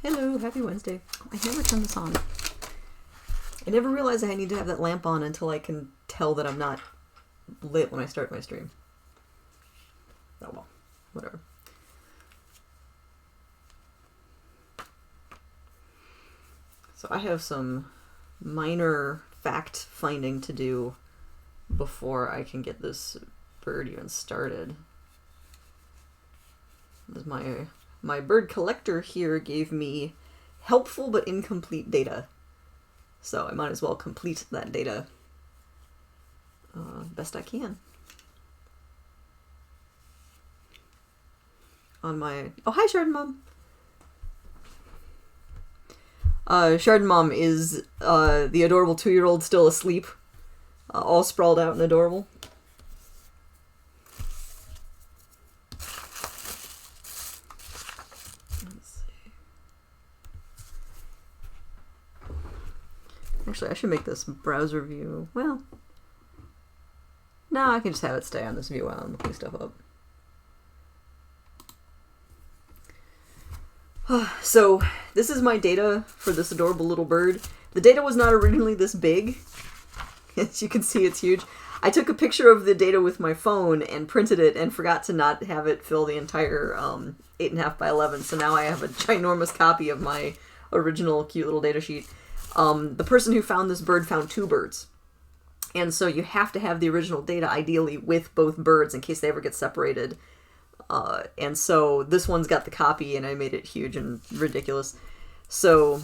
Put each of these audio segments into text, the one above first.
Hello, happy Wednesday. I never turn this on. I never realized I need to have that lamp on until I can tell that I'm not lit when I start my stream. Oh well, whatever. So I have some minor fact finding to do before I can get this bird even started. My bird collector here gave me helpful but incomplete data. So I might as well complete that data best I can. On my... Oh, hi, Chardon Mom! Chardon Mom is the adorable 2-year-old still asleep, all sprawled out and adorable. Let's see. Actually, I should make this browser view. Well, no, I can just have it stay on this view while I'm looking stuff up. So, this is my data for this adorable little bird. The data was not originally this big. As you can see, it's huge. I took a picture of the data with my phone and printed it and forgot to not have it fill the entire 8.5 by 11. So now I have a ginormous copy of my original cute little data sheet. The person who found this bird found 2 birds. And so you have to have the original data, ideally, with both birds in case they ever get separated. And so this one's got the copy, and I made it huge and ridiculous. So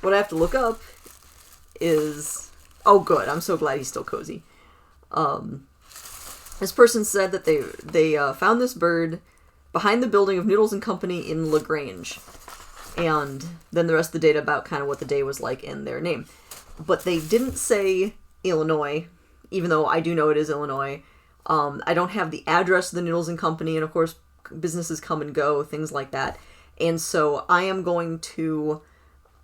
what I have to look up is... Oh, good. I'm so glad he's still cozy. This person said that they found this bird behind the building of Noodles and Company in LaGrange. And then the rest of the data about kind of what the day was like in their name. But they didn't say Illinois, even though I do know it is Illinois. I don't have the address of the Noodles and Company, and of course, businesses come and go, things like that. And so I am going to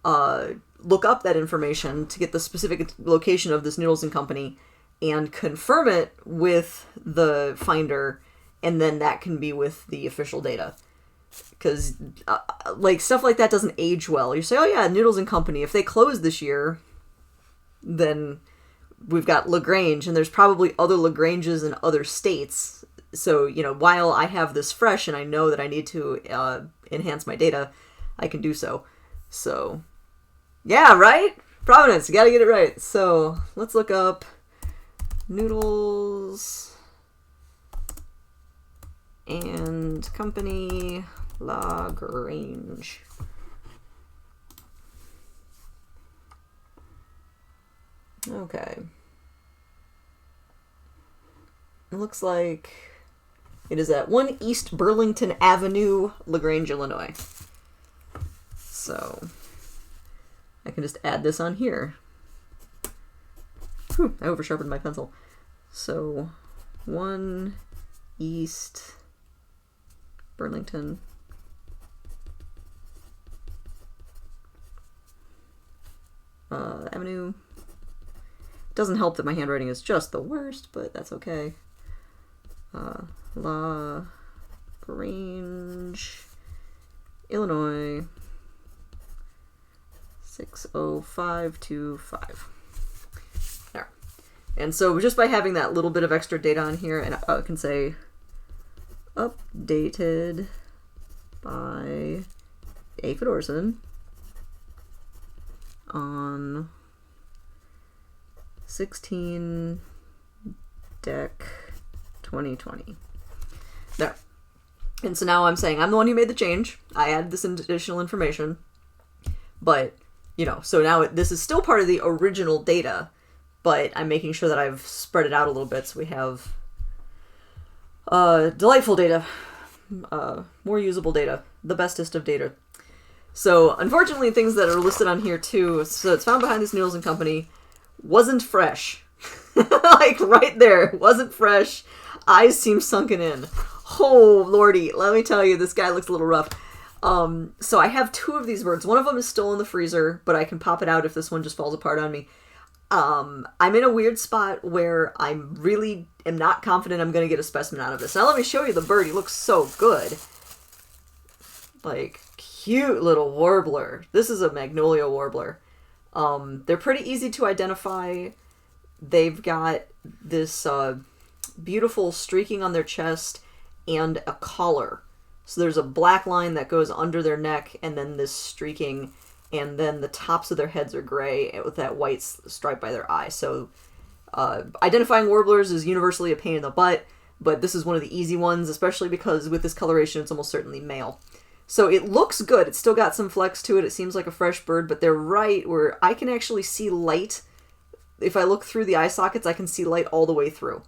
look up that information to get the specific location of this Noodles and Company and confirm it with the finder, and then that can be with the official data. Because, like, stuff like that doesn't age well. You say, oh yeah, Noodles and Company, if they close this year, then... We've got LaGrange, and there's probably other LaGranges in other states. So, you know, while I have this fresh and I know that I need to enhance my data, I can do so. So, yeah, right? Providence, you gotta get it right. So, let's look up Noodles and Company LaGrange. Okay. It looks like it is at 1 East Burlington Avenue, LaGrange, Illinois. So, I can just add this on here. Whew, I oversharpened my pencil. So, 1 East Burlington Avenue. Doesn't help that my handwriting is just the worst, but that's okay. LaGrange, Illinois, 60525. There. And so just by having that little bit of extra data on here, and I can say updated by Aphid Orson on 16 Dec 2020. There. And so now I'm saying I'm the one who made the change. I added this additional information. But, you know, so now this is still part of the original data, but I'm making sure that I've spread it out a little bit so we have delightful data, more usable data, the bestest of data. So, unfortunately, things that are listed on here, too, so it's found behind this Noodles and Company, wasn't fresh. Like, right there, wasn't fresh. Eyes seem sunken in. Oh, lordy, let me tell you, this guy looks a little rough. So I have 2 of these birds. One of them is still in the freezer, but I can pop it out if this one just falls apart on me. I'm in a weird spot where I really am not confident I'm going to get a specimen out of this. Now let me show you the bird. He looks so good. Like, cute little warbler. This is a Magnolia Warbler. They're pretty easy to identify. They've got this beautiful streaking on their chest and a collar. So there's a black line that goes under their neck, and then this streaking, and then the tops of their heads are gray with that white stripe by their eye. So identifying warblers is universally a pain in the butt, but this is one of the easy ones, especially because with this coloration it's almost certainly male. So it looks good. It's still got some flex to it. It seems like a fresh bird, but they're right where I can actually see light. If I look through the eye sockets, I can see light all the way through.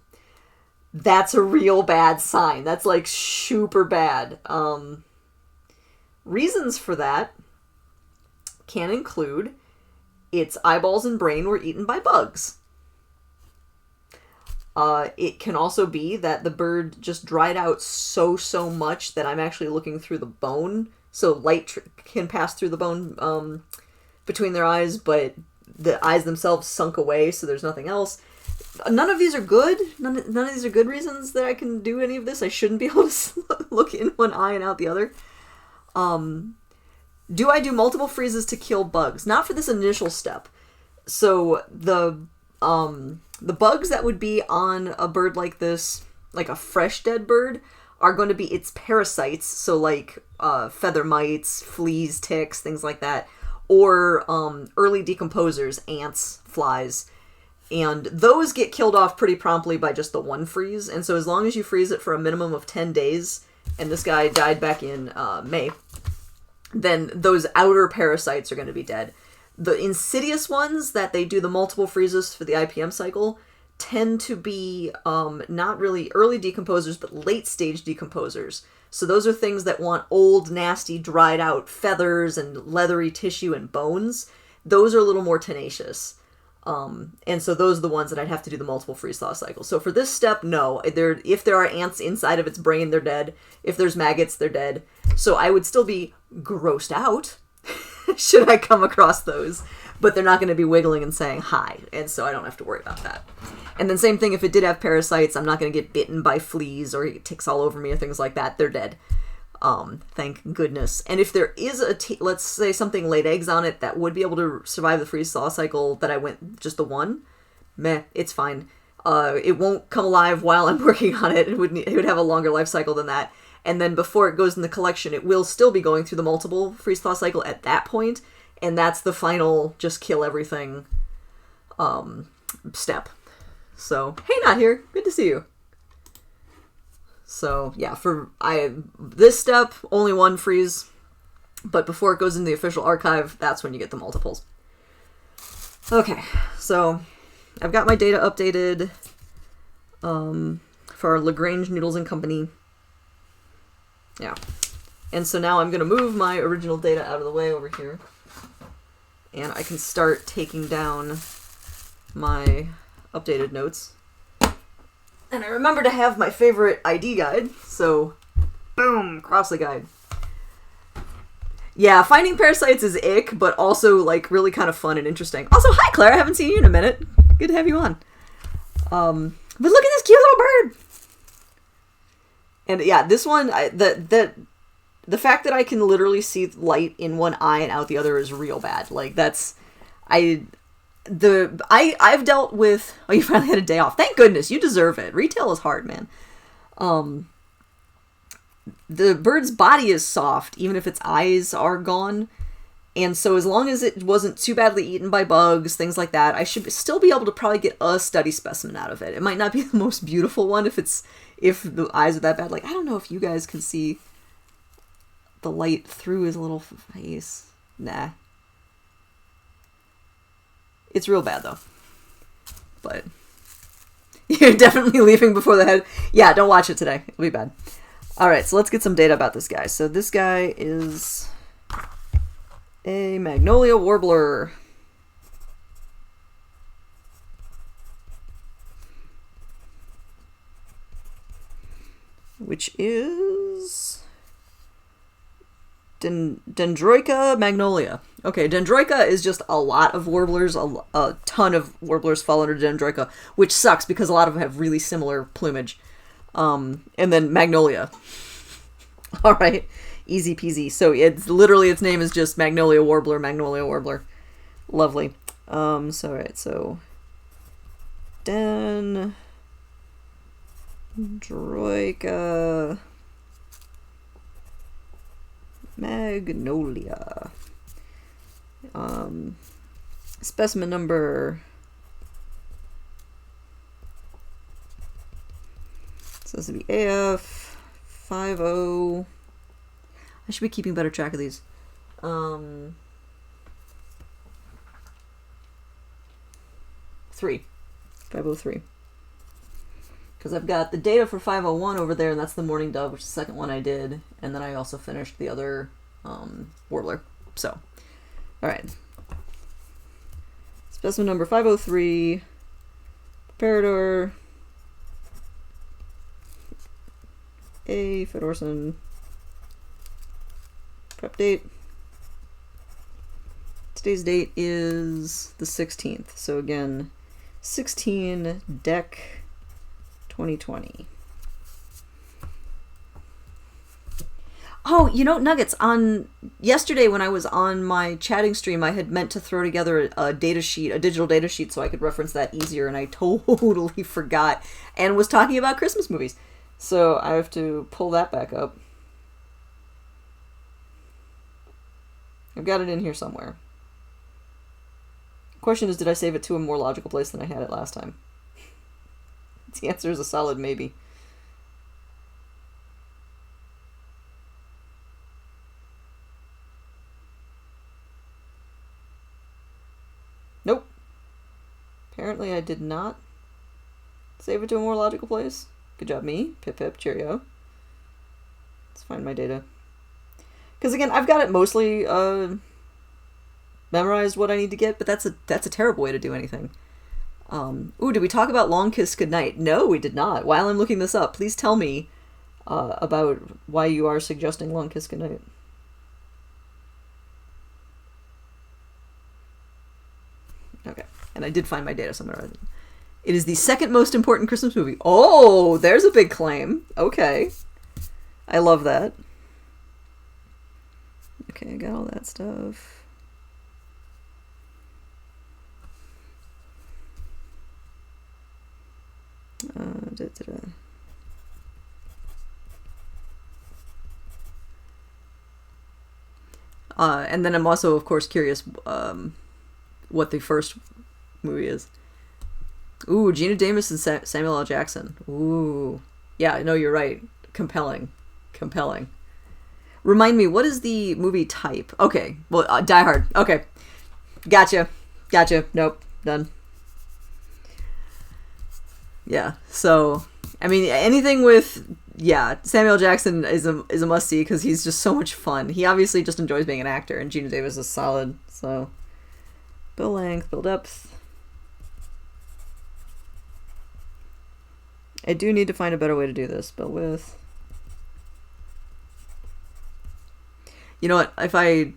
That's a real bad sign. That's like super bad. Reasons for that can include its eyeballs and brain were eaten by bugs. It can also be that the bird just dried out so much that I'm actually looking through the bone. So light can pass through the bone between their eyes, but the eyes themselves sunk away, so there's nothing else. None of these are good. None of these are good reasons that I can do any of this. I shouldn't be able to look in one eye and out the other. Do I do multiple freezes to kill bugs? Not for this initial step. So the bugs that would be on a bird like this, like a fresh dead bird, are going to be its parasites. So like feather mites, fleas, ticks, things like that. Or early decomposers, ants, flies. And those get killed off pretty promptly by just the one freeze. And so as long as you freeze it for a minimum of 10 days, and this guy died back in May, then those outer parasites are going to be dead. The insidious ones that they do the multiple freezes for the IPM cycle tend to be not really early decomposers, but late stage decomposers. So those are things that want old, nasty, dried out feathers and leathery tissue and bones. Those are a little more tenacious. And so those are the ones that I'd have to do the multiple freeze-thaw cycle. So for this step, no. If there are ants inside of its brain, they're dead. If there's maggots, they're dead. So I would still be grossed out should I come across those. But they're not going to be wiggling and saying hi. And so I don't have to worry about that. And then same thing, if it did have parasites, I'm not going to get bitten by fleas or ticks all over me or things like that. They're dead. Thank goodness. And if there is let's say something laid eggs on it that would be able to survive the freeze-thaw cycle that I went just the one, meh, it's fine. It won't come alive while I'm working on it. It would have a longer life cycle than that. And then before it goes in the collection, it will still be going through the multiple freeze-thaw cycle at that point, and that's the final just kill everything step. So, hey, Not Here, good to see you. So, yeah, for this step, only one freeze, but before it goes into the official archive, that's when you get the multiples. Okay, so I've got my data updated for Lagrange Noodles and Company. Yeah. And so now I'm going to move my original data out of the way over here, and I can start taking down my updated notes. And I remember to have my favorite ID guide, so boom, cross the guide. Yeah, finding parasites is ick, but also like really kind of fun and interesting. Also, hi Claire, I haven't seen you in a minute. Good to have you on. But look at this cute little bird. And yeah, this one, the fact that I can literally see light in one eye and out the other is real bad. Like I've dealt with... Oh, you finally had a day off. Thank goodness. You deserve it. Retail is hard, man. The bird's body is soft, even if its eyes are gone. And so as long as it wasn't too badly eaten by bugs, things like that, I should still be able to probably get a study specimen out of it. It might not be the most beautiful one if the eyes are that bad. Like, I don't know if you guys can see the light through his little face. Nah. It's real bad, though. But you're definitely leaving before the head. Yeah, don't watch it today. It'll be bad. All right, so let's get some data about this guy. So this guy is a Magnolia Warbler. Which is Dendroica magnolia. Okay, Dendroica is just a lot of warblers. A ton of warblers fall under Dendroica, which sucks because a lot of them have really similar plumage. And then Magnolia. All right. Easy peasy. So it's literally, its name is just Magnolia Warbler, Magnolia Warbler. Lovely. So, all right, so Dendroica Magnolia. Specimen number, so this would be AF 50. I should be keeping better track of these. 503. Because I've got the data for 501 over there, and that's the Mourning Dove, which is the second one I did. And then I also finished the other Warbler. So, alright. Specimen number 503. Preparador. A. Fedorson. Prep date. Today's date is the 16th. So again, 16 Dec 2020. Oh, you know, Nuggets, on yesterday when I was on my chatting stream, I had meant to throw together a data sheet, a digital data sheet, so I could reference that easier, and I totally forgot and was talking about Christmas movies. So I have to pull that back up. I've got it in here somewhere. Question is, did I save it to a more logical place than I had it last time? The answer is a solid maybe. Nope. Apparently I did not save it to a more logical place. Good job, me. Pip pip, cheerio. Let's find my data. Because again, I've got it mostly memorized what I need to get, but that's a terrible way to do anything. Ooh, did we talk about Long Kiss Goodnight? No, we did not. While I'm looking this up, please tell me about why you are suggesting Long Kiss Goodnight. Okay, and I did find my data somewhere. It is the second most important Christmas movie. Oh, there's a big claim. Okay. I love that. Okay, I got all that stuff. And then I'm also, of course, curious what the first movie is. Ooh, Gina Davis and Samuel L. Jackson. Ooh. Yeah, no, you're right. Compelling. Compelling. Remind me, what is the movie type? Okay, well, Die Hard. Okay. Gotcha. Nope. Done. Yeah, so, I mean, anything with, yeah, Samuel Jackson is a must-see because he's just so much fun. He obviously just enjoys being an actor, and Gina Davis is solid, so. Bill length, bill depth. I do need to find a better way to do this. Bill width. You know what? If I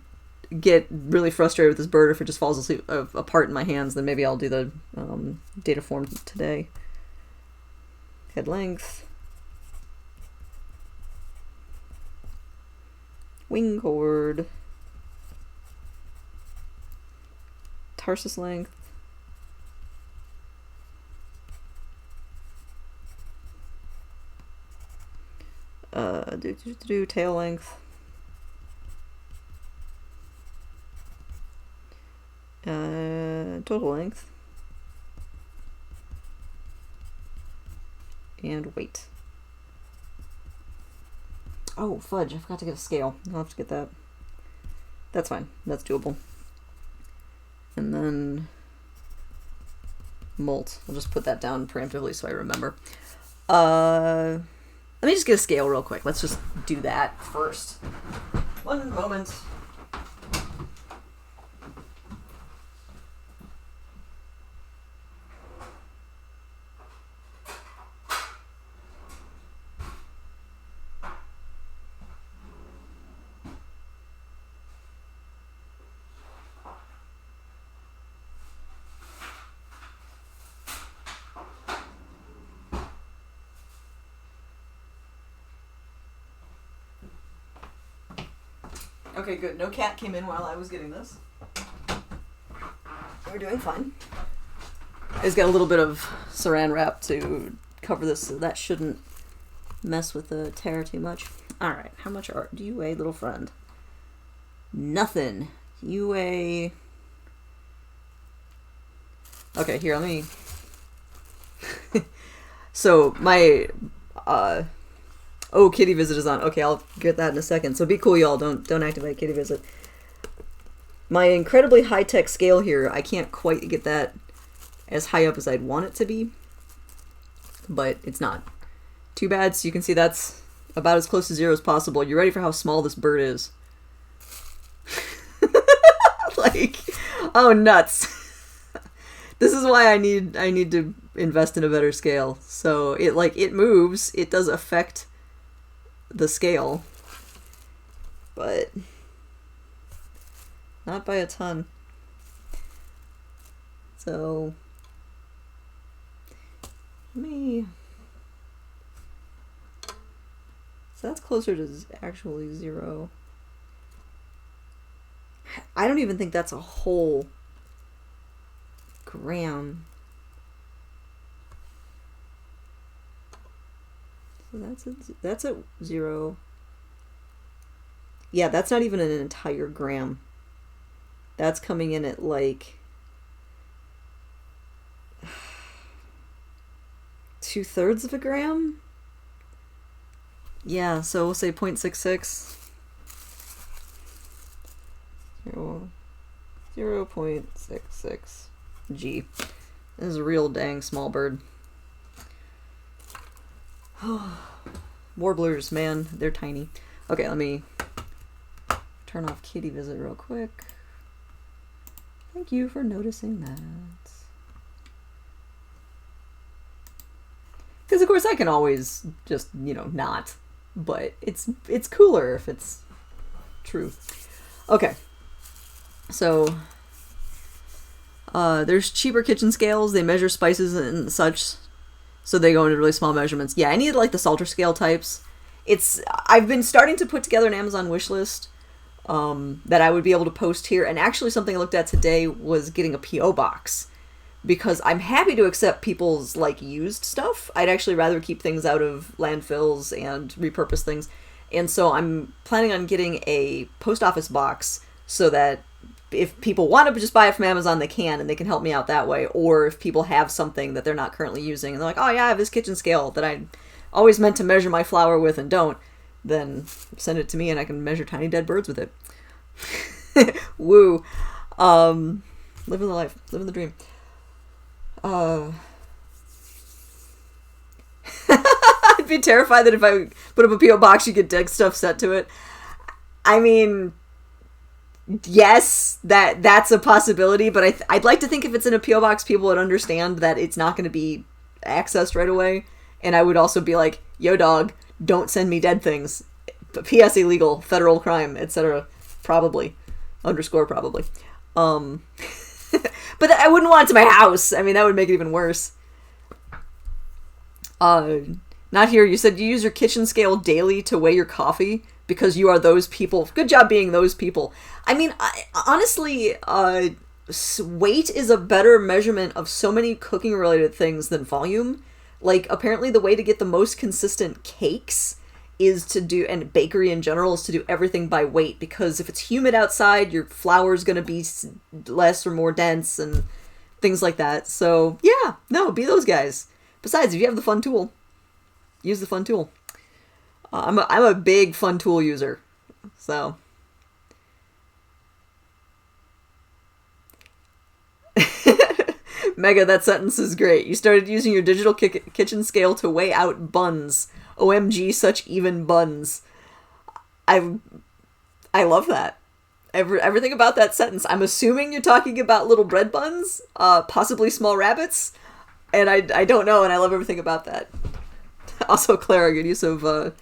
get really frustrated with this bird, if it just falls asleep apart in my hands, then maybe I'll do the data form today. Head length. Wing chord. Tarsus length. Tail length. Total length. And weight. Oh, fudge. I forgot to get a scale. I'll have to get that. That's fine. That's doable. And then molt. I'll just put that down preemptively so I remember. Let me just get a scale real quick. Let's just do that first. One moment. Okay, good. No cat came in while I was getting this. We're doing fine. I just got a little bit of saran wrap to cover this, so that shouldn't mess with the tear too much. Alright, how much do you weigh, little friend? Nothing. You weigh... Okay, here, let me... So, my... Oh, kitty visit is on. Okay, I'll get that in a second. So be cool, y'all. Don't activate kitty visit. My incredibly high-tech scale here, I can't quite get that as high up as I'd want it to be. But it's not. Too bad, so you can see that's about as close to 0 as possible. You ready for how small this bird is? Like, oh, nuts. This is why I need to invest in a better scale. So it moves, it does affect the scale, but not by a ton. So so that's closer to actually 0. I don't even think that's a whole gram. So that's at 0. Yeah, that's not even an entire gram. That's coming in at like 2/3 of a gram. Yeah, so we'll say 0.66. 0.66 G. This is a real dang small bird. Warblers, man, they're tiny. Okay, let me turn off kitty visit real quick. Thank you for noticing that. Because of course I can always just, not. But it's cooler if it's true. Okay. So there's cheaper kitchen scales. They measure spices and such. So they go into really small measurements. Yeah, I need like the salter scale types. I've been starting to put together an Amazon wish list that I would be able to post here. And actually something I looked at today was getting a P.O. box. Because I'm happy to accept people's like used stuff. I'd actually rather keep things out of landfills and repurpose things. And so I'm planning on getting a post office box so that if people want to just buy it from Amazon, they can, and they can help me out that way. Or if people have something that they're not currently using, and they're like, oh yeah, I have this kitchen scale that I always meant to measure my flour with and don't, then send it to me and I can measure tiny dead birds with it. Woo. Living the life. Living the dream. I'd be terrified that if I put up a P.O. box, you get dead stuff sent to it. I mean... Yes, that's a possibility, but I'd like to think if it's in a P.O. box, people would understand that it's not going to be accessed right away. And I would also be like, yo dog, don't send me dead things. P.S. illegal, federal crime, etc. Probably. Probably. But I wouldn't want it to my house. I mean, that would make it even worse. Not here. You said you use your kitchen scale daily to weigh your coffee because you are those people. Good job being those people. I mean, honestly, weight is a better measurement of so many cooking-related things than volume. Like, apparently the way to get the most consistent cakes is to do, and bakery in general, is to do everything by weight. Because if it's humid outside, your flour's going to be less or more dense and things like that. So, yeah, no, be those guys. Besides, if you have the fun tool, use the fun tool. I'm a big fun tool user, so. Mega, that sentence is great. You started using your digital kitchen scale to weigh out buns. OMG, such even buns. I love that. Everything about that sentence. I'm assuming you're talking about little bread buns, possibly small rabbits, and I don't know, and I love everything about that. Also, Clara, good use of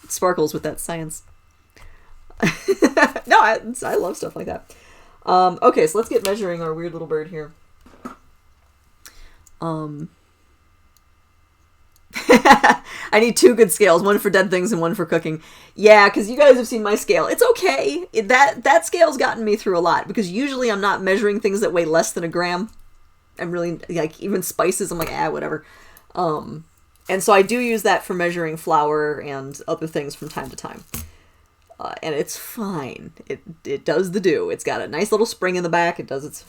sparkles with that science. No, I love stuff like that. Okay, so let's get measuring our weird little bird here. I I need 2 good scales, one for dead things and one for cooking. Yeah, because you guys have seen my scale. It's okay. That scale's gotten me through a lot, because usually I'm not measuring things that weigh less than a gram. I'm really, like, even spices, I'm like, whatever. And so I do use that for measuring flour and other things from time to time. And it's fine. It does the do. It's got a nice little spring in the back. It does its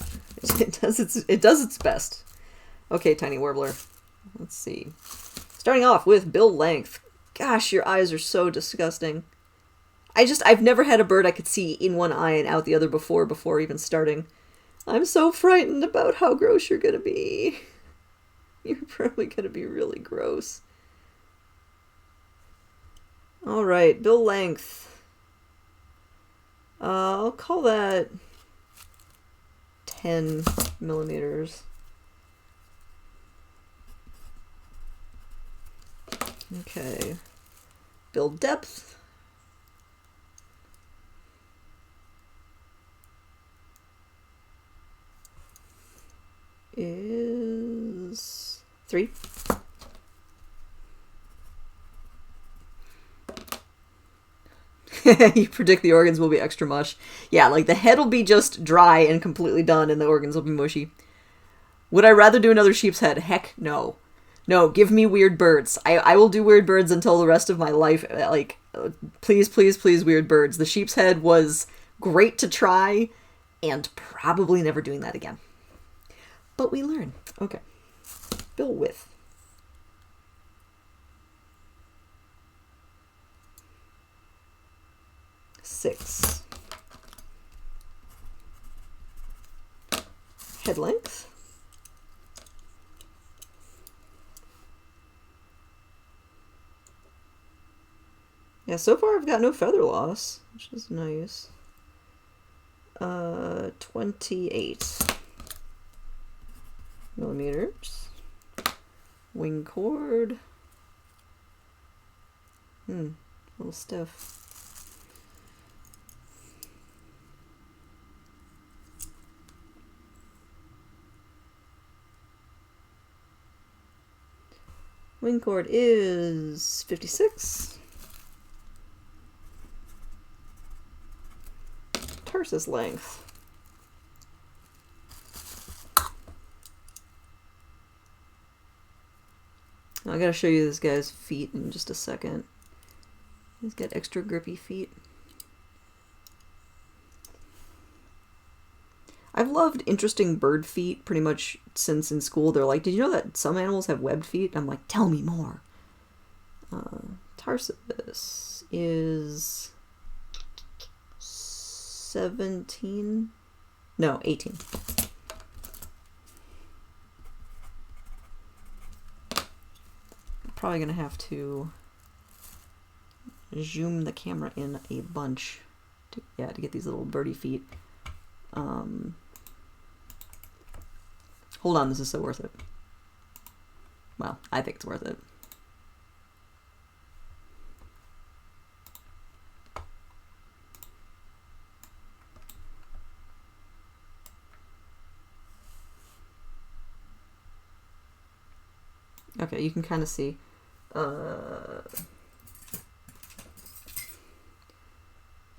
best. Okay, Tiny Warbler. Let's see. Starting off with bill length. Gosh, your eyes are so disgusting. I've never had a bird I could see in one eye and out the other before even starting. I'm so frightened about how gross you're gonna be. You're probably gonna be really gross. Alright, bill length. I'll call that 10 millimeters. Okay. Bill depth. Is 3. You predict the organs will be extra mush. Yeah, like the head will be just dry and completely done, and the organs will be mushy. Would I rather do another sheep's head? Heck no. No, give me weird birds. I will do weird birds until the rest of my life. Like, please, please, please, weird birds. The sheep's head was great to try, and probably never doing that again. But we learn. Okay. Bill width. Six. Head length. Yeah, so far I've got no feather loss, which is nice. 28 millimeters. Wing cord. A little stiff. Wing cord is 56. Tarsus length. I gotta show you this guy's feet in just a second. He's got extra grippy feet. I've loved interesting bird feet pretty much since in school. They're like, did you know that some animals have webbed feet? I'm like, tell me more. Tarsus is 17? No, 18. Probably gonna have to zoom the camera in a bunch to get these little birdie feet. Hold on, this is so worth it. Well, I think it's worth it. Okay, you can kind of see.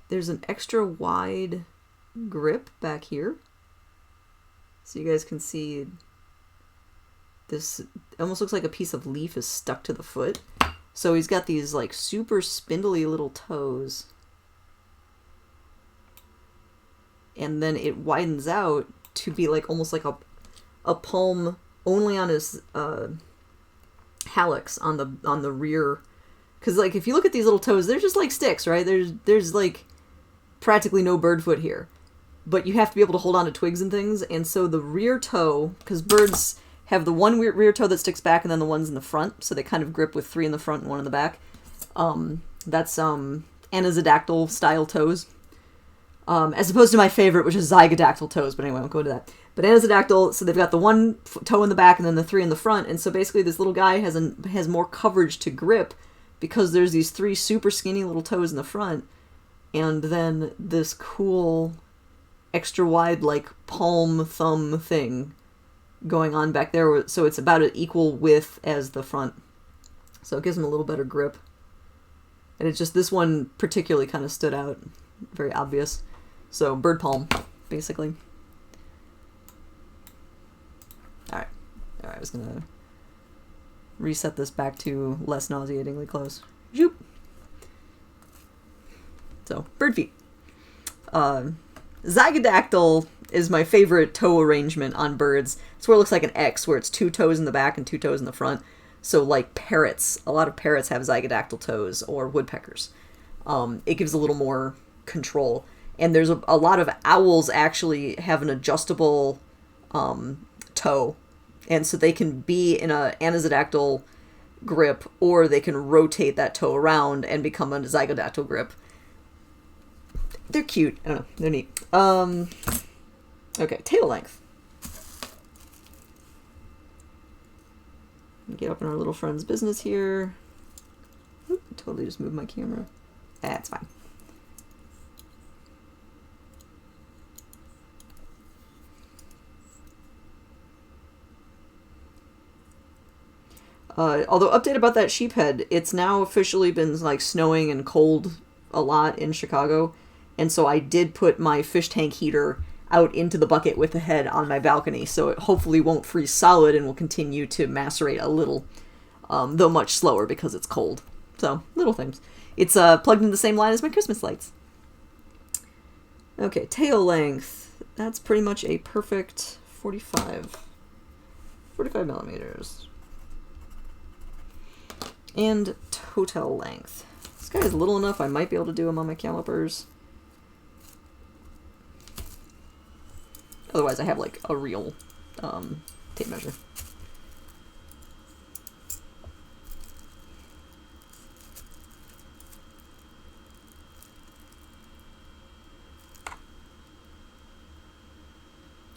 There's an extra wide grip back here. So you guys can see this. It almost looks like a piece of leaf is stuck to the foot. So he's got these like super spindly little toes. And then it widens out to be like almost like a palm only on his hallux on the rear. Because like if you look at these little toes, they're just like sticks, right? There's like practically no bird foot here. But you have to be able to hold on to twigs and things, and so the rear toe, because birds have the one rear toe that sticks back and then the ones in the front, so they kind of grip with 3 in the front and 1 in the back. That's anisodactyl style toes. As opposed to my favorite, which is zygodactyl toes, but anyway, I won't go into that. But anisodactyl, so they've got the 1 toe in the back and then the 3 in the front, and so basically this little guy has more coverage to grip because there's these 3 super skinny little toes in the front, and then this cool extra wide like palm thumb thing going on back there, so it's about an equal width as the front. So it gives them a little better grip. And it's just this one particularly kind of stood out. Very obvious. So bird palm, basically. Alright. Alright, I was gonna reset this back to less nauseatingly close. Zoop! So, bird feet. Zygodactyl is my favorite toe arrangement on birds. It's where it looks like an X, where it's 2 toes in the back and 2 toes in the front. So like parrots, a lot of parrots have zygodactyl toes, or woodpeckers. It gives a little more control. And there's a lot of owls actually have an adjustable toe. And so they can be in a anisodactyl grip, or they can rotate that toe around and become a zygodactyl grip. They're cute. I don't know. They're neat. Okay, tail length. Get up in our little friend's business here. Oop, totally just moved my camera. That's fine. Although update about that sheephead, it's now officially been like snowing and cold a lot in Chicago, and so I did put my fish tank heater out into the bucket with the head on my balcony, so it hopefully won't freeze solid and will continue to macerate a little, though much slower because it's cold. So, little things. It's plugged in the same line as my Christmas lights. Okay, tail length. That's pretty much a perfect 45 millimeters. And total length. This guy is little enough I might be able to do him on my calipers. Otherwise, I have like a real tape measure.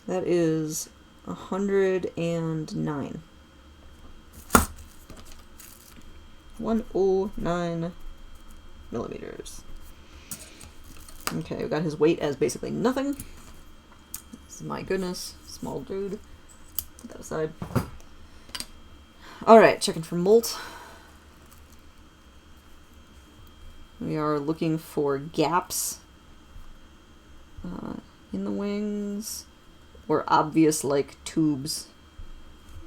That is 109. 109 millimeters. Okay, we got his weight as basically nothing. My goodness, small dude. Put that aside. Alright, checking for molt. We are looking for gaps in the wings, or obvious like tubes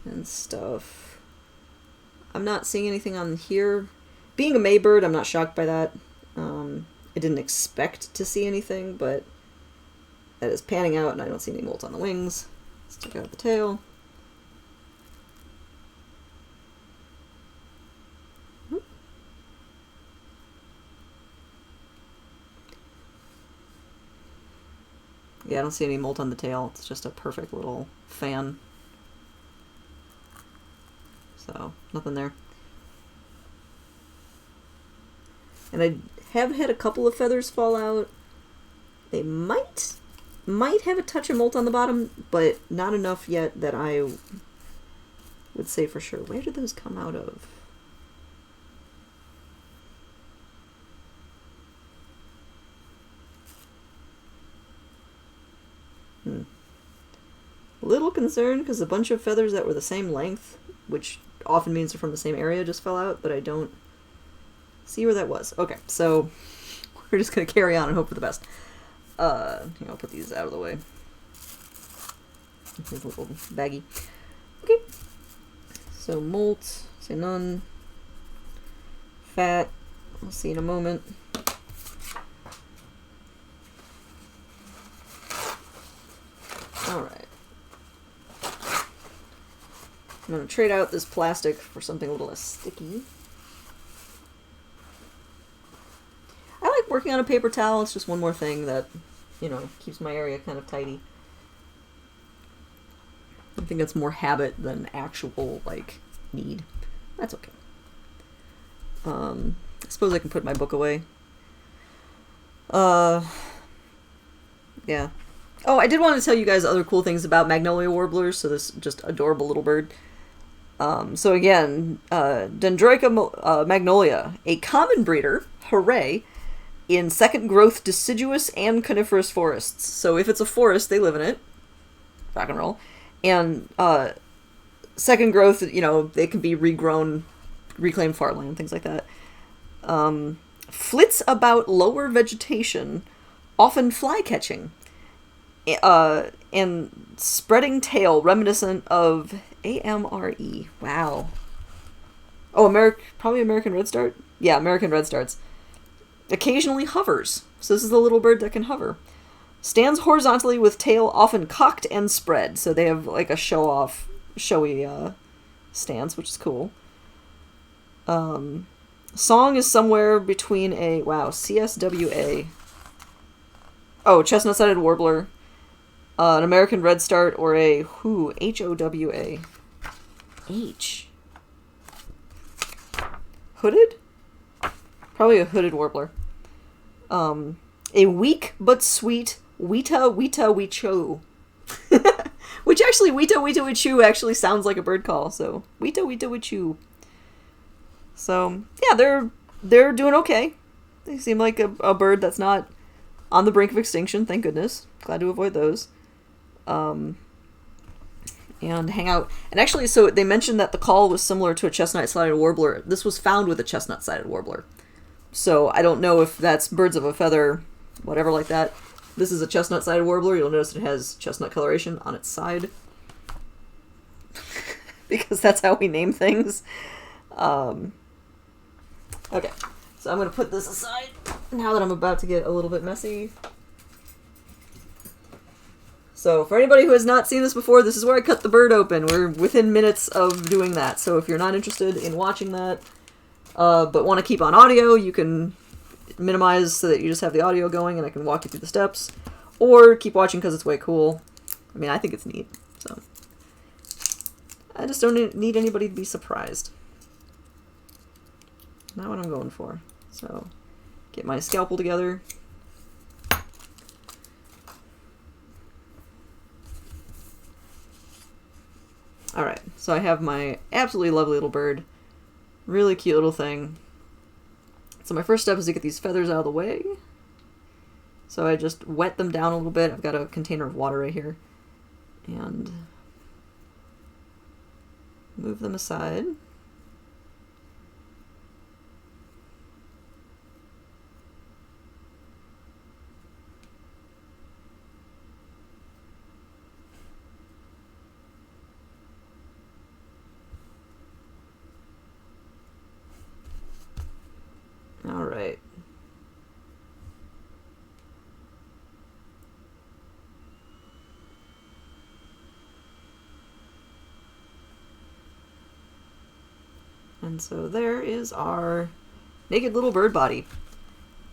and stuff. I'm not seeing anything on here. Being a Maybird, I'm not shocked by that. I didn't expect to see anything, but that is panning out, and I don't see any molt on the wings. Let's check out the tail. Yeah, I don't see any molt on the tail. It's just a perfect little fan. So, nothing there. And I have had a couple of feathers fall out. They might have a touch of molt on the bottom, but not enough yet that I would say for sure. Where did those come out of? A little concerned because a bunch of feathers that were the same length, which often means they're from the same area, just fell out, but I don't see where that was. Okay, so we're just going to carry on and hope for the best. I'll put these out of the way. Here's a little baggie. Okay. So molt, say none. Fat, we'll see in a moment. Alright. I'm going to trade out this plastic for something a little less sticky. I like working on a paper towel. It's just one more thing that, you know, keeps my area kind of tidy. I think it's more habit than actual, like, need. That's okay. I suppose I can put my book away. Yeah. Oh, I did want to tell you guys other cool things about Magnolia Warblers, so this just adorable little bird. So again, Dendroica magnolia, a common breeder, hooray, in second growth deciduous and coniferous forests. So if it's a forest, they live in it. Rock and roll. And second growth, you know, they can be regrown reclaim farmland, things like that. Flits about lower vegetation, often fly-catching, and spreading tail reminiscent of AMRE. Wow. Oh, probably American redstart? Yeah, American redstarts. Occasionally hovers. So this is the little bird that can hover. Stands horizontally with tail often cocked and spread. So they have like a showy stance, which is cool. Song is somewhere between a, wow, CSWA. Oh, chestnut-sided warbler. An American redstart or a HOWA. H. Hooded? Probably a hooded warbler. A weak but sweet Weta Weta Weecho. Which actually, Weta Weta Weecho actually sounds like a bird call, so Weta Weta Weecho. So, yeah, they're doing okay. They seem like a bird that's not on the brink of extinction, thank goodness. Glad to avoid those. And hang out. And actually, so they mentioned that the call was similar to a chestnut-sided warbler. This was found with a chestnut-sided warbler. So I don't know if that's birds of a feather, whatever like that. This is a chestnut-sided warbler. You'll notice it has chestnut coloration on its side. Because that's how we name things. Okay, so I'm going to put this aside now that I'm about to get a little bit messy. So for anybody who has not seen this before, this is where I cut the bird open. We're within minutes of doing that. So if you're not interested in watching that, but want to keep on audio, you can minimize so that you just have the audio going and I can walk you through the steps. Or keep watching because it's way cool. I mean, I think it's neat. So I just don't need anybody to be surprised. Not what I'm going for. So get my scalpel together. Alright, so I have my absolutely lovely little bird. Really cute little thing. So my first step is to get these feathers out of the way. So I just wet them down a little bit. I've got a container of water right here. And move them aside. All right. And so there is our naked little bird body.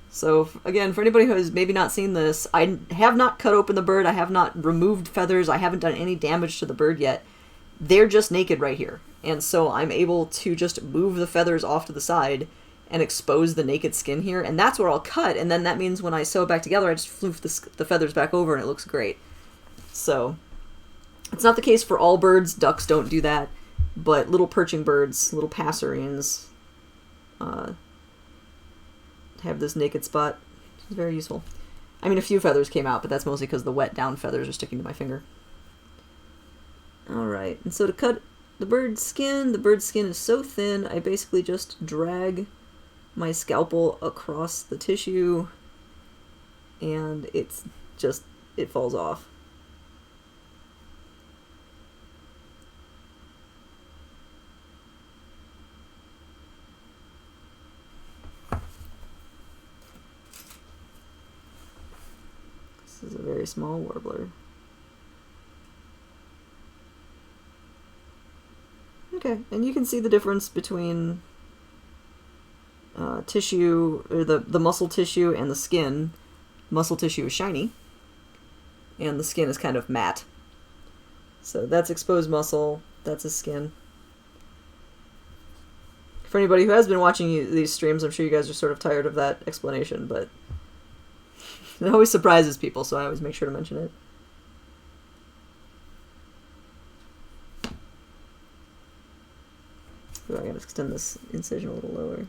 So again, for anybody who has maybe not seen this, I have not cut open the bird. I have not removed feathers. I haven't done any damage to the bird yet. They're just naked right here. And so I'm able to just move the feathers off to the side and expose the naked skin here, and that's where I'll cut, and then that means when I sew it back together, I just floof the feathers back over, and it looks great. So, it's not the case for all birds. Ducks don't do that, but little perching birds, little passerines, have this naked spot. It's very useful. I mean, a few feathers came out, but that's mostly because the wet down feathers are sticking to my finger. Alright, and so to cut the bird's skin is so thin, I basically just drag my scalpel across the tissue and it falls off. This is a very small warbler. Okay, and you can see the difference between tissue, or the muscle tissue and the skin. Muscle tissue is shiny, and the skin is kind of matte. So that's exposed muscle, that's his skin. For anybody who has been watching these streams, I'm sure you guys are sort of tired of that explanation, but it always surprises people, so I always make sure to mention it. So I gotta extend this incision a little lower.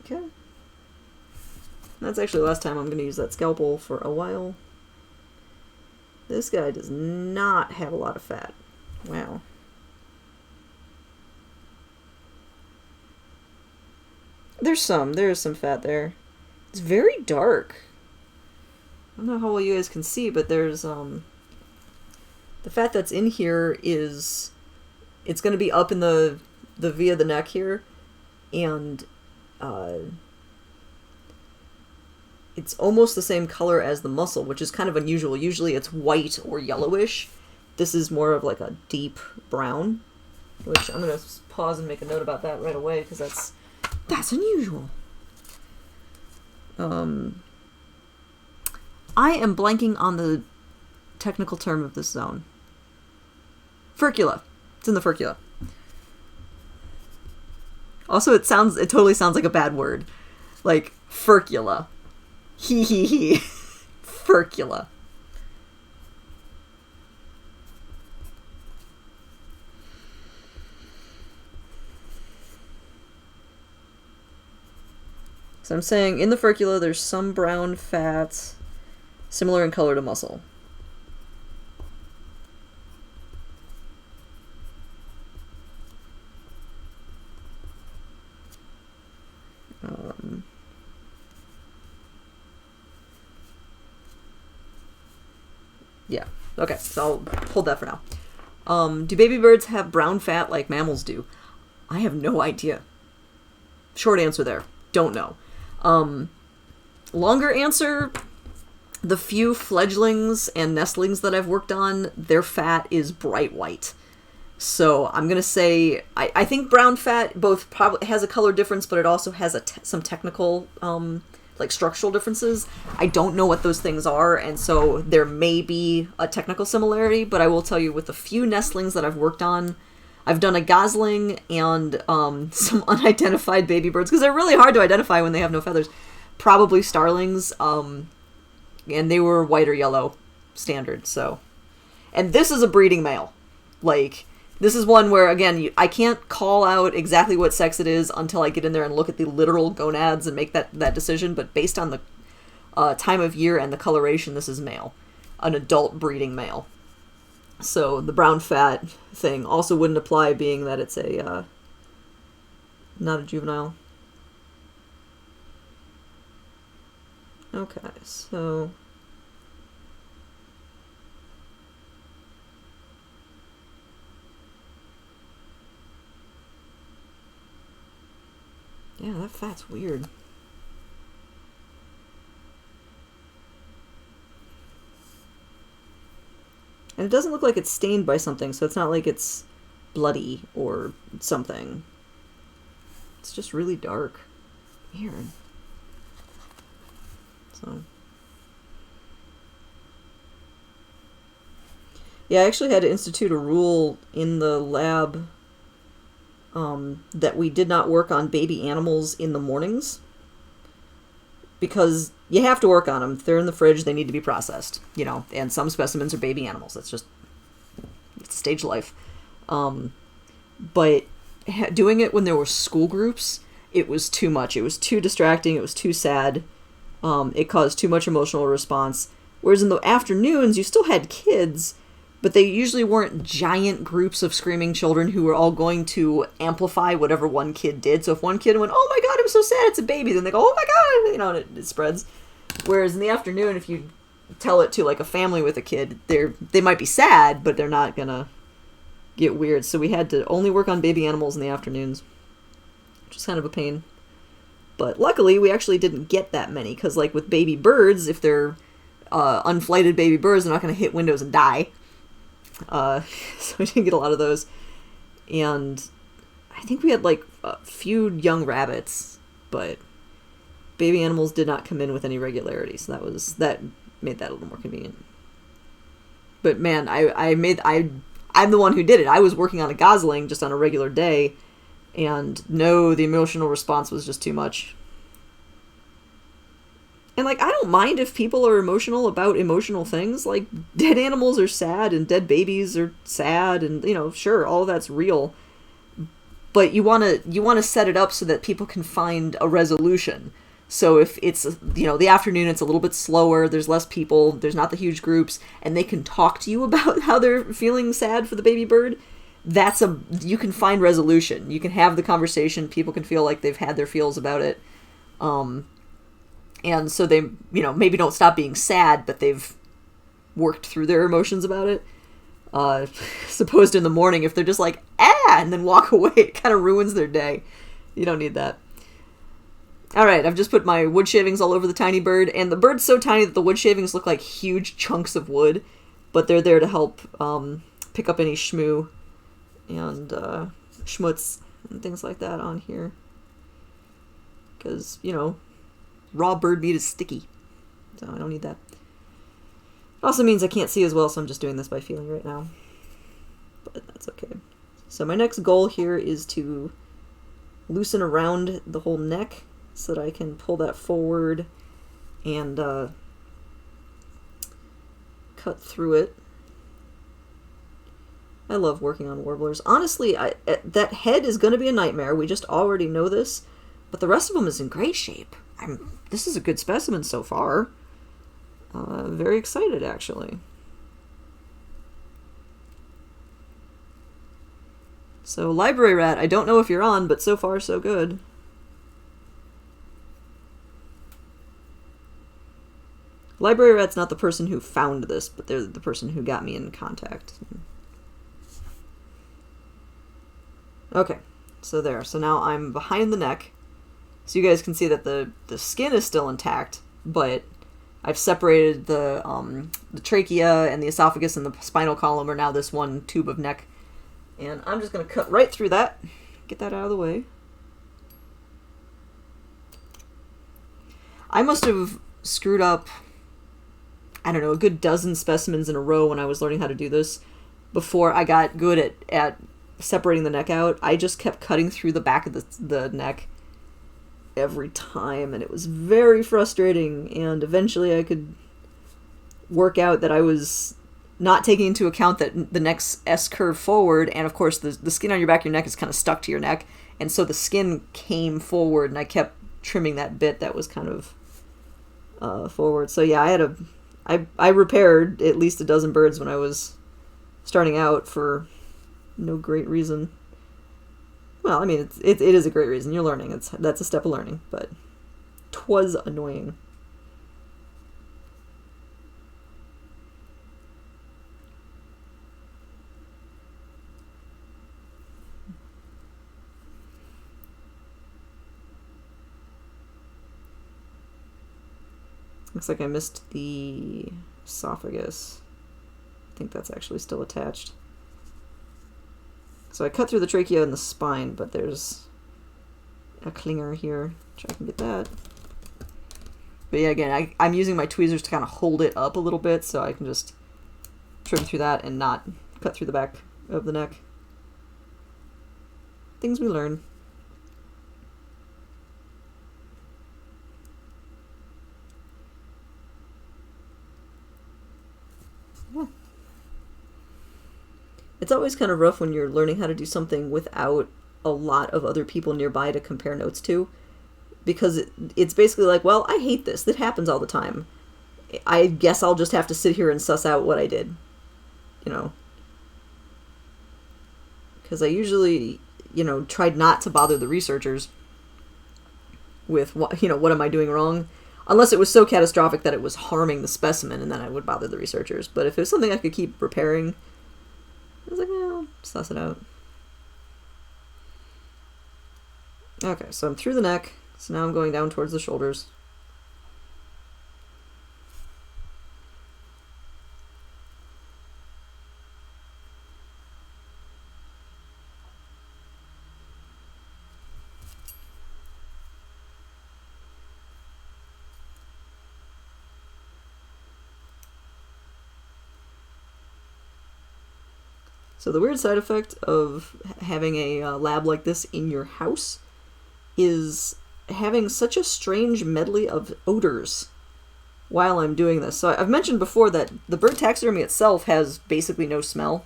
Okay. That's actually the last time I'm going to use that scalpel for a while. This guy does not have a lot of fat. Wow. There's some fat there. It's very dark. I don't know how well you guys can see, but there's, the fat that's in here is, it's going to be up in the V of the neck here, and, it's almost the same color as the muscle, which is kind of unusual. Usually it's white or yellowish. This is more of like a deep brown, which I'm going to pause and make a note about that right away, because that's unusual. I am blanking on the technical term of this zone. Furcula. It's in the furcula. Also, it totally sounds like a bad word. Like, furcula. He. Furcula. So I'm saying in the furcula there's some brown fat similar in color to muscle. Yeah. Okay, so I'll hold that for now. Do baby birds have brown fat like mammals do? I have no idea. Short answer there. Don't know. Longer answer, the few fledglings and nestlings that I've worked on, their fat is bright white. So I'm going to say, I think brown fat both probably has a color difference, but it also has some technical, like structural differences. I don't know what those things are, and so there may be a technical similarity, but I will tell you with the few nestlings that I've worked on, I've done a gosling and some unidentified baby birds, because they're really hard to identify when they have no feathers. Probably starlings, and they were white or yellow standard, so. And this is a breeding male. Like, this is one where, again, I can't call out exactly what sex it is until I get in there and look at the literal gonads and make that decision, but based on the time of year and the coloration, this is male. An adult breeding male. So the brown fat thing also wouldn't apply, being that it's a not a juvenile. Okay, so yeah, that fat's weird. And it doesn't look like it's stained by something, so it's not like it's bloody or something. It's just really dark. Weird. So. Yeah, I actually had to institute a rule in the lab that we did not work on baby animals in the mornings. Because you have to work on them. If they're in the fridge, they need to be processed, you know, and some specimens are baby animals. That's just, it's stage life. But doing it when there were school groups, it was too much. It was too distracting. It was too sad. It caused too much emotional response. Whereas in the afternoons, you still had kids, but they usually weren't giant groups of screaming children who were all going to amplify whatever one kid did. So if one kid went, "Oh my God, I'm so sad, it's a baby," then they go, "Oh my God," you know, and it spreads. Whereas in the afternoon, if you tell it to like a family with a kid, they might be sad, but they're not gonna get weird. So we had to only work on baby animals in the afternoons, which is kind of a pain. But luckily, we actually didn't get that many, because like with baby birds, if they're unflighted baby birds, they're not going to hit windows and die. So we didn't get a lot of those. And I think we had like a few young rabbits, but baby animals did not come in with any regularity, so that made that a little more convenient. But man, I'm the one who did it. I was working on a gosling just on a regular day, and no, the emotional response was just too much. And like, I don't mind if people are emotional about emotional things. Like, dead animals are sad and dead babies are sad, and you know, sure, all of that's real. But you want to set it up so that people can find a resolution. So if it's, the afternoon, it's a little bit slower, there's less people, there's not the huge groups, and they can talk to you about how they're feeling sad for the baby bird, you can find resolution. You can have the conversation, people can feel like they've had their feels about it. And so they, maybe don't stop being sad, but they've worked through their emotions about it. Supposed in the morning, if they're just like, and then walk away, it kind of ruins their day. You don't need that. Alright, I've just put my wood shavings all over the tiny bird, and the bird's so tiny that the wood shavings look like huge chunks of wood, but they're there to help pick up any shmoo and schmutz and things like that on here. Because, raw bird meat is sticky, so I don't need that. It also means I can't see as well, so I'm just doing this by feeling right now. But that's okay. So my next goal here is to loosen around the whole neck so that I can pull that forward and cut through it. I love working on warblers. Honestly, that head is going to be a nightmare. We just already know this. But the rest of them is in great shape. This is a good specimen so far. Very excited, actually. So, Library Rat, I don't know if you're on, but so far so good. Library Rat's not the person who found this, but they're the person who got me in contact. Okay, so there. So now I'm behind the neck. So you guys can see that the skin is still intact, but I've separated the trachea and the esophagus and the spinal column are now this one tube of neck. And I'm just going to cut right through that. Get that out of the way. I must have screwed up, I don't know, a good dozen specimens in a row when I was learning how to do this. Before I got good at separating the neck out, I just kept cutting through the back of the neck every time, and it was very frustrating, and eventually I could work out that I was not taking into account that the neck's S-curve forward, and of course the skin on your back of your neck is kind of stuck to your neck, and so the skin came forward, and I kept trimming that bit that was kind of forward. So yeah, I repaired at least a dozen birds when I was starting out for no great reason. Well, I mean, it is a great reason. You're learning. That's a step of learning, but 'twas annoying. Looks like I missed the esophagus. I think that's actually still attached. So I cut through the trachea and the spine, but there's a clinger here. Try I can get that. But yeah, again, I'm using my tweezers to kind of hold it up a little bit so I can just trim through that and not cut through the back of the neck. Things we learn. It's always kind of rough when you're learning how to do something without a lot of other people nearby to compare notes to, because it's basically like, well, I hate this. That happens all the time. I guess I'll just have to sit here and suss out what I did, because I usually, tried not to bother the researchers with what am I doing wrong, unless it was so catastrophic that it was harming the specimen, and then I would bother the researchers. But if it was something I could keep repairing, I was like, well, suss it out. Okay, so I'm through the neck, so now I'm going down towards the shoulders. So the weird side effect of having a lab like this in your house is having such a strange medley of odors while I'm doing this. So I've mentioned before that the bird taxidermy itself has basically no smell.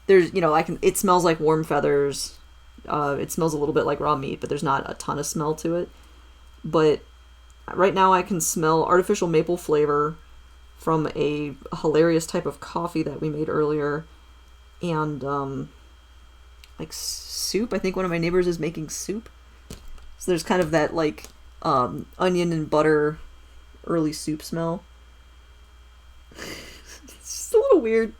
There's, it smells like warm feathers. It smells a little bit like raw meat, but there's not a ton of smell to it. But Right now I can smell artificial maple flavor from a hilarious type of coffee that we made earlier. And, like, soup. I think one of my neighbors is making soup. So there's kind of that, like, onion and butter early soup smell. It's just a little weird.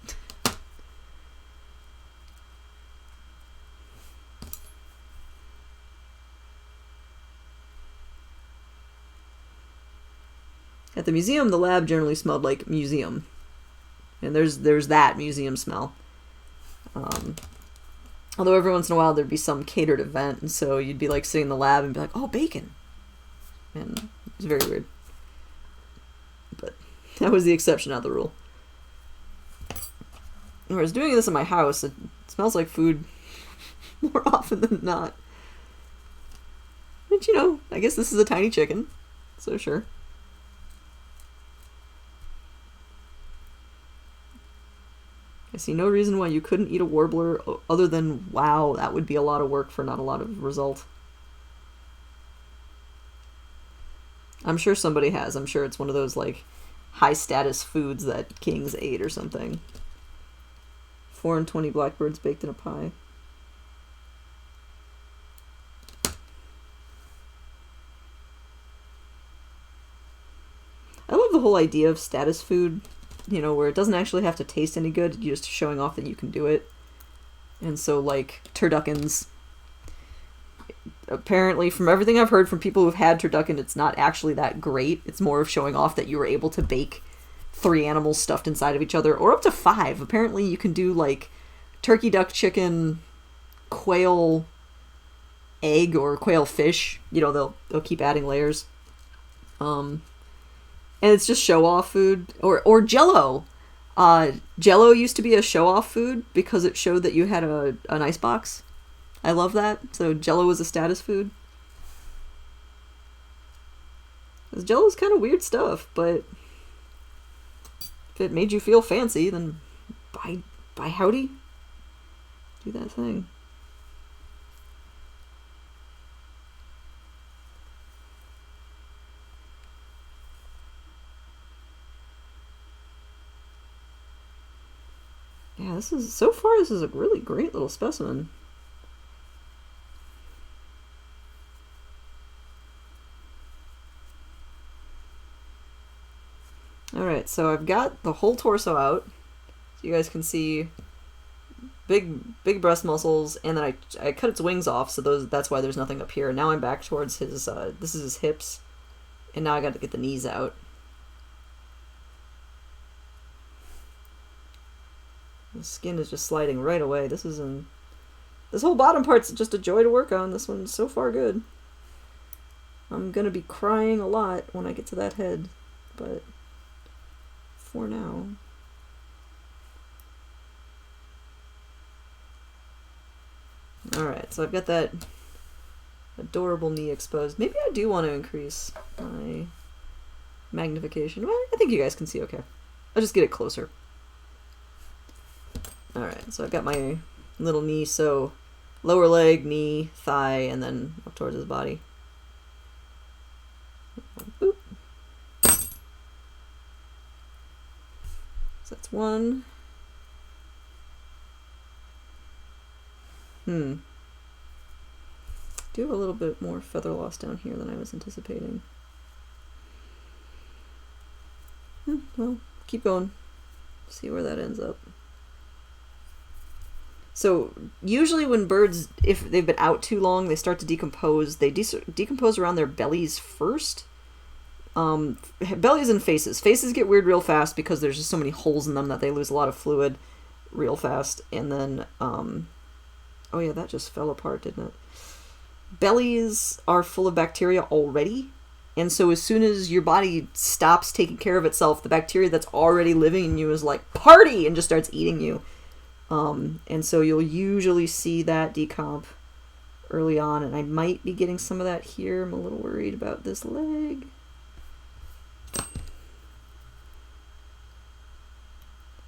At the museum, the lab generally smelled like museum. And there's that museum smell. Although every once in a while there'd be some catered event, and so you'd be like sitting in the lab and be like, oh, bacon. And it's very weird. But that was the exception, not the rule. Whereas doing this in my house, it smells like food more often than not. But, you know, I guess this is a tiny chicken, so sure. I see no reason why you couldn't eat a warbler other than, wow, that would be a lot of work for not a lot of result. I'm sure somebody has. I'm sure it's one of those, like, high-status foods that kings ate or something. 4 and 20 blackbirds baked in a pie. I love the whole idea of status food. You know, where it doesn't actually have to taste any good, you're just showing off that you can do it. And so, like, turduckens. Apparently, from everything I've heard from people who've had turducken, it's not actually that great. It's more of showing off that you were able to bake 3 animals stuffed inside of each other, or up to 5. Apparently, you can do, like, turkey, duck, chicken, quail, egg, or quail fish. You know, they'll keep adding layers. And it's just show-off food. Or Jell-O. Jell-O used to be a show-off food because it showed that you had an icebox. I love that. So Jell-O was a status food. Because Jell-O's kind of weird stuff, but if it made you feel fancy, then by howdy, do that thing. Yeah, so far this is a really great little specimen. Alright, so I've got the whole torso out. So you guys can see big breast muscles, and then I cut its wings off, so that's why there's nothing up here. Now I'm back towards his, this is his hips, and now I got to get the knees out. The skin is just sliding right away. This whole bottom part's just a joy to work on. This one's so far good. I'm gonna be crying a lot when I get to that head, but for now. Alright, so I've got that adorable knee exposed. Maybe I do want to increase my magnification. Well, I think you guys can see okay. I'll just get it closer. Alright, so I've got my little knee, so lower leg, knee, thigh, and then up towards his body. Boop. So that's one. Do have a little bit more feather loss down here than I was anticipating. Well, keep going. See where that ends up. So, usually when birds, if they've been out too long, they start to decompose. They decompose around their bellies first. Bellies and faces. Faces get weird real fast because there's just so many holes in them that they lose a lot of fluid real fast. And then, oh yeah, that just fell apart, didn't it? Bellies are full of bacteria already. And so as soon as your body stops taking care of itself, the bacteria that's already living in you is like, party! And just starts eating you. And so you'll usually see that decomp early on, and I might be getting some of that here. I'm a little worried about this leg.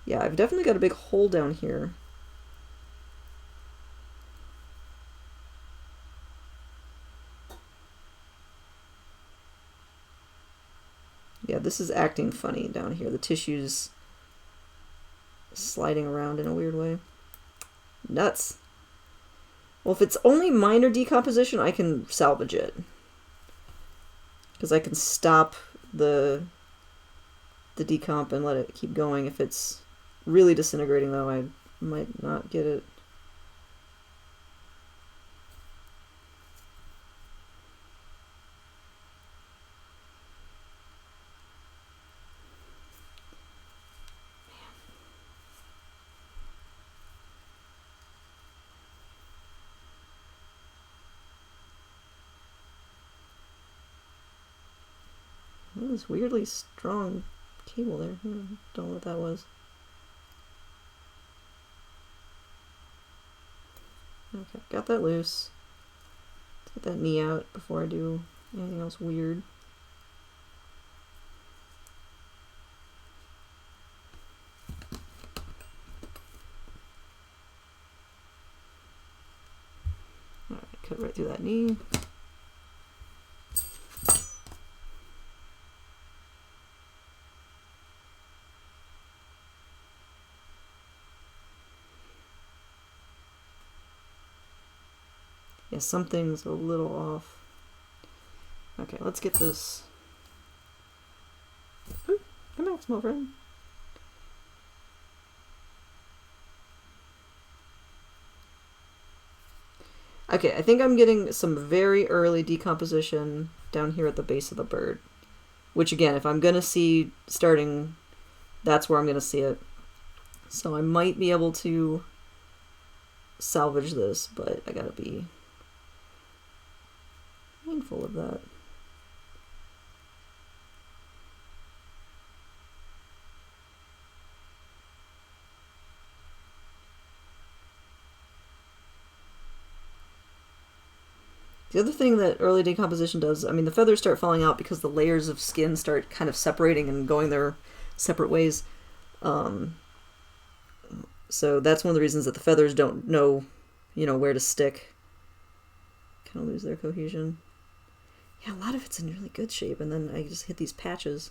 Yeah, I've definitely got a big hole down here. Yeah, this is acting funny down here. The tissue's sliding around in a weird way. Nuts. Well, if it's only minor decomposition, I can salvage it. Because I can stop the decomp and let it keep going. If it's really disintegrating, though, I might not get it. Oh, this weirdly strong cable there. I don't know what that was. Okay, got that loose. Let's get that knee out before I do anything else weird. Alright, cut right through that knee. Yeah, something's a little off. Okay, let's get this. Ooh, come back, small friend. Okay, I think I'm getting some very early decomposition down here at the base of the bird. Which again, if I'm gonna see starting, that's where I'm gonna see it. So I might be able to salvage this, but I gotta be mindful of that. The other thing that early decomposition does, I mean, the feathers start falling out because the layers of skin start kind of separating and going their separate ways. So that's one of the reasons that the feathers don't know, where to stick. Kind of lose their cohesion. Yeah, a lot of it's in really good shape, and then I just hit these patches.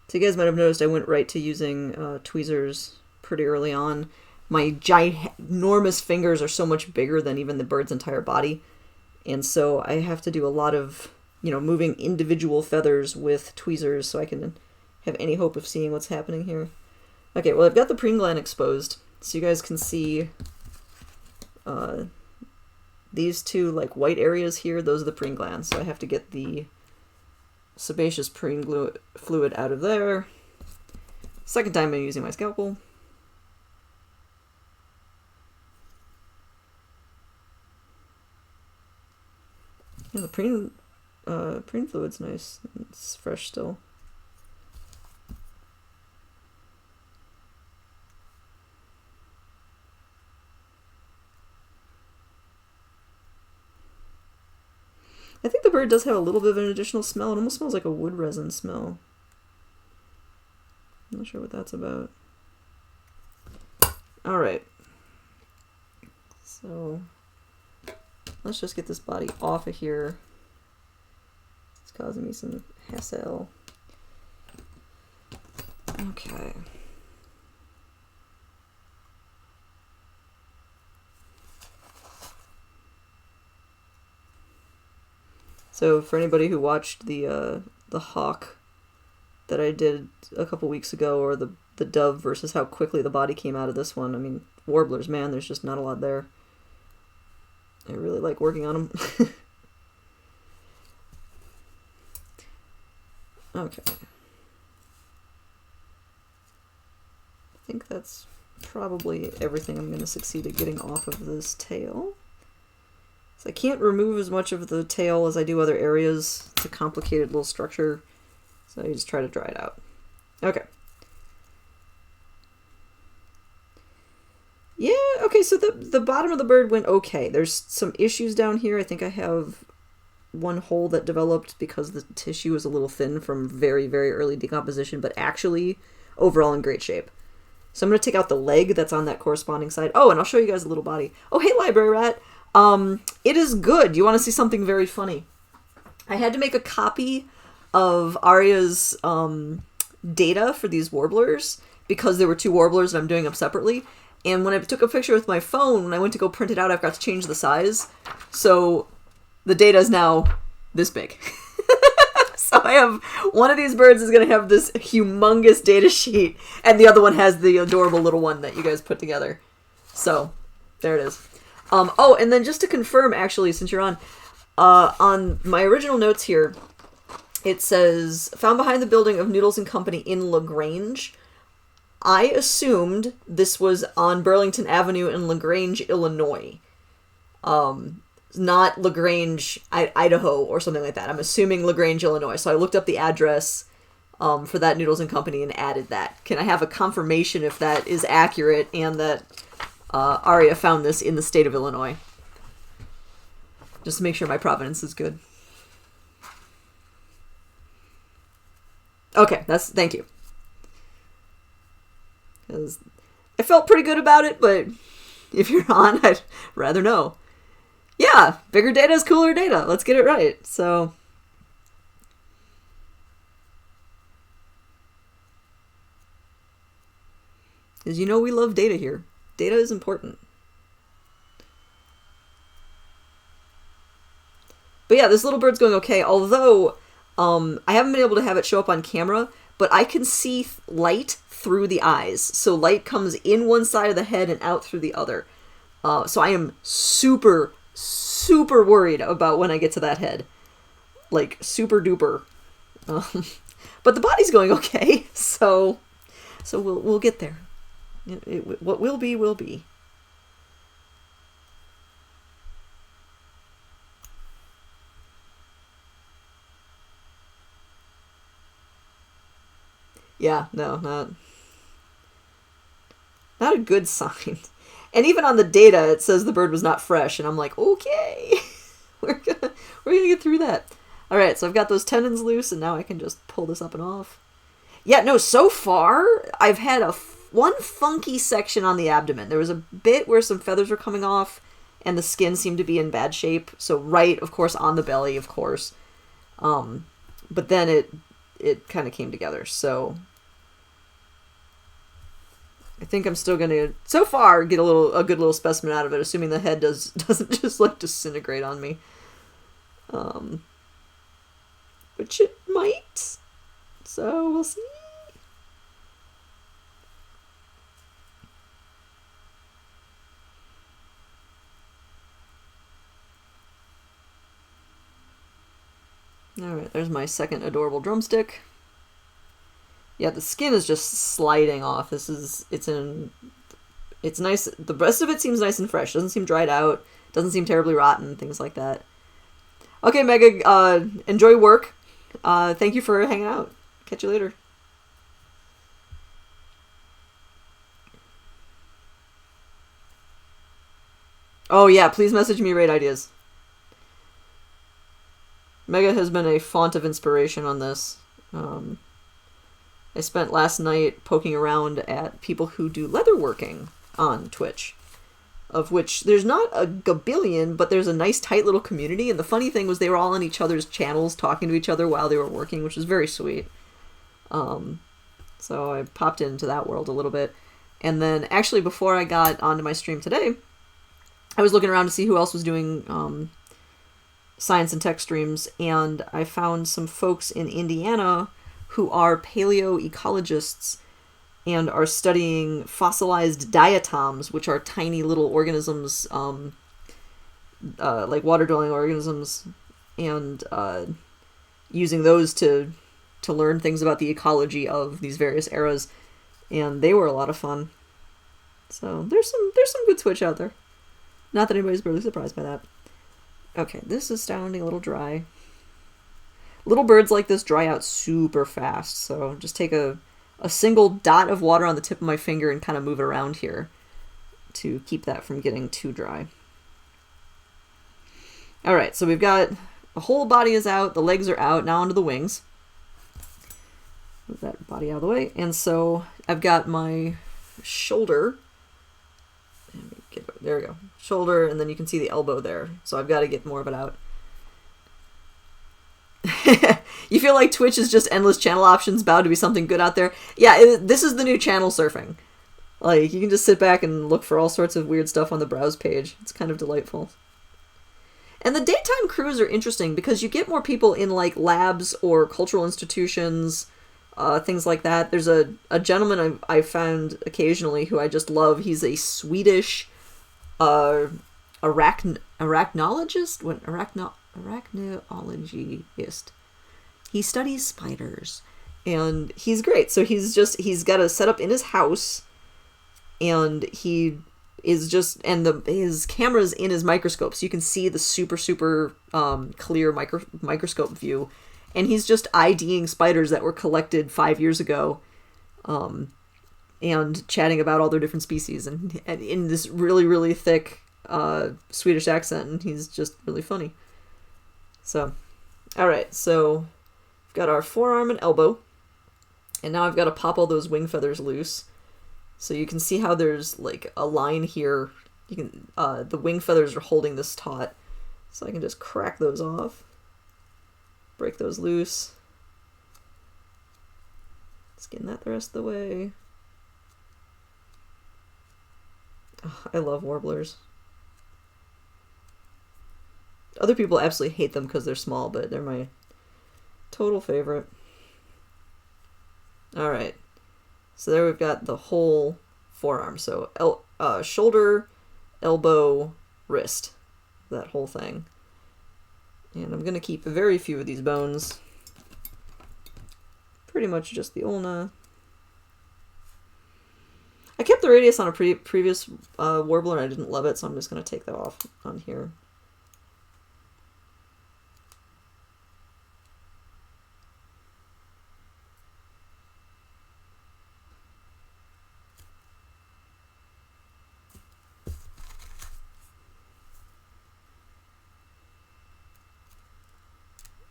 So you guys might have noticed I went right to using tweezers pretty early on. My ginormous fingers are so much bigger than even the bird's entire body. And so I have to do a lot of, moving individual feathers with tweezers so I can have any hope of seeing what's happening here. Okay, well, I've got the preen gland exposed, so you guys can see these two white areas here. Those are the preen glands, so I have to get the sebaceous preen fluid out of there. Second time I'm using my scalpel. Yeah, the preen fluid's nice. It's fresh still. I think the bird does have a little bit of an additional smell. It almost smells like a wood resin smell. I'm not sure what that's about. Alright. So let's just get this body off of here. It's causing me some hassle. Okay. So for anybody who watched the hawk that I did a couple weeks ago, or the dove versus how quickly the body came out of this one, I mean, warblers, man, there's just not a lot there. I really like working on them. Okay. I think that's probably everything I'm going to succeed at getting off of this tail. So I can't remove as much of the tail as I do other areas. It's a complicated little structure, so I just try to dry it out. Okay. Yeah, okay, so the bottom of the bird went okay. There's some issues down here. I think I have one hole that developed because the tissue was a little thin from very, very early decomposition, but actually overall in great shape. So I'm going to take out the leg that's on that corresponding side. Oh, and I'll show you guys a little body. Oh, hey, library rat. It is good. You want to see something very funny? I had to make a copy of Arya's data for these warblers because there were 2 warblers and I'm doing them separately. And when I took a picture with my phone, when I went to go print it out, I forgot to change the size. So the data is now this big. So I have one of these birds is going to have this humongous data sheet, and the other one has the adorable little one that you guys put together. So there it is. Oh, and then just to confirm, actually, since you're on my original notes here, it says, found behind the building of Noodles and Company in LaGrange. I assumed this was on Burlington Avenue in LaGrange, Illinois. Not LaGrange, Idaho, or something like that. I'm assuming LaGrange, Illinois. So I looked up the address for that Noodles and Company and added that. Can I have a confirmation if that is accurate and that Arya found this in the state of Illinois? Just to make sure my provenance is good. Okay, thank you. Because I felt pretty good about it, but if you're on, I'd rather know. Yeah, bigger data is cooler data. Let's get it right. So, because you know we love data here. Data is important. But yeah, this little bird's going okay, although I haven't been able to have it show up on camera, but I can see light through the eyes. So light comes in one side of the head and out through the other. So I am super, super worried about when I get to that head. Like, super duper. But the body's going okay, so we'll get there. What will be, will be. Yeah, no, not a good sign. And even on the data, it says the bird was not fresh, and I'm like, okay, we're gonna get through that. All right, so I've got those tendons loose, and now I can just pull this up and off. Yeah, no, so far I've had one funky section on the abdomen. There was a bit where some feathers were coming off, and the skin seemed to be in bad shape. So right, of course, on the belly, of course. But then it kind of came together. So I think I'm still gonna, so far, get a good little specimen out of it, assuming the head doesn't just like disintegrate on me. Which it might. So we'll see. Alright, there's my second adorable drumstick. Yeah, the skin is just sliding off. It's nice. The rest of it seems nice and fresh. Doesn't seem dried out. Doesn't seem terribly rotten, things like that. Okay, Mega, enjoy work. Thank you for hanging out. Catch you later. Oh yeah, please message me raid ideas. Mega has been a font of inspiration on this. I spent last night poking around at people who do leatherworking on Twitch, of which there's not a gabillion, but there's a nice tight little community, and the funny thing was they were all on each other's channels talking to each other while they were working, which was very sweet. So I popped into that world a little bit, and then actually before I got onto my stream today, I was looking around to see who else was doing science and tech streams, and I found some folks in Indiana who are paleoecologists and are studying fossilized diatoms, which are tiny little organisms, like water-dwelling organisms, and using those to learn things about the ecology of these various eras, and they were a lot of fun. So there's some good Twitch out there. Not that anybody's really surprised by that. Okay, this is sounding a little dry. Little birds like this dry out super fast, so just take a single dot of water on the tip of my finger and kind of move it around here to keep that from getting too dry. Alright, so we've got the whole body is out, the legs are out, now onto the wings. Move that body out of the way. And so I've got my shoulder. There we go. Shoulder, and then you can see the elbow there. So I've got to get more of it out. You feel like Twitch is just endless channel options, bound to be something good out there. Yeah, this is the new channel surfing. Like, you can just sit back and look for all sorts of weird stuff on the browse page. It's kind of delightful. And the daytime crews are interesting because you get more people in, like, labs or cultural institutions, things like that. There's a gentleman I've found occasionally who I just love. He's a Swedish arachnologist? Arachnologist. He studies spiders. And he's great. So he's got a setup in his house, and he is just, and his camera's in his microscope, so you can see the super clear microscope view, and he's just IDing spiders that were collected 5 years ago, and chatting about all their different species, and in this really thick Swedish accent, and he's just really funny. So, all right, so we've got our forearm and elbow, and now I've got to pop all those wing feathers loose. So you can see how there's like a line here. You can the wing feathers are holding this taut, so I can just crack those off, break those loose. Just getting that the rest of the way. Oh, I love warblers. Other people absolutely hate them because they're small, but they're my total favorite. All right. So there we've got the whole forearm. So shoulder, elbow, wrist. That whole thing. And I'm going to keep very few of these bones. Pretty much just the ulna. I kept the radius on a previous warbler and I didn't love it, so I'm just going to take that off on here.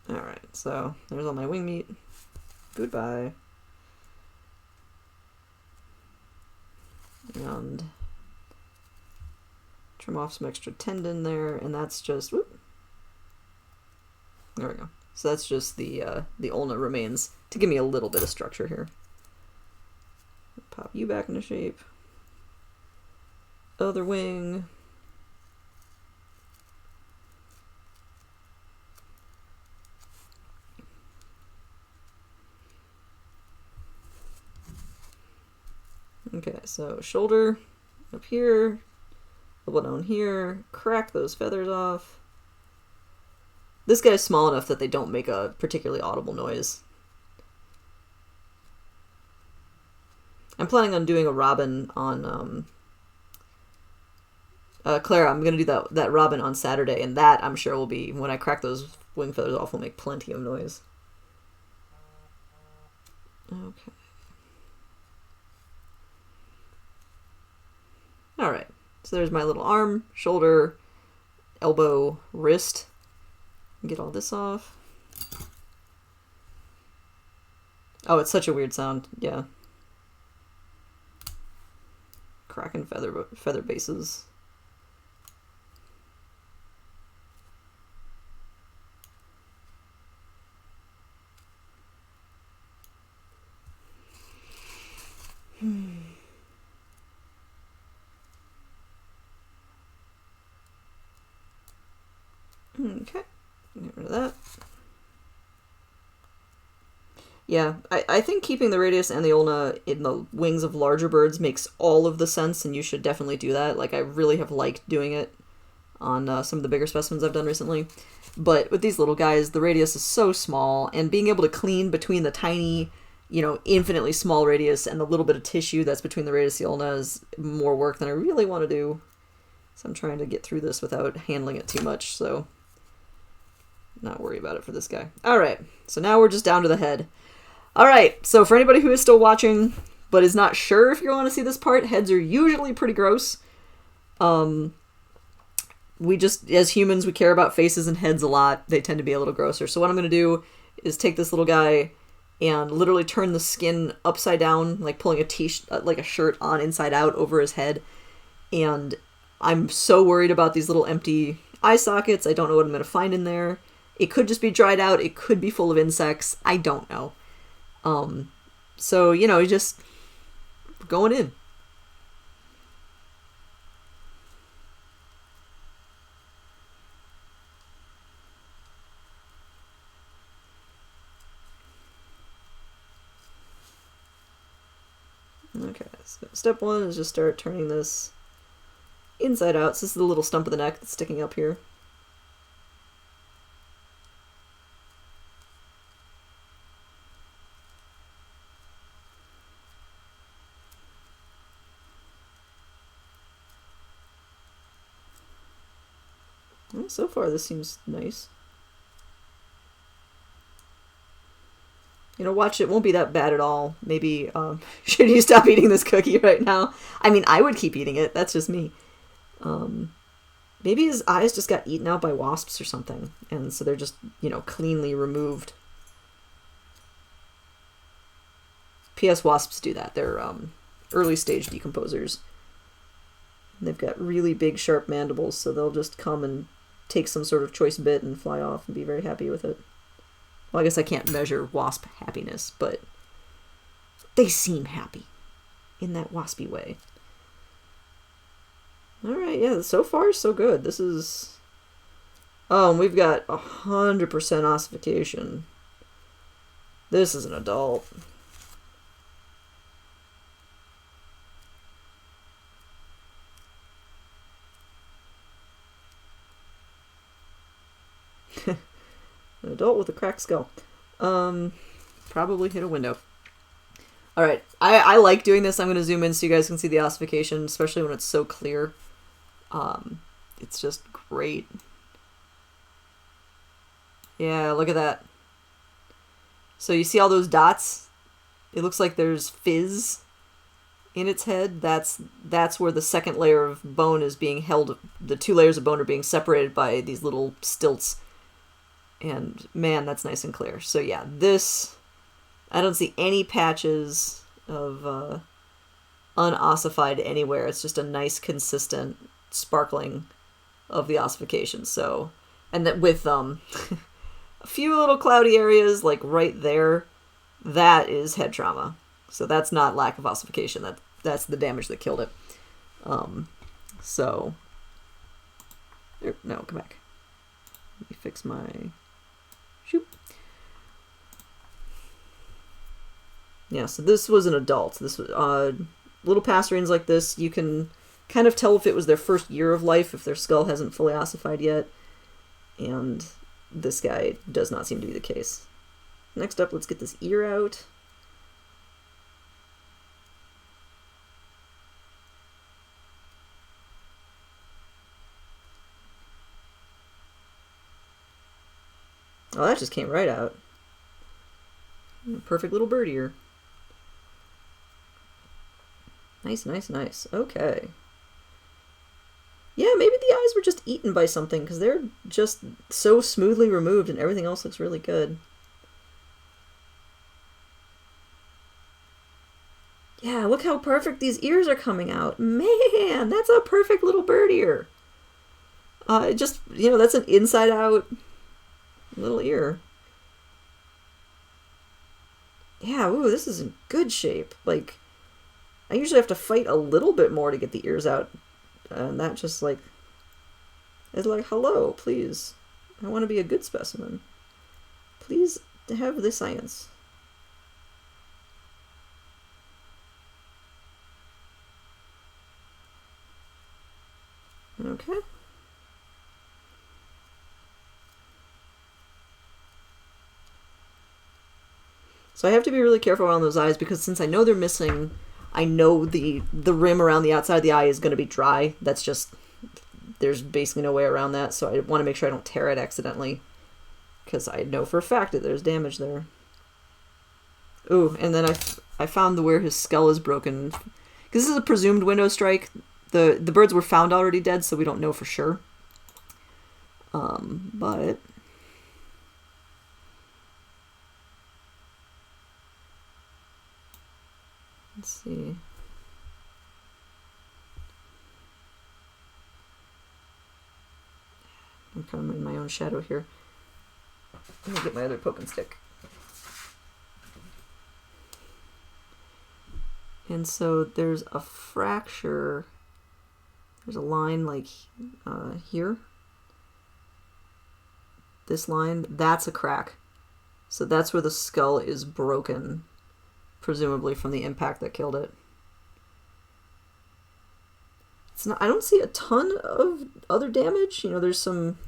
Alright, so there's all my wing meat. Goodbye. And trim off some extra tendon there, and that's just, whoop. There we go. So that's just the ulna remains to give me a little bit of structure here. Pop you back into shape. Other wing. Okay, so shoulder up here, elbow down here, crack those feathers off. This guy's small enough that they don't make a particularly audible noise. I'm planning on doing a robin on, Clara, I'm going to do that robin on Saturday, and that, I'm sure, will be, when I crack those wing feathers off, will make plenty of noise. Okay. Alright, so there's my little arm, shoulder, elbow, wrist. Get all this off. Oh, it's such a weird sound, yeah. Cracking feather bases. Okay, get rid of that. Yeah, I think keeping the radius and the ulna in the wings of larger birds makes all of the sense, and you should definitely do that. Like, I really have liked doing it on some of the bigger specimens I've done recently. But with these little guys, the radius is so small, and being able to clean between the tiny, you know, infinitely small radius and the little bit of tissue that's between the radius and the ulna is more work than I really want to do. So I'm trying to get through this without handling it too much, so not worry about it for this guy. Alright, so now we're just down to the head. Alright, so for anybody who is still watching but is not sure if you want to see this part, heads are usually pretty gross. we just, as humans, we care about faces and heads a lot. They tend to be a little grosser. So what I'm going to do is take this little guy and literally turn the skin upside down, like pulling like a shirt on inside out over his head. And I'm so worried about these little empty eye sockets. I don't know what I'm going to find in there. It could just be dried out. It could be full of insects. I don't know. So, you know, just going in. Okay, so step one is just start turning this inside out. So this is the little stump of the neck that's sticking up here. Well, so far this seems nice. You know, watch, it won't be that bad at all. Maybe, should you stop eating this cookie right now? I mean, I would keep eating it. That's just me. Maybe his eyes just got eaten out by wasps or something. And so they're just, you know, cleanly removed. P.S. Wasps do that. They're early stage decomposers. They've got really big, sharp mandibles, so they'll just come and take some sort of choice bit and fly off and be very happy with it. Well, I guess I can't measure wasp happiness, but they seem happy in that waspy way. Alright, yeah, so far so good. This is... Oh, and we've got 100% ossification. This is an adult. An adult with a cracked skull. Probably hit a window. Alright, I like doing this. I'm going to zoom in so you guys can see the ossification, especially when it's so clear. It's just great. Yeah, look at that. So you see all those dots? It looks like there's fizz in its head. That's where the second layer of bone is being held. The two layers of bone are being separated by these little stilts. And man, that's nice and clear. So yeah, this, I don't see any patches of unossified anywhere. It's just a nice, consistent sparkling of the ossification. So, and that with a few little cloudy areas, like right there, that is head trauma. So that's not lack of ossification. That's the damage that killed it. So, no, come back. Let me fix my... Shoop. Yeah, so this was an adult. This was little passerines like this. You can kind of tell if it was their first year of life, if their skull hasn't fully ossified yet. And this guy does not seem to be the case. Next up, let's get this ear out. Oh, that just came right out. Perfect little bird ear. Nice, nice, nice. Okay. Yeah, maybe the eyes were just eaten by something, because they're just so smoothly removed and everything else looks really good. Yeah, look how perfect these ears are coming out. Man, that's a perfect little bird ear. Just, you know, that's an inside out little ear. Yeah, ooh, this is in good shape. Like, I usually have to fight a little bit more to get the ears out. And that just, like, is like, hello, please. I want to be a good specimen. Please have the science. Okay. So I have to be really careful around those eyes, because since I know they're missing, I know the rim around the outside of the eye is going to be dry. That's just, there's basically no way around that, so I want to make sure I don't tear it accidentally, because I know for a fact that there's damage there. Ooh, and then I found where his skull is broken, because this is a presumed window strike. The birds were found already dead, so we don't know for sure. But let's see. I'm kind of in my own shadow here. Let me get my other poking stick. And so there's a fracture. There's a line like here. This line, that's a crack. So that's where the skull is broken, presumably from the impact that killed it. It's not, I don't see a ton of other damage. You know, there's some,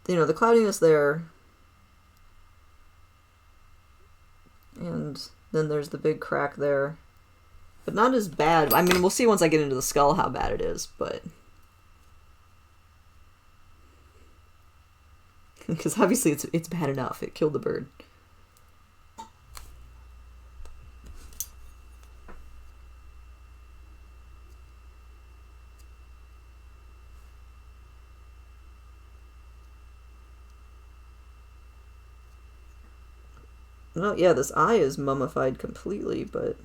you know, the cloudiness there. And then there's the big crack there. But not as bad. I mean, we'll see once I get into the skull how bad it is, but... Because obviously it's bad enough. It killed the bird. No, yeah, this eye is mummified completely, but...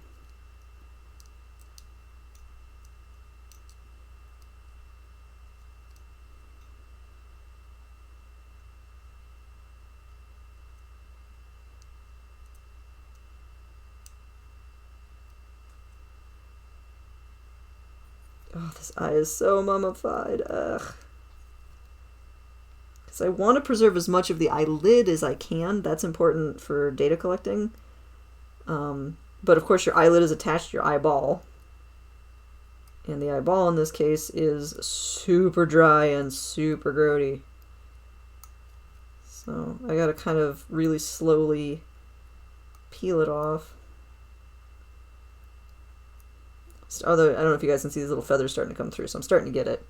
Oh, this eye is so mummified. Ugh. Because I want to preserve as much of the eyelid as I can. That's important for data collecting. But of course your eyelid is attached to your eyeball. And the eyeball in this case is super dry and super grody. So I gotta kind of really slowly peel it off. Although, I don't know if you guys can see these little feathers starting to come through, so I'm starting to get it.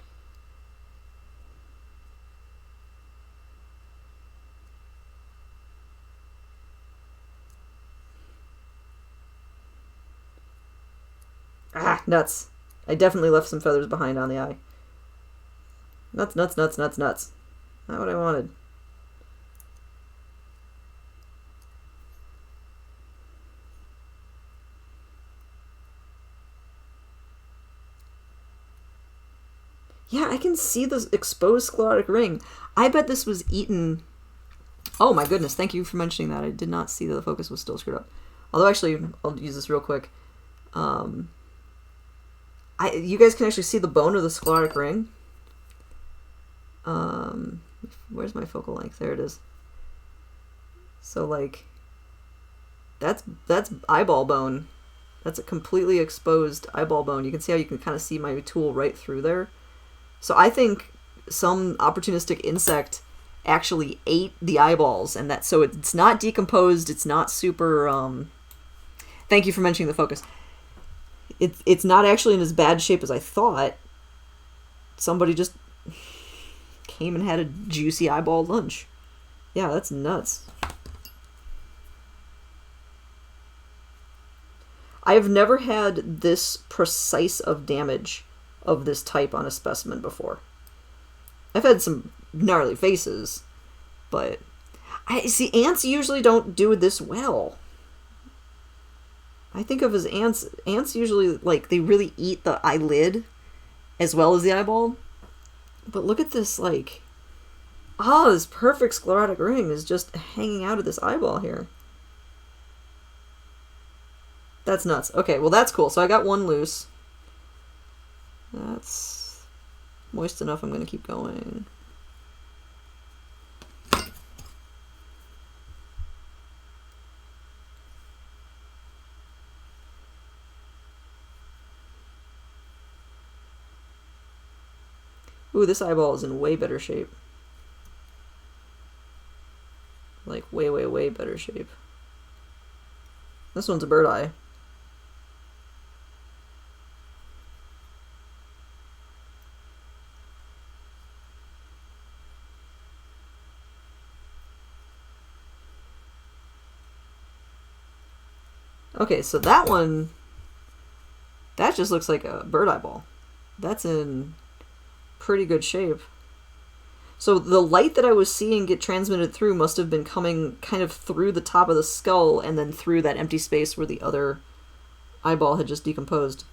Ah, nuts. I definitely left some feathers behind on the eye. Nuts, nuts, nuts, nuts, nuts. Not what I wanted. Yeah, I can see the exposed sclerotic ring. I bet this was eaten... Oh my goodness, thank you for mentioning that. I did not see that the focus was still screwed up. Although actually, I'll use this real quick. You guys can actually see the bone of the sclerotic ring. Where's my focal length? There it is. So like, that's eyeball bone. That's a completely exposed eyeball bone. You can see how you can kind of see my tool right through there. So I think some opportunistic insect actually ate the eyeballs, and that so it's not decomposed. It's not super. Thank you for mentioning the focus. It's not actually in as bad shape as I thought. Somebody just came and had a juicy eyeball lunch. Yeah, that's nuts. I have never had this precise of damage of this type on a specimen before. I've had some gnarly faces, but I see ants usually don't do this well. I think of as ants usually, like, they really eat the eyelid as well as the eyeball. But look at this, like, this perfect sclerotic ring is just hanging out of this eyeball here. That's nuts. Okay, well that's cool. So I got one loose. That's moist enough. I'm going to keep going. Ooh, this eyeball is in way better shape. Like, way, way, way better shape. This one's a bird eye. Okay, so that one, that just looks like a bird eyeball. That's in pretty good shape. So the light that I was seeing get transmitted through must have been coming kind of through the top of the skull and then through that empty space where the other eyeball had just decomposed.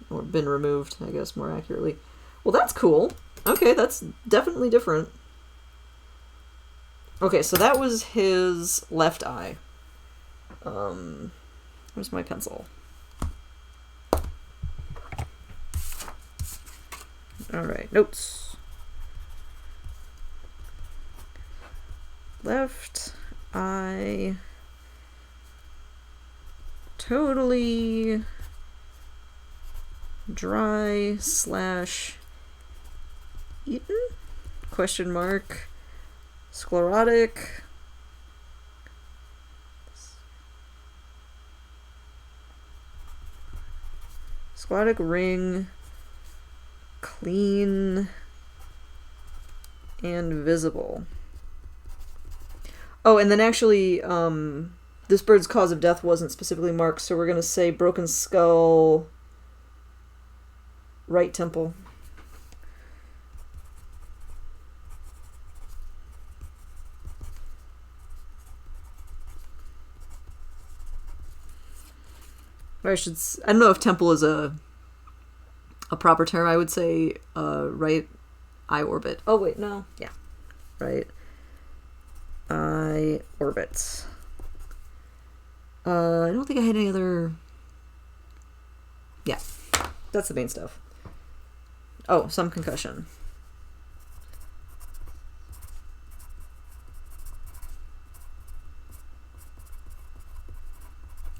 Or been removed, I guess, more accurately. Well, that's cool. Okay, that's definitely different. Okay, so that was his left eye. Where's my pencil? Alright, notes. Left eye. Totally dry / eaten? Question mark. Sclerotic. Sclerotic ring. Clean. And visible. Oh, and then actually, this bird's cause of death wasn't specifically marked, so we're going to say broken skull, right temple. Or I don't know if temple is a proper term. I would say right eye orbit. Oh, wait, no. Yeah. Right eye orbit. I don't think I had any other... Yeah. That's the main stuff. Oh, some concussion.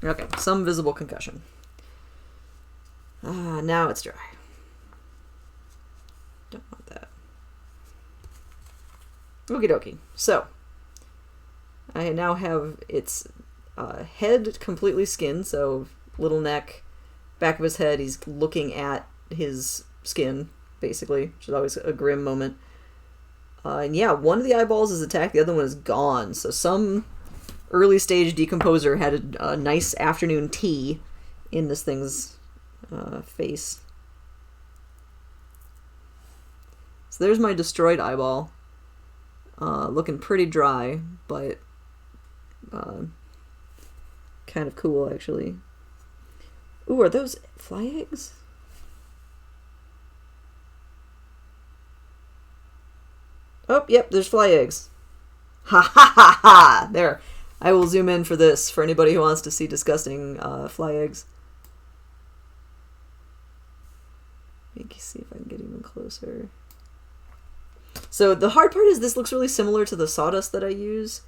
Okay, some visible concussion. Now it's dry. Don't want that. Okie dokie. So, I now have its head completely skinned, so little neck, back of his head, he's looking at his skin, basically, which is always a grim moment. And yeah, one of the eyeballs is attacked, the other one is gone, so some early stage decomposer had a nice afternoon tea in this thing's face. So there's my destroyed eyeball. Looking pretty dry, but kind of cool, actually. Ooh, are those fly eggs? Oh, yep, there's fly eggs. Ha ha ha ha! There. I will zoom in for this, for anybody who wants to see disgusting fly eggs. Let me see if I can get even closer. So the hard part is this looks really similar to the sawdust that I use,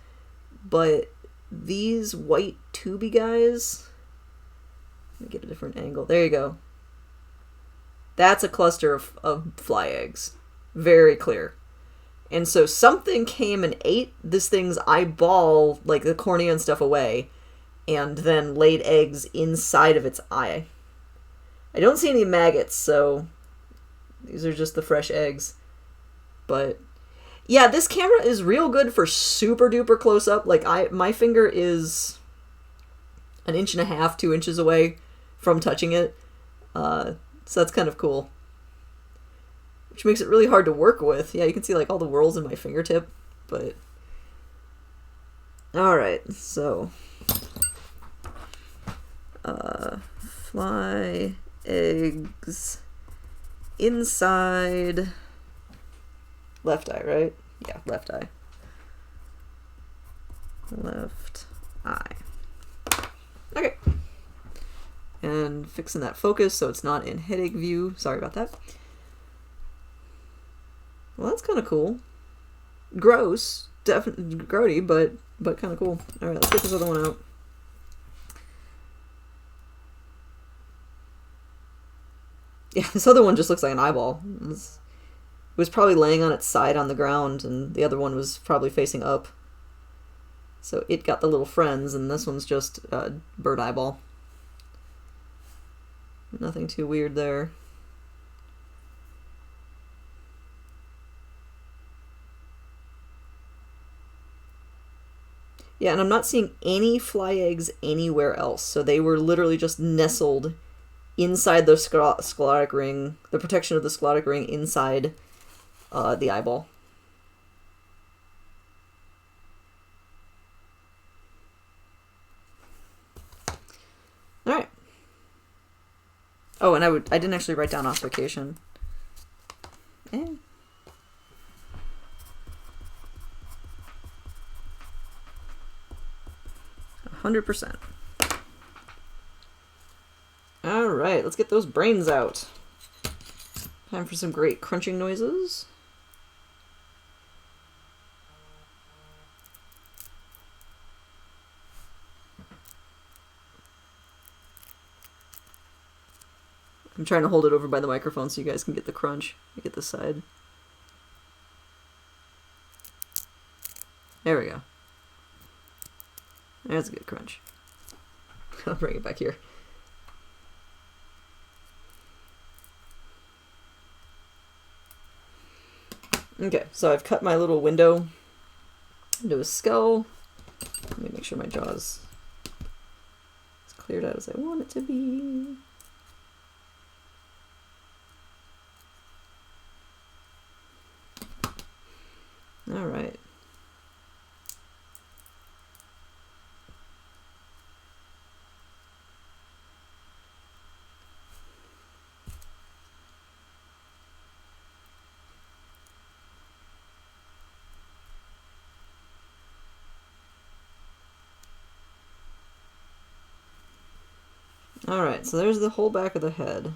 but these white tubey guys... Let me get a different angle. There you go. That's a cluster of fly eggs. Very clear. And so something came and ate this thing's eyeball, like the cornea and stuff, away, and then laid eggs inside of its eye. I don't see any maggots, so these are just the fresh eggs. But yeah, this camera is real good for super duper close up. Like my finger is 1.5 inches, 2 inches away from touching it. So that's kind of cool. Which makes it really hard to work with. Yeah, you can see like all the whorls in my fingertip, but... Alright, so... fly eggs inside left eye, right? Yeah, left eye. Left eye. Okay. And fixing that focus so it's not in headache view. Sorry about that. Well, that's kind of cool. Gross. Definitely grody, but kind of cool. Alright, let's get this other one out. Yeah, this other one just looks like an eyeball. It was probably laying on its side on the ground, and the other one was probably facing up. So it got the little friends, and this one's just a bird eyeball. Nothing too weird there. Yeah, and I'm not seeing any fly eggs anywhere else. So they were literally just nestled inside the sclerotic ring, the protection of the sclerotic ring inside the eyeball. Oh, and I didn't actually write down ossification. 100%. Alright, let's get those brains out. Time for some great crunching noises. I'm trying to hold it over by the microphone so you guys can get the crunch. I get this side. There we go. That's a good crunch. I'll bring it back here. Okay, so I've cut my little window into a skull. Let me make sure my jaw's as cleared out as I want it to be. All right. Alright, so there's the whole back of the head.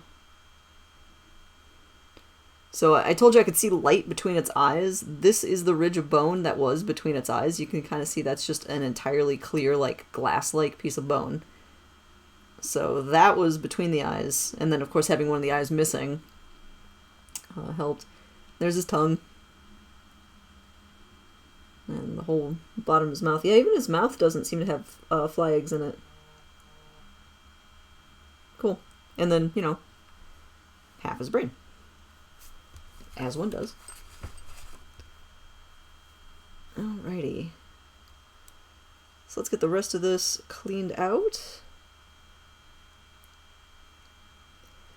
So I told you I could see light between its eyes. This is the ridge of bone that was between its eyes. You can kind of see that's just an entirely clear, like, glass-like piece of bone. So that was between the eyes. And then, of course, having one of the eyes missing helped. There's his tongue. And the whole bottom of his mouth. Yeah, even his mouth doesn't seem to have fly eggs in it. Cool. And then, you know, half his brain. As one does. Alrighty. So let's get the rest of this cleaned out.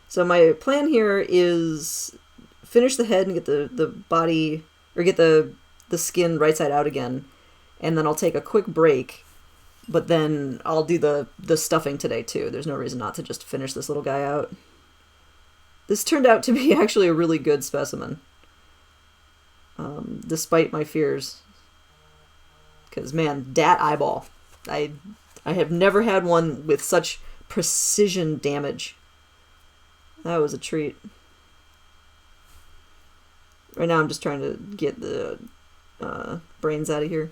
So my plan here is finish the head and get the body, or get the skin right side out again. And then I'll take a quick break. But then I'll do the stuffing today, too. There's no reason not to just finish this little guy out. This turned out to be actually a really good specimen. Despite my fears. Because, man, dat eyeball. I have never had one with such precision damage. That was a treat. Right now I'm just trying to get the brains out of here.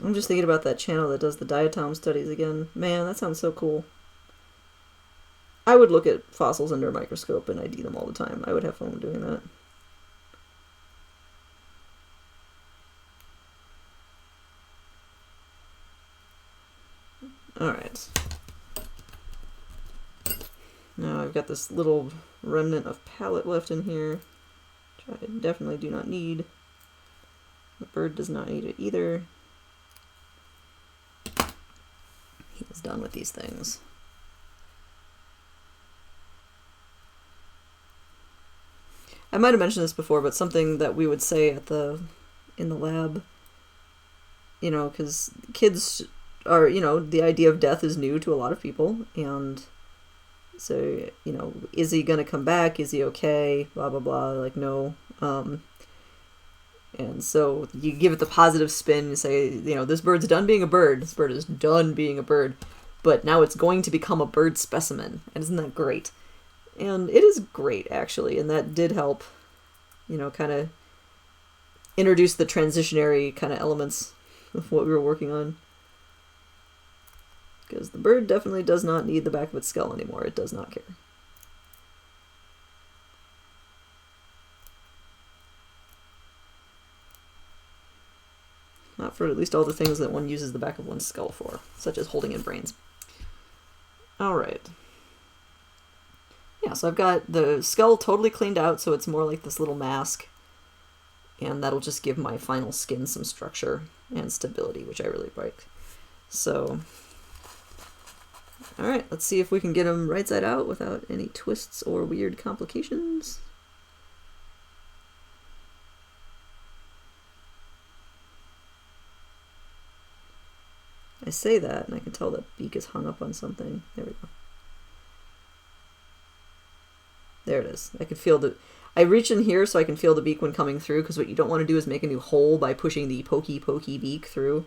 I'm just thinking about that channel that does the diatom studies again. Man, that sounds so cool. I would look at fossils under a microscope and ID them all the time. I would have fun doing that. Alright. Now I've got this little remnant of palate left in here, which I definitely do not need. The bird does not need it either. He is done with these things. I might have mentioned this before, but something that we would say in the lab, you know, because kids are, you know, the idea of death is new to a lot of people, and so, you know, is he gonna come back? Is he okay? Blah blah blah. Like, no. And so you give it the positive spin. You say, you know, this bird's done being a bird. This bird is done being a bird, but now it's going to become a bird specimen. And isn't that great? And it is great, actually. And that did help, you know, kind of introduce the transitionary kind of elements of what we were working on. Because the bird definitely does not need the back of its skull anymore. It does not care. Not for at least all the things that one uses the back of one's skull for, such as holding in brains. Alright. Yeah, so I've got the skull totally cleaned out, so it's more like this little mask. and that'll just give my final skin some structure and stability, which I really like. So, alright, let's see if we can get him right side out without any twists or weird complications. I say that, and I can tell the beak is hung up on something. There we go. There it is. I can feel the... I reach in here so I can feel the beak when coming through, because what you don't want to do is make a new hole by pushing the pokey beak through.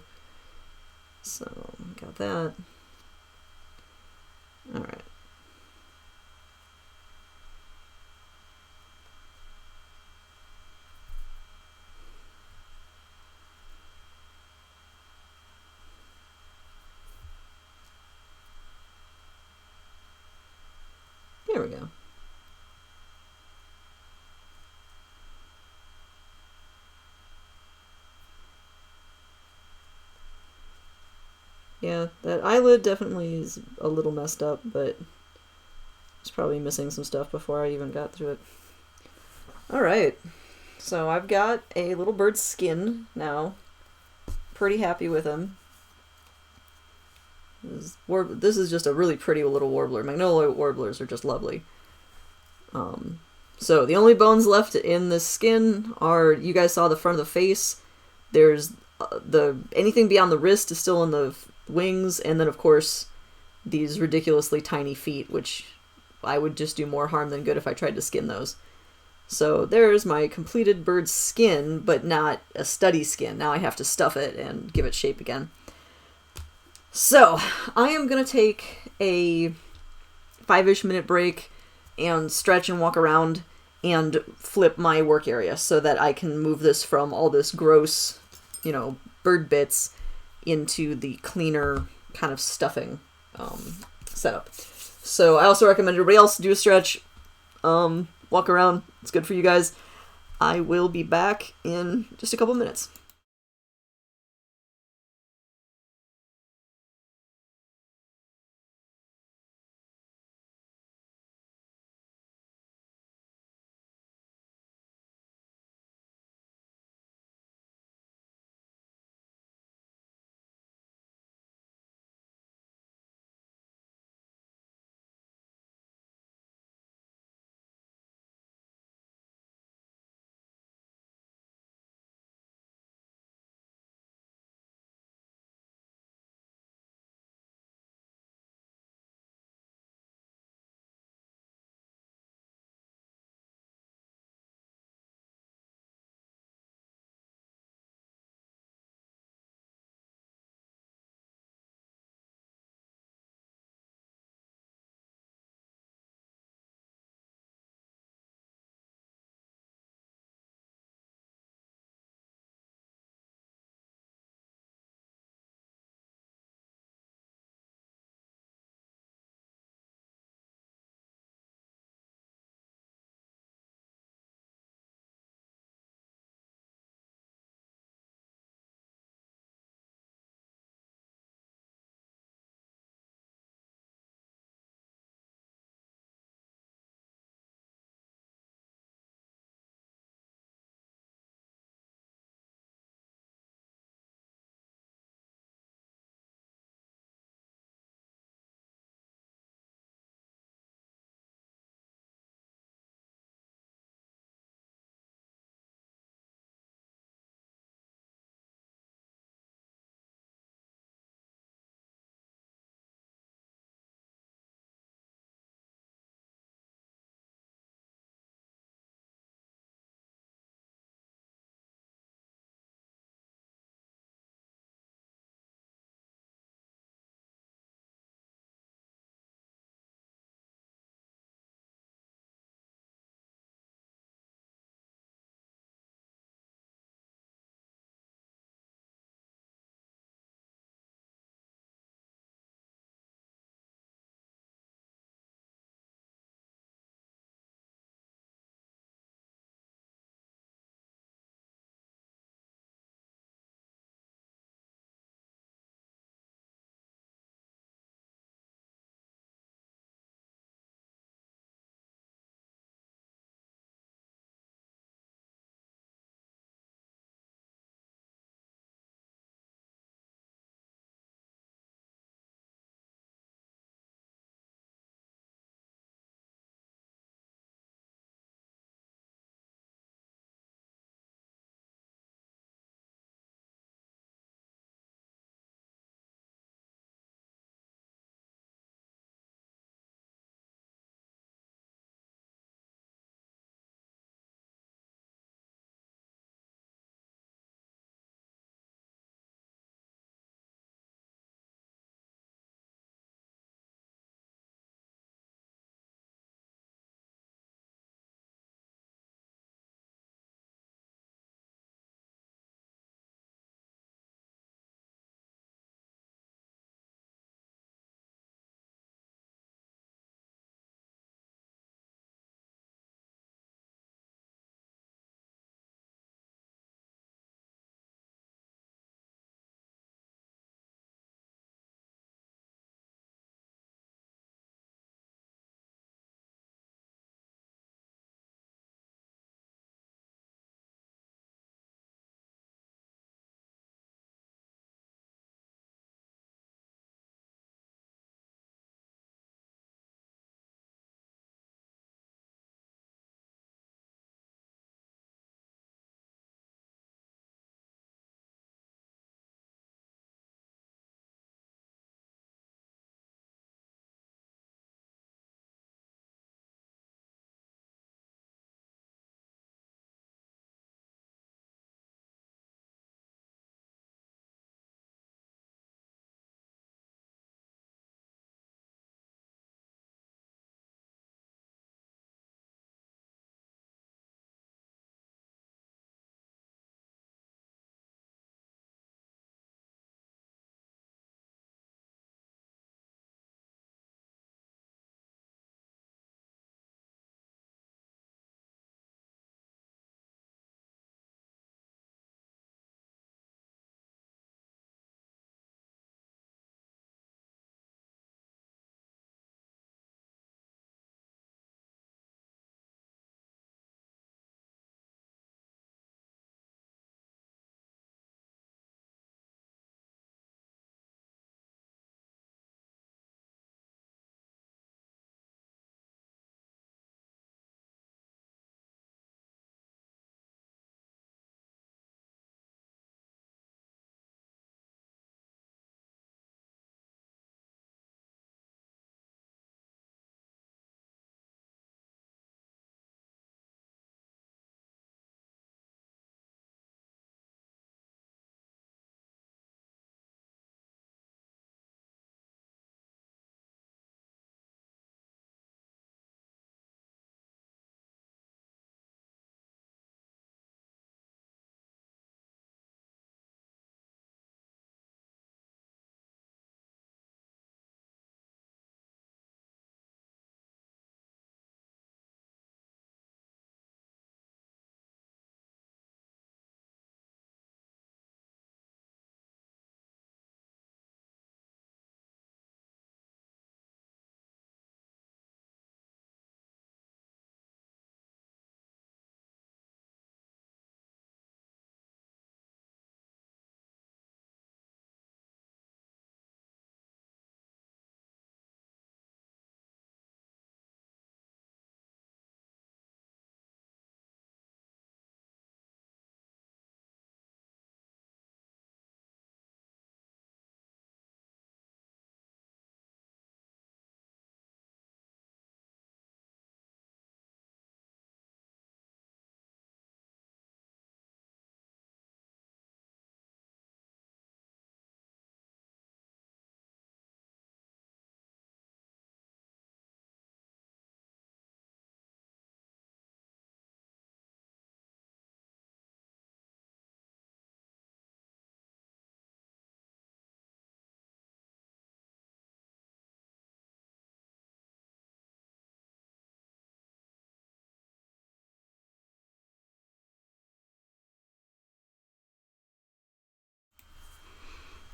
So, got that. Alright. There we go. Yeah, that eyelid definitely is a little messed up, but it's probably missing some stuff before I even got through it. Alright, so I've got a little bird's skin now. Pretty happy with him. This is just a really pretty little warbler. Magnolia warblers are just lovely. So the only bones left in the skin are, you guys saw the front of the face. There's anything beyond the wrist is still in the wings, and then of course these ridiculously tiny feet, which I would just do more harm than good if I tried to skin those. So there's my completed bird's skin, but not a study skin. Now I have to stuff it and give it shape again. So I am going to take a 5-ish minute break and stretch and walk around and flip my work area so that I can move this from all this gross, you know, bird bits into the cleaner kind of stuffing setup. So I also recommend everybody else do a stretch, walk around. It's good for you guys. I will be back in just a couple minutes.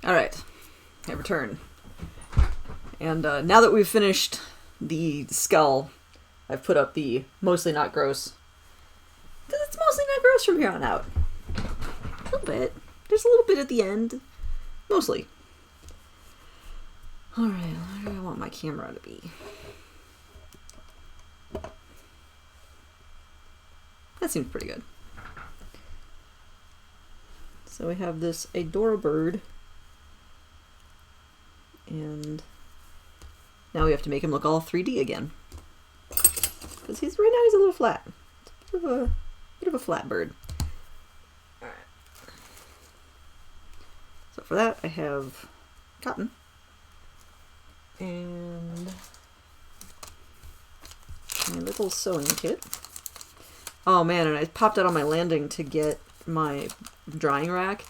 Alright, I return. And now that we've finished the skull, I've put up the mostly not gross. It's mostly not gross from here on out. A little bit. There's a little bit at the end. Mostly. Alright, where do I want my camera to be? That seems pretty good. So we have this Adora bird. And now we have to make him look all 3D again. Because right now he's a little flat. It's a bit of a flat bird. Alright. So for that I have cotton. And my little sewing kit. Oh man, and I popped out on my landing to get my drying rack.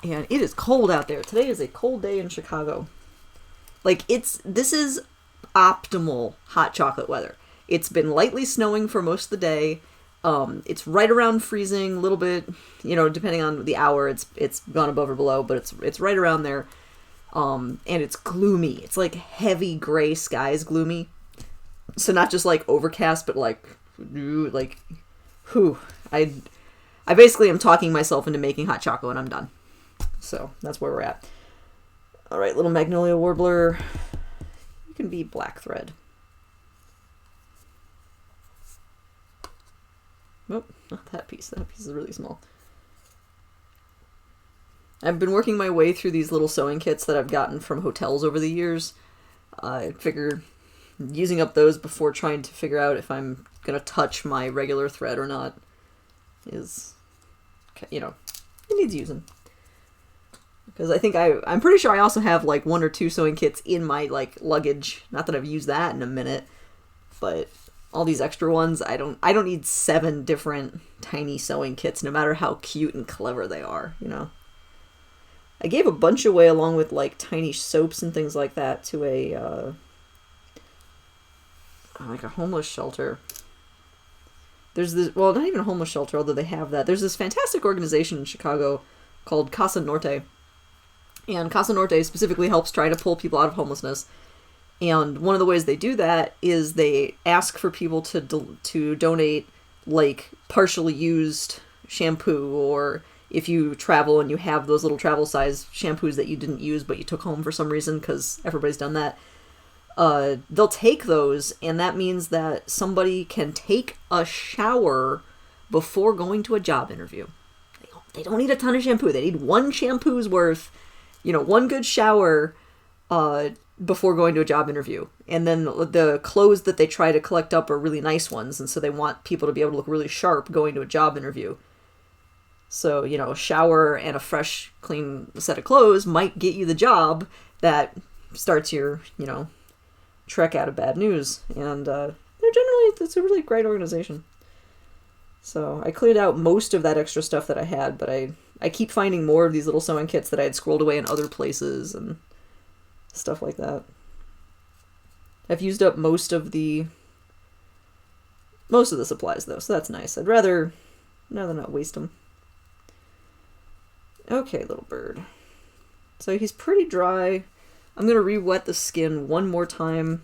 And it is cold out there. Today is a cold day in Chicago. Like, this is optimal hot chocolate weather. It's been lightly snowing for most of the day. It's right around freezing, a little bit, you know, depending on the hour, it's gone above or below, but it's right around there. And it's gloomy. It's like heavy gray skies gloomy. So not just like overcast, but like, whew. I basically am talking myself into making hot chocolate and I'm done. So that's where we're at. Alright, little Magnolia Warbler. You can be black thread. Oh, not that piece. That piece is really small. I've been working my way through these little sewing kits that I've gotten from hotels over the years. I figured using up those before trying to figure out if I'm going to touch my regular thread or not is, you know, it needs using. Because I think I'm pretty sure I also have like 1 or 2 sewing kits in my like luggage. Not that I've used that in a minute, but all these extra ones, I don't need 7 different tiny sewing kits, no matter how cute and clever they are, you know. I gave a bunch away along with like tiny soaps and things like that to a like a homeless shelter. There's this, well, not even a homeless shelter, although they have that. There's this fantastic organization in Chicago called Casa Norte. And Casa Norte specifically helps try to pull people out of homelessness. And one of the ways they do that is they ask for people to donate like partially used shampoo, or if you travel and you have those little travel size shampoos that you didn't use but you took home for some reason, because everybody's done that. They'll take those, and that means that somebody can take a shower before going to a job interview. They don't need a ton of shampoo. They need 1 shampoo's worth, you know, 1 good shower before going to a job interview. And then the clothes that they try to collect up are really nice ones, and so they want people to be able to look really sharp going to a job interview. So, you know, a shower and a fresh, clean set of clothes might get you the job that starts your, you know, trek out of bad news. And it's a really great organization. So I cleared out most of that extra stuff that I had, but I keep finding more of these little sewing kits that I had squirreled away in other places and stuff like that. I've used up most of the supplies though, so that's nice. I'd rather not waste them. Okay, little bird. So he's pretty dry. I'm going to re-wet the skin one more time.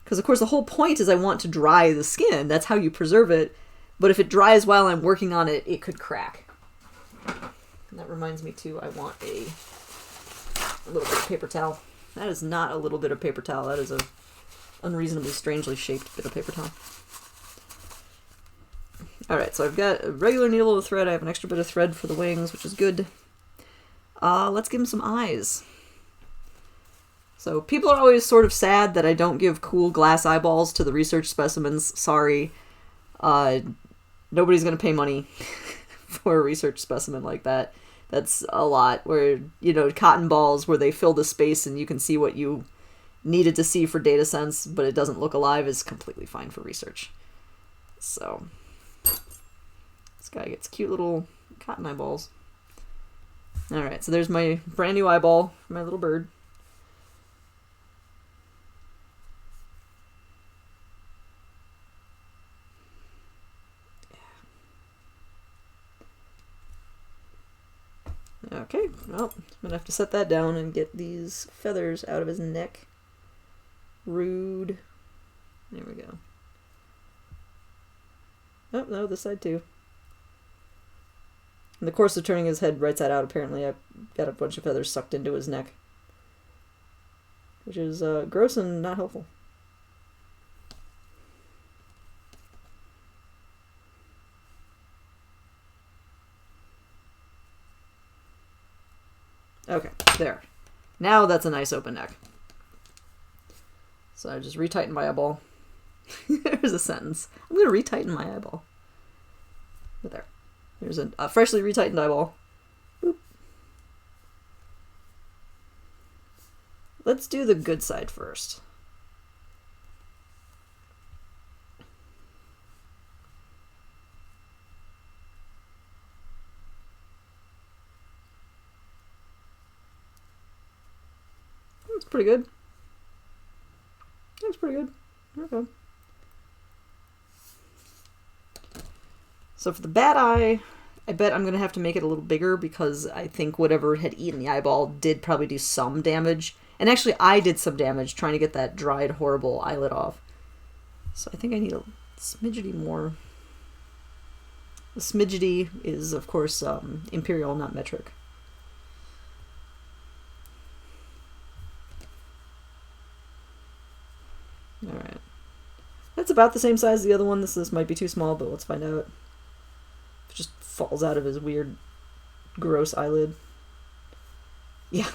Because, of course, the whole point is I want to dry the skin. That's how you preserve it. But if it dries while I'm working on it, it could crack. And that reminds me, too, I want a little bit of paper towel. That is not a little bit of paper towel. That is a unreasonably strangely shaped bit of paper towel. Alright, so I've got a regular needle with thread. I have an extra bit of thread for the wings, which is good. Let's give him some eyes. So people are always sort of sad that I don't give cool glass eyeballs to the research specimens. Sorry. Nobody's going to pay money for a research specimen like that. That's a lot. Where, you know, cotton balls where they fill the space and you can see what you needed to see for data sense, but it doesn't look alive, is completely fine for research. So this guy gets cute little cotton eyeballs. Alright, so there's my brand new eyeball for my little bird. Okay, well, I'm gonna have to set that down and get these feathers out of his neck. Rude. There we go. Oh, no, this side too. In the course of turning his head right side out, apparently I got a bunch of feathers sucked into his neck. Which is gross and not helpful. Okay, there. Now that's a nice open neck. So I just retighten my eyeball. There's a sentence. I'm going to retighten my eyeball. But there. Here's a freshly retightened eyeball. Boop. Let's do the good side first. That's pretty good. That's pretty good. Okay. So for the bad eye, I bet I'm going to have to make it a little bigger because I think whatever had eaten the eyeball did probably do some damage. And actually, I did some damage trying to get that dried, horrible eyelid off. So I think I need a smidgety more. The smidgety is, of course, imperial, not metric. Alright. That's about the same size as the other one. This might be too small, but let's find out. It just falls out of his weird, gross eyelid. Yeah.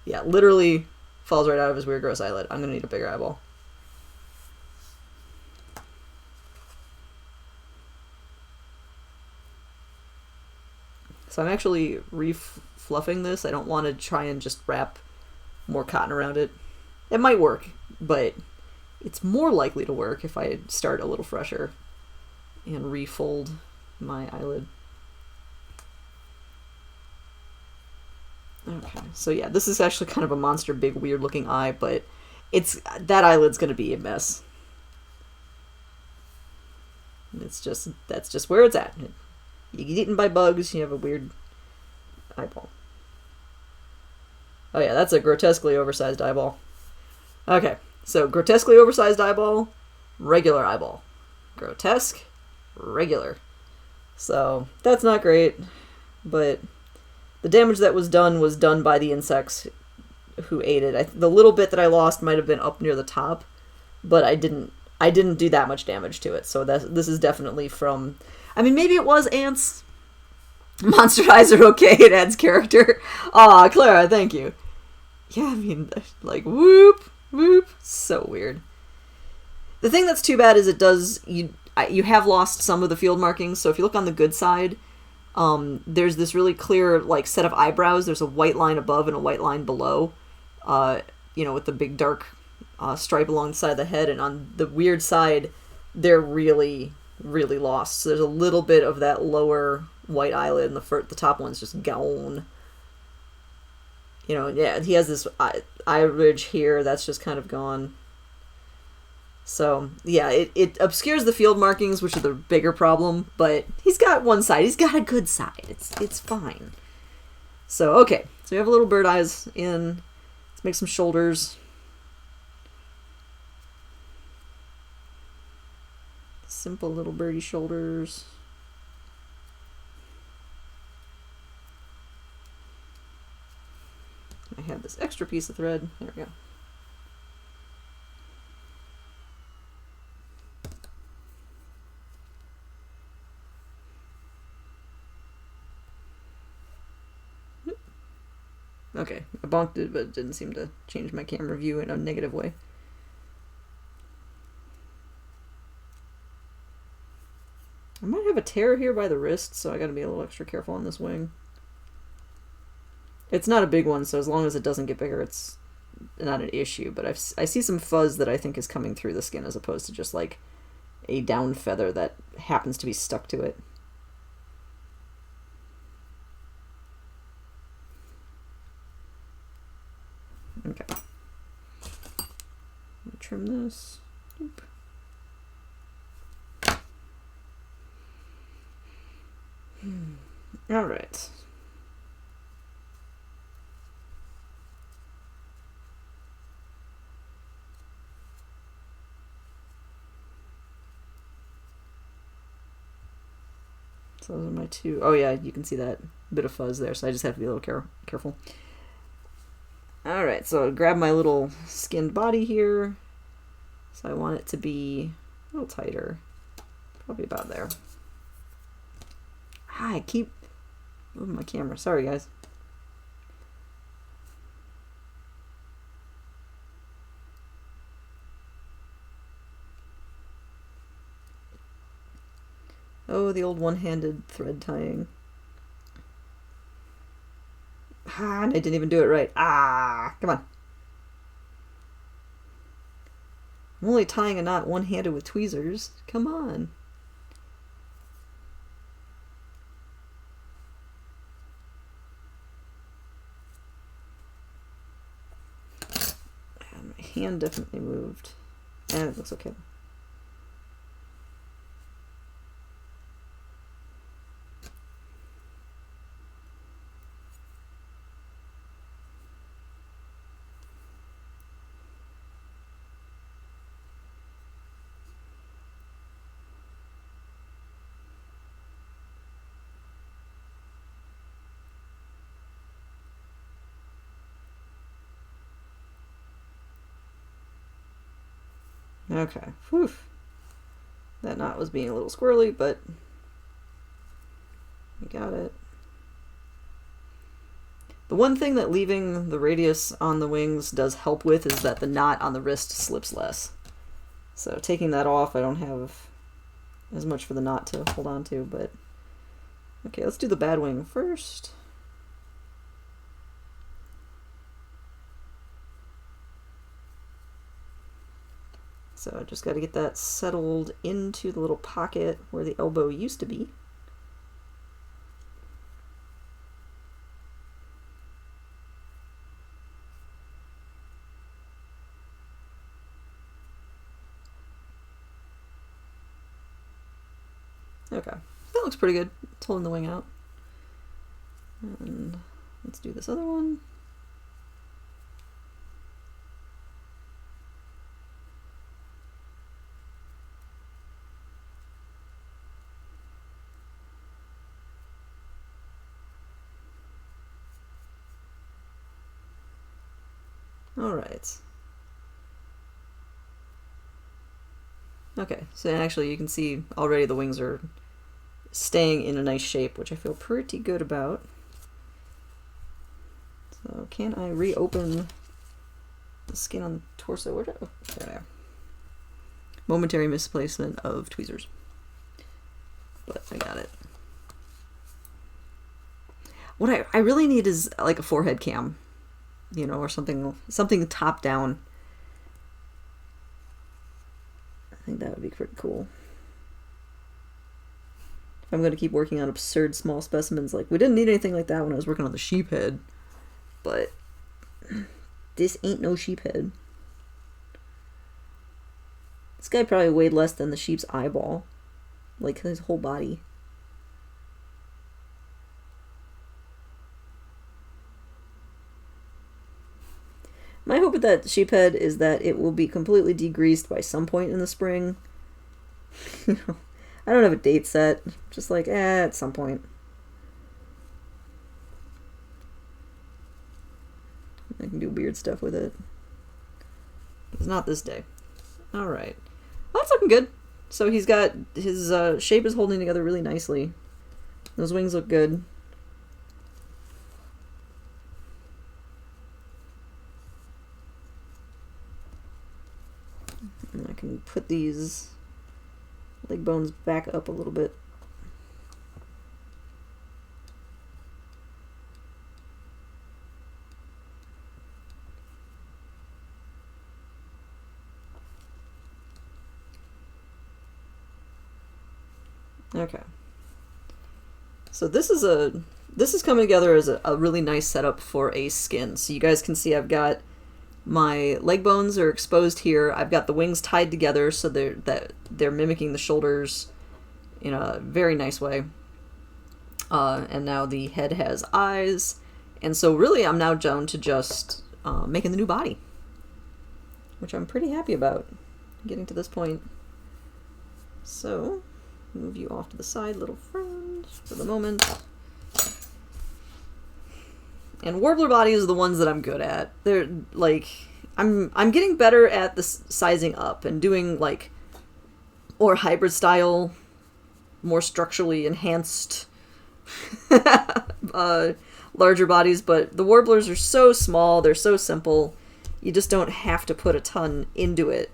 Yeah, literally falls right out of his weird, gross eyelid. I'm gonna need a bigger eyeball. So I'm actually re-fluffing this. I don't want to try and just wrap more cotton around it. It might work, but it's more likely to work if I start a little fresher and refold my eyelid. Okay, so yeah, this is actually kind of a monster, big, weird-looking eye, but that eyelid's gonna be a mess. That's just where it's at. You get eaten by bugs, you have a weird eyeball. Oh yeah, that's a grotesquely oversized eyeball. Okay, so grotesquely oversized eyeball, regular eyeball. Grotesque, regular. So that's not great, but the damage that was done by the insects who ate it. The little bit that I lost might have been up near the top, but I didn't do that much damage to it. So this is definitely from... I mean, maybe it was ants. Monster eyes are okay, it adds character. Aw, Clara, thank you. Yeah, I mean, like, whoop, whoop. So weird. The thing that's too bad is you have lost some of the field markings, so if you look on the good side, there's this really clear, like, set of eyebrows. There's a white line above and a white line below, with the big dark stripe along the side of the head, and on the weird side, they're really, really lost. So there's a little bit of that lower white eyelid, and the top one's just gone. Yeah, he has this eye ridge here that's just kind of gone. So, yeah, it obscures the field markings, which are the bigger problem, but he's got one side. He's got a good side. It's fine. So, okay. So we have a little bird eyes in. Let's make some shoulders. Simple little birdie shoulders. I have this extra piece of thread. There we go. Okay, I bonked it, but it didn't seem to change my camera view in a negative way. I might have a tear here by the wrist, so I gotta be a little extra careful on this wing. It's not a big one, so as long as it doesn't get bigger, it's not an issue, but I see some fuzz that I think is coming through the skin as opposed to just like a down feather that happens to be stuck to it. Okay. Trim this. Oop. All right. So those are my two. Oh yeah, you can see that bit of fuzz there, so I just have to be a little careful. Alright, so I'll grab my little skinned body here. So I want it to be a little tighter. Probably about there. Ah, I keep moving my camera. Sorry, guys. Oh, the old one-handed thread tying. Ah, and I didn't even do it right. Ah, come on. I'm only tying a knot one-handed with tweezers. Come on. And my hand definitely moved. And it looks okay. Okay. Whew. That knot was being a little squirrely, but we got it. The one thing that leaving the radius on the wings does help with is that the knot on the wrist slips less. So taking that off, I don't have as much for the knot to hold on to, but... Okay, let's do the bad wing first. So I just got to get that settled into the little pocket where the elbow used to be. Okay, that looks pretty good. It's holding the wing out. And let's do this other one. All right. Okay, so actually you can see already the wings are staying in a nice shape, which I feel pretty good about. So can I reopen the skin on the torso? Where oh, there they are. Momentary misplacement of tweezers. But I got it. What I really need is like a forehead cam, you know, or something top down. I think that would be pretty cool. If I'm going to keep working on absurd small specimens, like we didn't need anything like that when I was working on the sheep head, but this ain't no sheep head. This guy probably weighed less than the sheep's eyeball, like his whole body. My hope with that sheep head is that it will be completely degreased by some point in the spring. You know, I don't have a date set. Just like, at some point. I can do weird stuff with it. It's not this day. Alright. Well, that's looking good. So he's got, his shape is holding together really nicely. Those wings look good. And I can put these leg bones back up a little bit. Okay. So this is coming together as a really nice setup for a skin. So you guys can see I've got my leg bones are exposed here. I've got the wings tied together so they're mimicking the shoulders in a very nice way. And now the head has eyes. And so really I'm now down to just making the new body, which I'm pretty happy about getting to this point. So move you off to the side, little friend, for the moment. And warbler bodies are the ones that I'm good at. They're like, I'm getting better at the sizing up and doing like more hybrid style, more structurally enhanced larger bodies, but the warblers are so small, they're so simple, you just don't have to put a ton into it.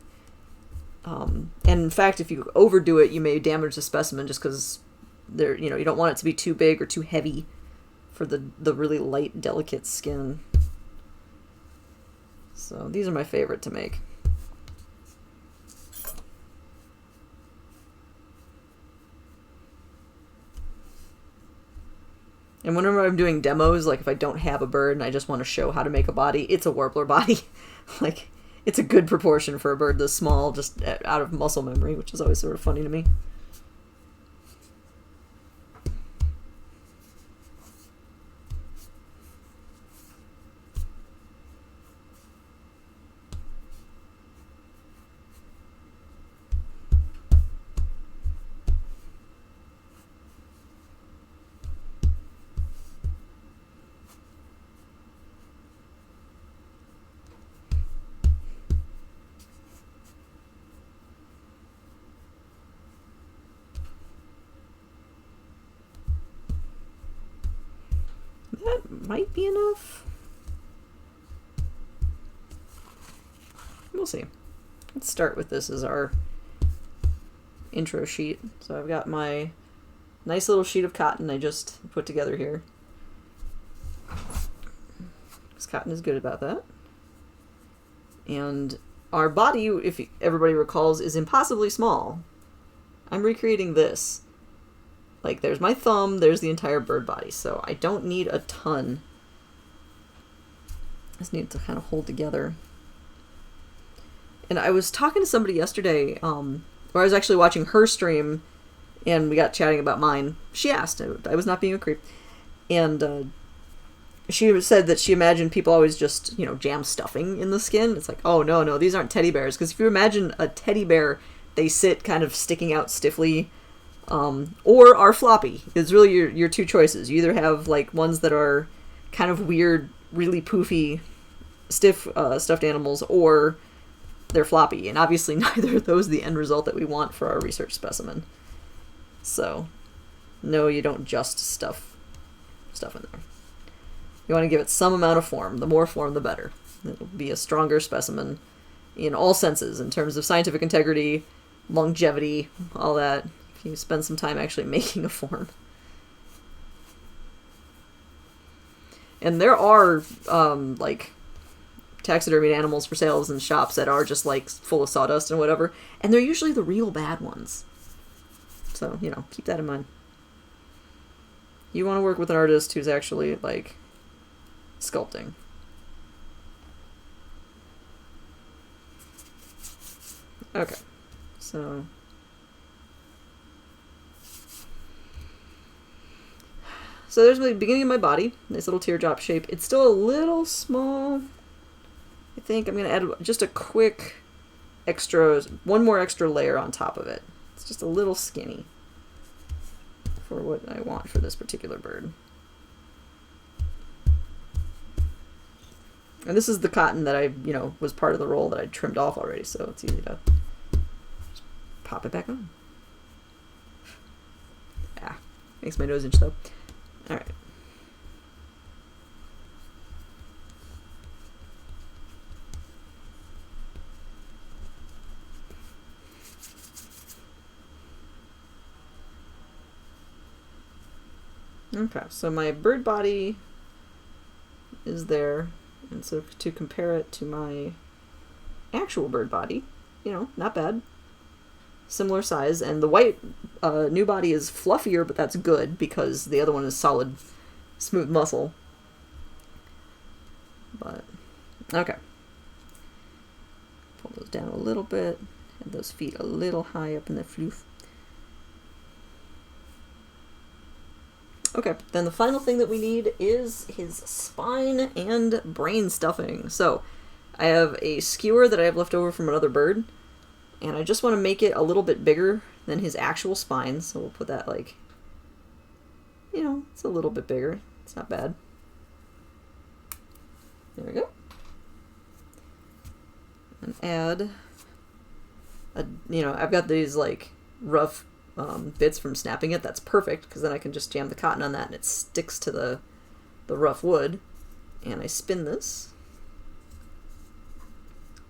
And in fact, if you overdo it, you may damage the specimen just because you don't want it to be too big or too heavy for the really light, delicate skin. So these are my favorite to make. And whenever I'm doing demos, like if I don't have a bird and I just want to show how to make a body, it's a warbler body. Like, it's a good proportion for a bird this small, just out of muscle memory, which is always sort of funny to me. That might be enough. We'll see. Let's start with this as our intro sheet. So I've got my nice little sheet of cotton I just put together here. Because cotton is good about that. And our body, if everybody recalls, is impossibly small. I'm recreating this. Like, there's my thumb, there's the entire bird body, so I don't need a ton. I just need it to kind of hold together. And I was talking to somebody yesterday, where I was actually watching her stream, and we got chatting about mine. She asked, I was not being a creep, and she said that she imagined people always just, jam stuffing in the skin. It's like, oh, no, these aren't teddy bears, because if you imagine a teddy bear, they sit kind of sticking out stiffly, or are floppy. It's really your two choices. You either have like ones that are kind of weird, really poofy, stiff stuffed animals, or they're floppy. And obviously neither of those are the end result that we want for our research specimen. So, no, you don't just stuff in there. You want to give it some amount of form. The more form, the better. It'll be a stronger specimen in all senses, in terms of scientific integrity, longevity, all that. You spend some time actually making a form. And there are, like, taxidermied animals for sales in shops that are just, like, full of sawdust and whatever. And they're usually the real bad ones. So, keep that in mind. You want to work with an artist who's actually, like, sculpting. Okay. So there's the beginning of my body, nice little teardrop shape. It's still a little small. I think I'm going to add just a quick one more extra layer on top of it. It's just a little skinny for what I want for this particular bird. And this is the cotton that I, was part of the roll that I trimmed off already, so it's easy to just pop it back on. Ah, makes my nose itch though. All right. Okay, so my bird body is there, and so to compare it to my actual bird body, not bad. Similar size, and the white new body is fluffier, but that's good because the other one is solid, smooth muscle. But, okay. Pull those down a little bit, and those feet a little high up in the floof. Okay, then the final thing that we need is his spine and brain stuffing. So, I have a skewer that I have left over from another bird, and I just want to make it a little bit bigger Then his actual spine, so we'll put that like, you know, it's a little bit bigger. It's not bad. There we go. And add a, you know, I've got these like rough bits from snapping it. That's perfect, because then I can just jam the cotton on that and it sticks to the rough wood. And I spin this.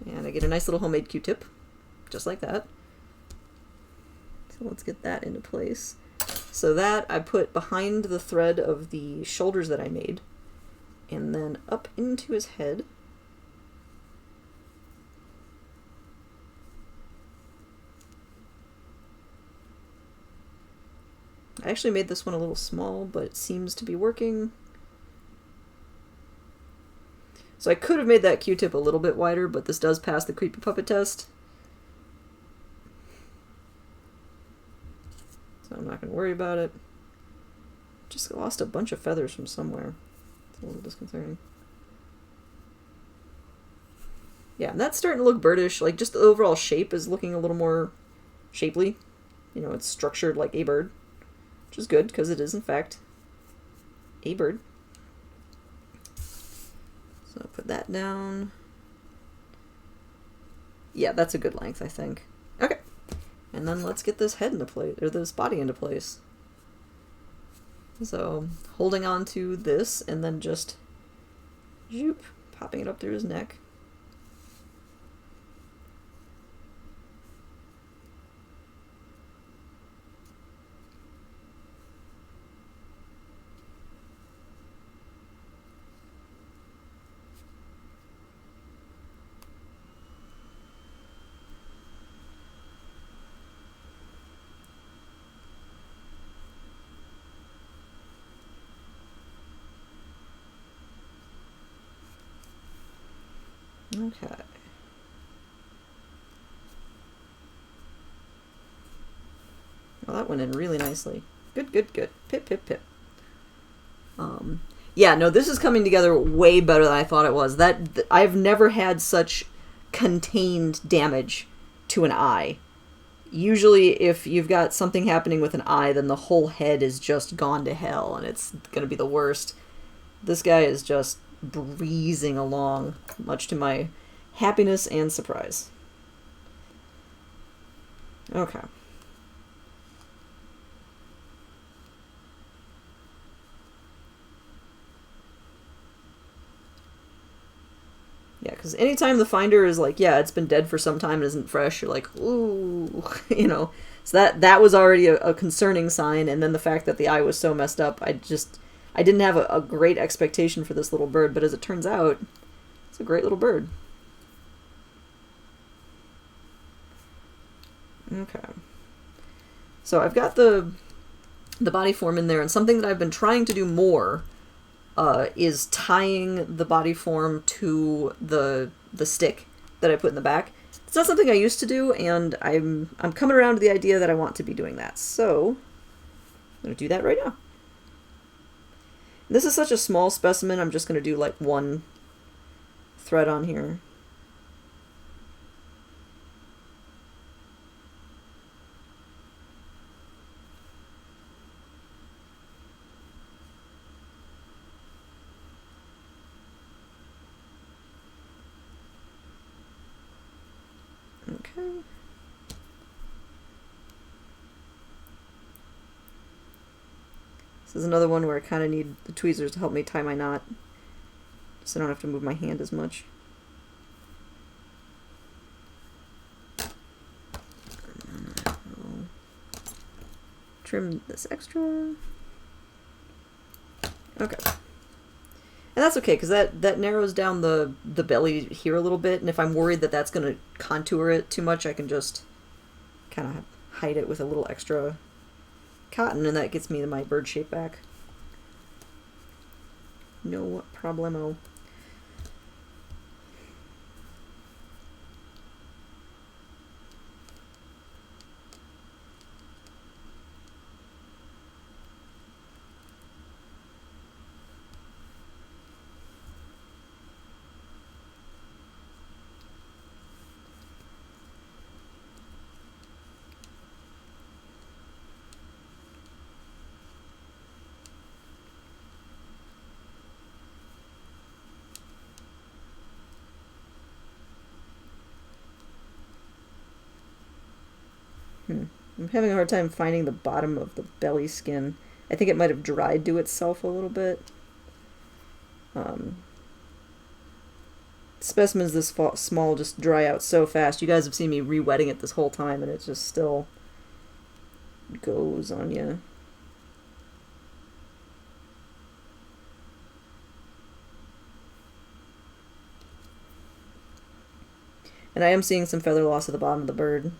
And I get a nice little homemade Q-tip, just like that. So let's get that into place. So that I put behind the thread of the shoulders that I made, and then up into his head. I actually made this one a little small, but it seems to be working. So I could have made that Q-tip a little bit wider, but this does pass the creepy puppet test. So I'm not going to worry about it. Just lost a bunch of feathers from somewhere. It's a little disconcerting. Yeah, and that's starting to look birdish. Like, just the overall shape is looking a little more shapely. You know, it's structured like a bird, which is good, because it is, in fact, a bird. So I'll put that down. Yeah, that's a good length, I think. Okay. And then let's get this head into place, or this body into place. So, holding on to this, and then just, zoop, popping it up through his neck. Okay. Well, that went in really nicely. Good, good, good. Pip, pip, pip. Yeah, no, this is coming together way better than I thought it was. I've never had such contained damage to an eye. Usually, if you've got something happening with an eye, then the whole head is just gone to hell, and it's going to be the worst. This guy is just breezing along, much to my happiness and surprise. Okay. Yeah, because anytime the finder is like, yeah, it's been dead for some time and isn't fresh, you're like, ooh, you know. So that was already a concerning sign, and then the fact that the eye was so messed up, I didn't have a great expectation for this little bird, but as it turns out, it's a great little bird. Okay. So I've got the body form in there, and something that I've been trying to do more is tying the body form to the stick that I put in the back. It's not something I used to do, and I'm coming around to the idea that I want to be doing that. So I'm going to do that right now. This is such a small specimen, I'm just going to do like one thread on here. Okay. This is another one where I kind of need the tweezers to help me tie my knot, so I don't have to move my hand as much. I'll trim this extra. Okay. And that's okay, because that narrows down the belly here a little bit, and if I'm worried that that's going to contour it too much, I can just kind of hide it with a little extra cotton, and that gets me my bird shape back. No problemo. I'm having a hard time finding the bottom of the belly skin. I think it might have dried to itself a little bit. Specimens this small just dry out so fast. You guys have seen me re-wetting it this whole time, and it just still goes on you. And I am seeing some feather loss at the bottom of the bird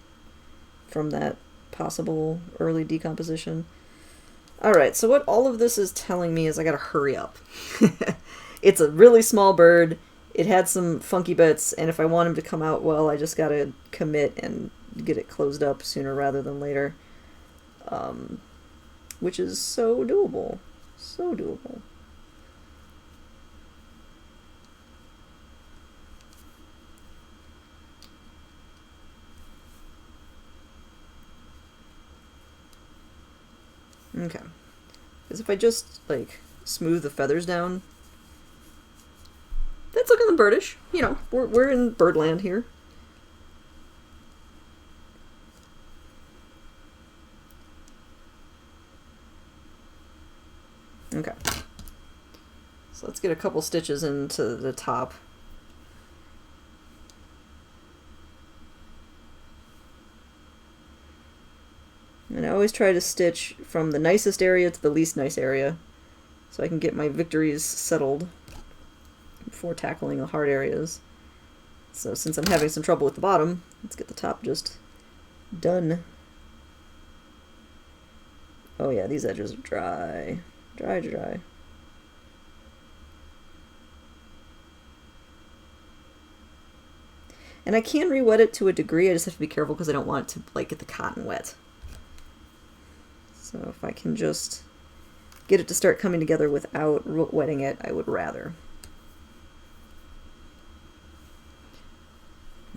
from that possible early decomposition. Alright, so what all of this is telling me is I gotta hurry up. It's a really small bird. It had some funky bits, and if I want him to come out well, I just gotta commit and get it closed up sooner rather than later. Which is so doable. So doable. Okay. Because if I just, like, smooth the feathers down, that's looking birdish. You know, we're in birdland here. Okay. So let's get a couple stitches into the top. And I always try to stitch from the nicest area to the least nice area, so I can get my victories settled before tackling the hard areas. So since I'm having some trouble with the bottom, let's get the top just done. Oh yeah, these edges are dry. Dry. And I can re-wet it to a degree, I just have to be careful because I don't want it to, like, get the cotton wet. So if I can just get it to start coming together without wetting it, I would rather.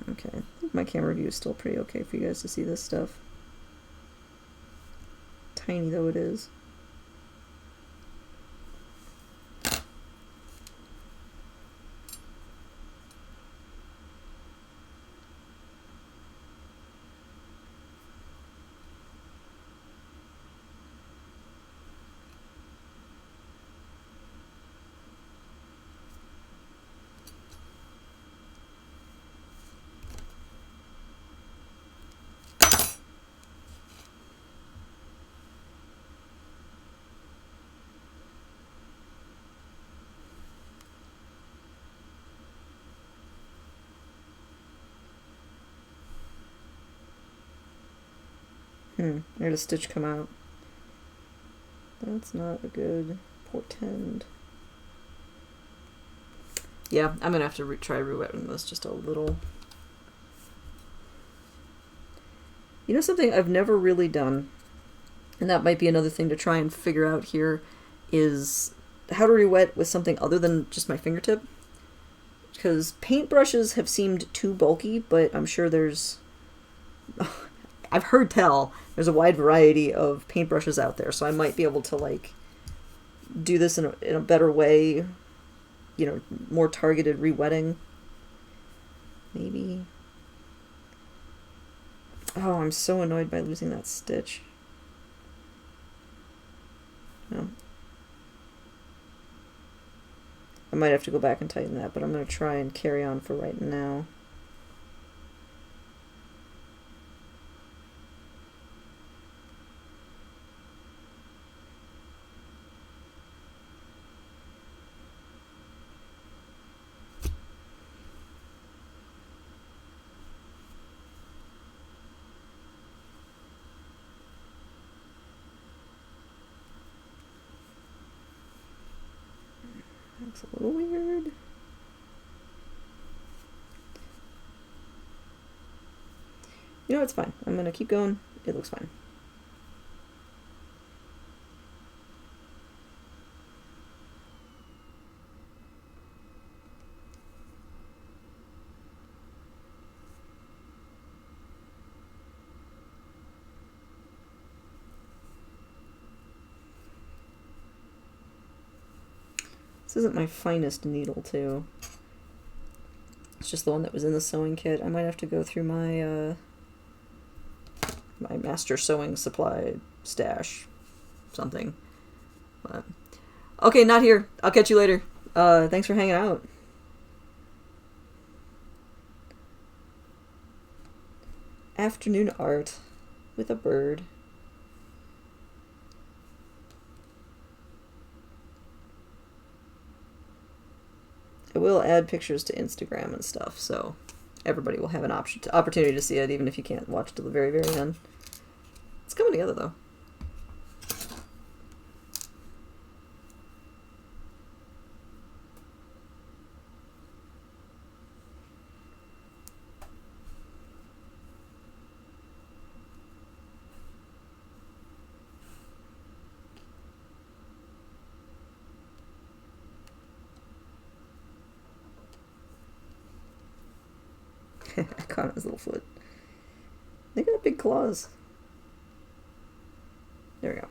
Okay, I think my camera view is still pretty okay for you guys to see this stuff. Tiny though it is. I had a stitch come out. That's not a good portend. Yeah, I'm gonna have to try re-wetting this just a little. You know something I've never really done, and that might be another thing to try and figure out here, is how to re-wet with something other than just my fingertip. Because paintbrushes have seemed too bulky, but I'm sure there's... I've heard tell there's a wide variety of paintbrushes out there, so I might be able to, like, do this in a better way, you know, more targeted re-wetting. Maybe. Oh, I'm so annoyed by losing that stitch. No. I might have to go back and tighten that, but I'm going to try and carry on for right now. Looks a little weird. You know, it's fine. I'm going to keep going. It looks fine. This isn't my finest needle, too. It's just the one that was in the sewing kit. I might have to go through my my master sewing supply stash something. But, okay, not here. I'll catch you later. Thanks for hanging out. Afternoon art with a bird. I will add pictures to Instagram and stuff, so everybody will have an opportunity to see it, even if you can't watch till the very, very end. It's coming together, though. I caught his little foot. They got big claws. There we go.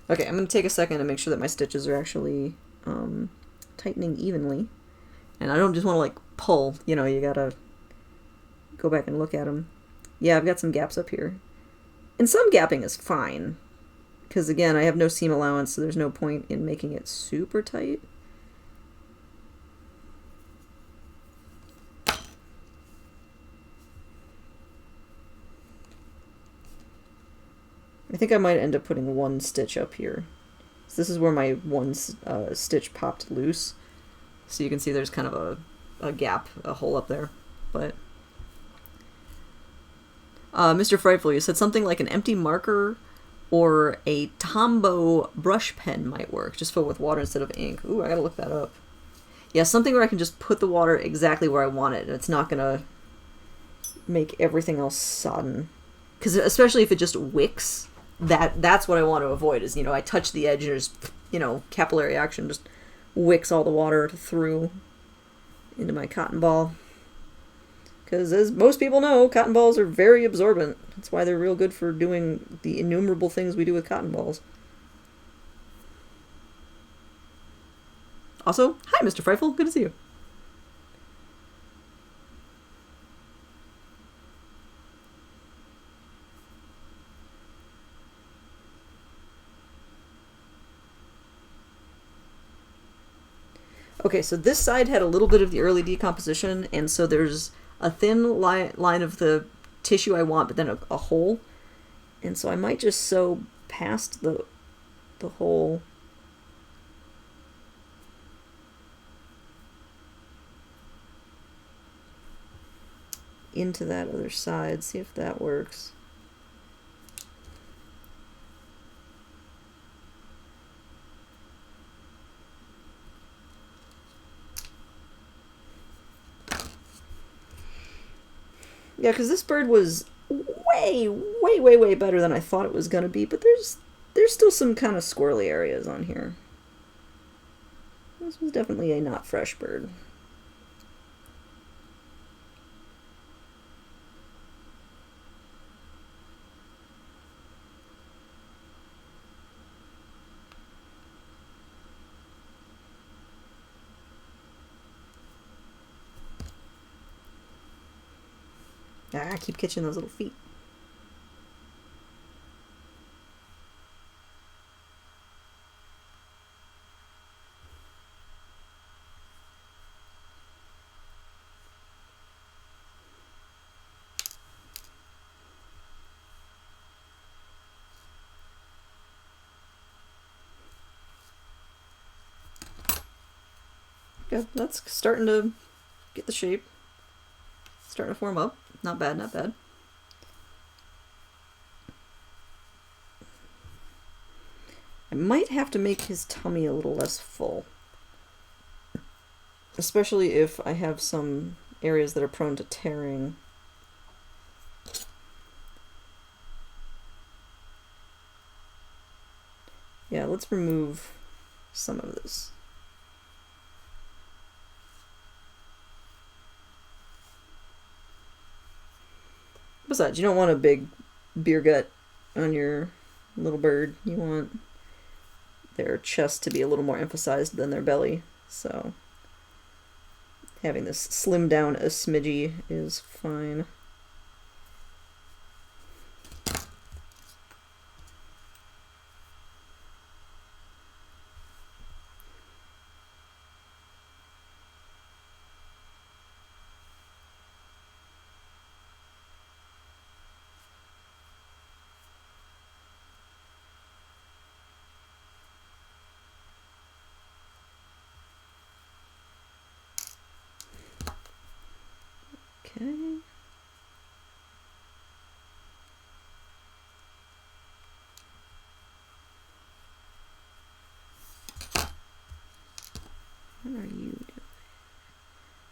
Okay, I'm going to take a second to make sure that my stitches are actually tightening evenly. And I don't just want to, like, pull. You know, you gotta go back and look at them. Yeah, I've got some gaps up here. And some gapping is fine. Because, again, I have no seam allowance, so there's no point in making it super tight. I think I might end up putting one stitch up here. So this is where my one stitch popped loose. So you can see there's kind of a gap, a hole up there. But Mr. Frightful, you said something like an empty marker or a Tombow brush pen might work, just filled with water instead of ink. Ooh, I gotta look that up. Yeah, something where I can just put the water exactly where I want it, and it's not gonna make everything else sodden. Because especially if it just wicks, that's what I want to avoid, is, you know, I touch the edge and just, you know, capillary action just wicks all the water through into my cotton ball. Because as most people know, cotton balls are very absorbent. That's why they're real good for doing the innumerable things we do with cotton balls. Also, hi, Mr. Frightful. Good to see you. Okay, so this side had a little bit of the early decomposition, and so there's a thin line of the tissue I want, but then a hole. And so I might just sew past the hole. Into that other side, see if that works. Yeah, because this bird was way, way, way, way better than I thought it was going to be, but there's still some kind of squirrely areas on here. This was definitely a not fresh bird. I keep catching those little feet. Yeah, that's starting to get the shape. Starting to form up. Not bad, not bad. I might have to make his tummy a little less full. Especially if I have some areas that are prone to tearing. Yeah, let's remove some of this. Besides, you don't want a big beer gut on your little bird. You want their chest to be a little more emphasized than their belly. So having this slim down a smidgy is fine.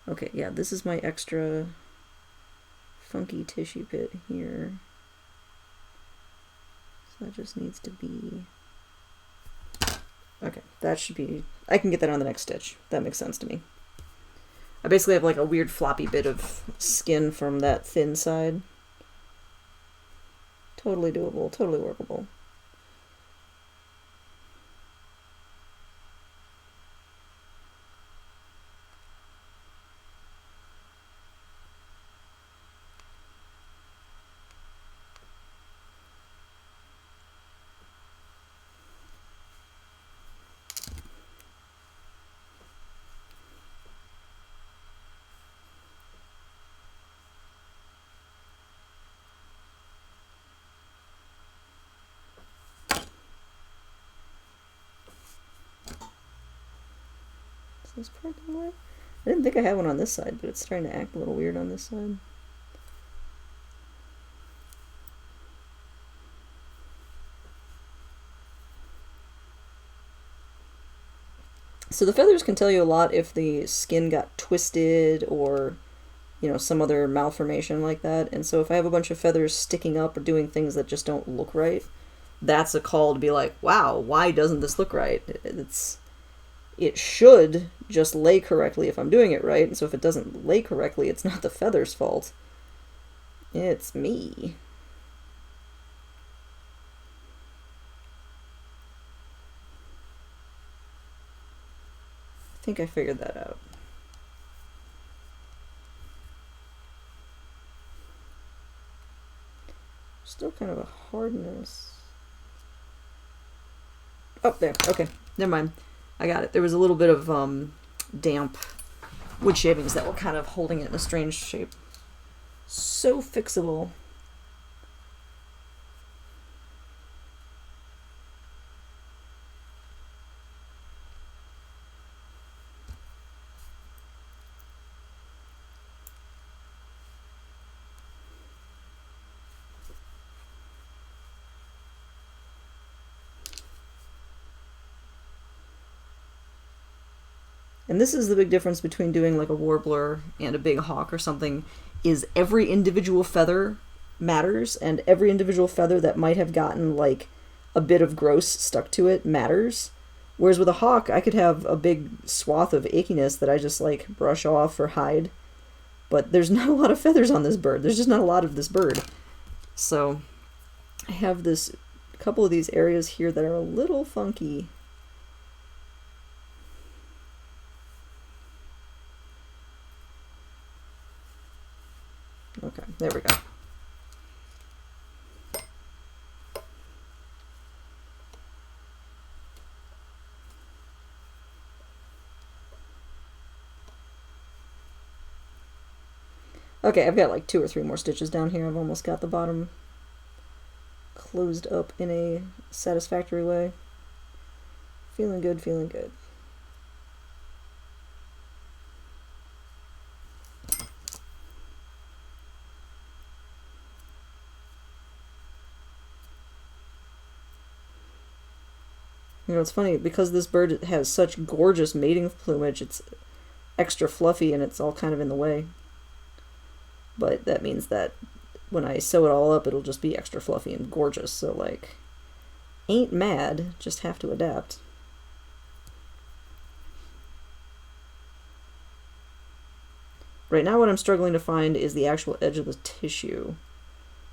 Okay, yeah, this is my extra funky tissue bit here. So that just needs to be... Okay, that should be... I can get that on the next stitch. That makes sense to me. I basically have like a weird floppy bit of skin from that thin side. Totally doable, totally workable. Is this part the way? I didn't think I had one on this side, but it's starting to act a little weird on this side. So the feathers can tell you a lot if the skin got twisted or, you know, some other malformation like that. And so if I have a bunch of feathers sticking up or doing things that just don't look right, that's a call to be like, wow, why doesn't this look right? It should just lay correctly if I'm doing it right. And so if it doesn't lay correctly, it's not the feather's fault. It's me. I think I figured that out. Still kind of a hardness. Oh, there. Okay. Never mind. I got it. There was a little bit of damp wood shavings that were kind of holding it in a strange shape. So fixable. And this is the big difference between doing like a warbler and a big hawk or something, is every individual feather matters, and every individual feather that might have gotten like a bit of gross stuck to it matters. Whereas with a hawk, I could have a big swath of achiness that I just like brush off or hide. But there's not a lot of feathers on this bird. There's just not a lot of this bird. So I have this couple of these areas here that are a little funky. Okay, there we go. Okay, I've got like 2 or 3 more stitches down here. I've almost got the bottom closed up in a satisfactory way. Feeling good, feeling good. You know, it's funny, because this bird has such gorgeous mating plumage, it's extra fluffy and it's all kind of in the way. But that means that when I sew it all up, it'll just be extra fluffy and gorgeous. So, like, ain't mad, just have to adapt. Right now what I'm struggling to find is the actual edge of the tissue,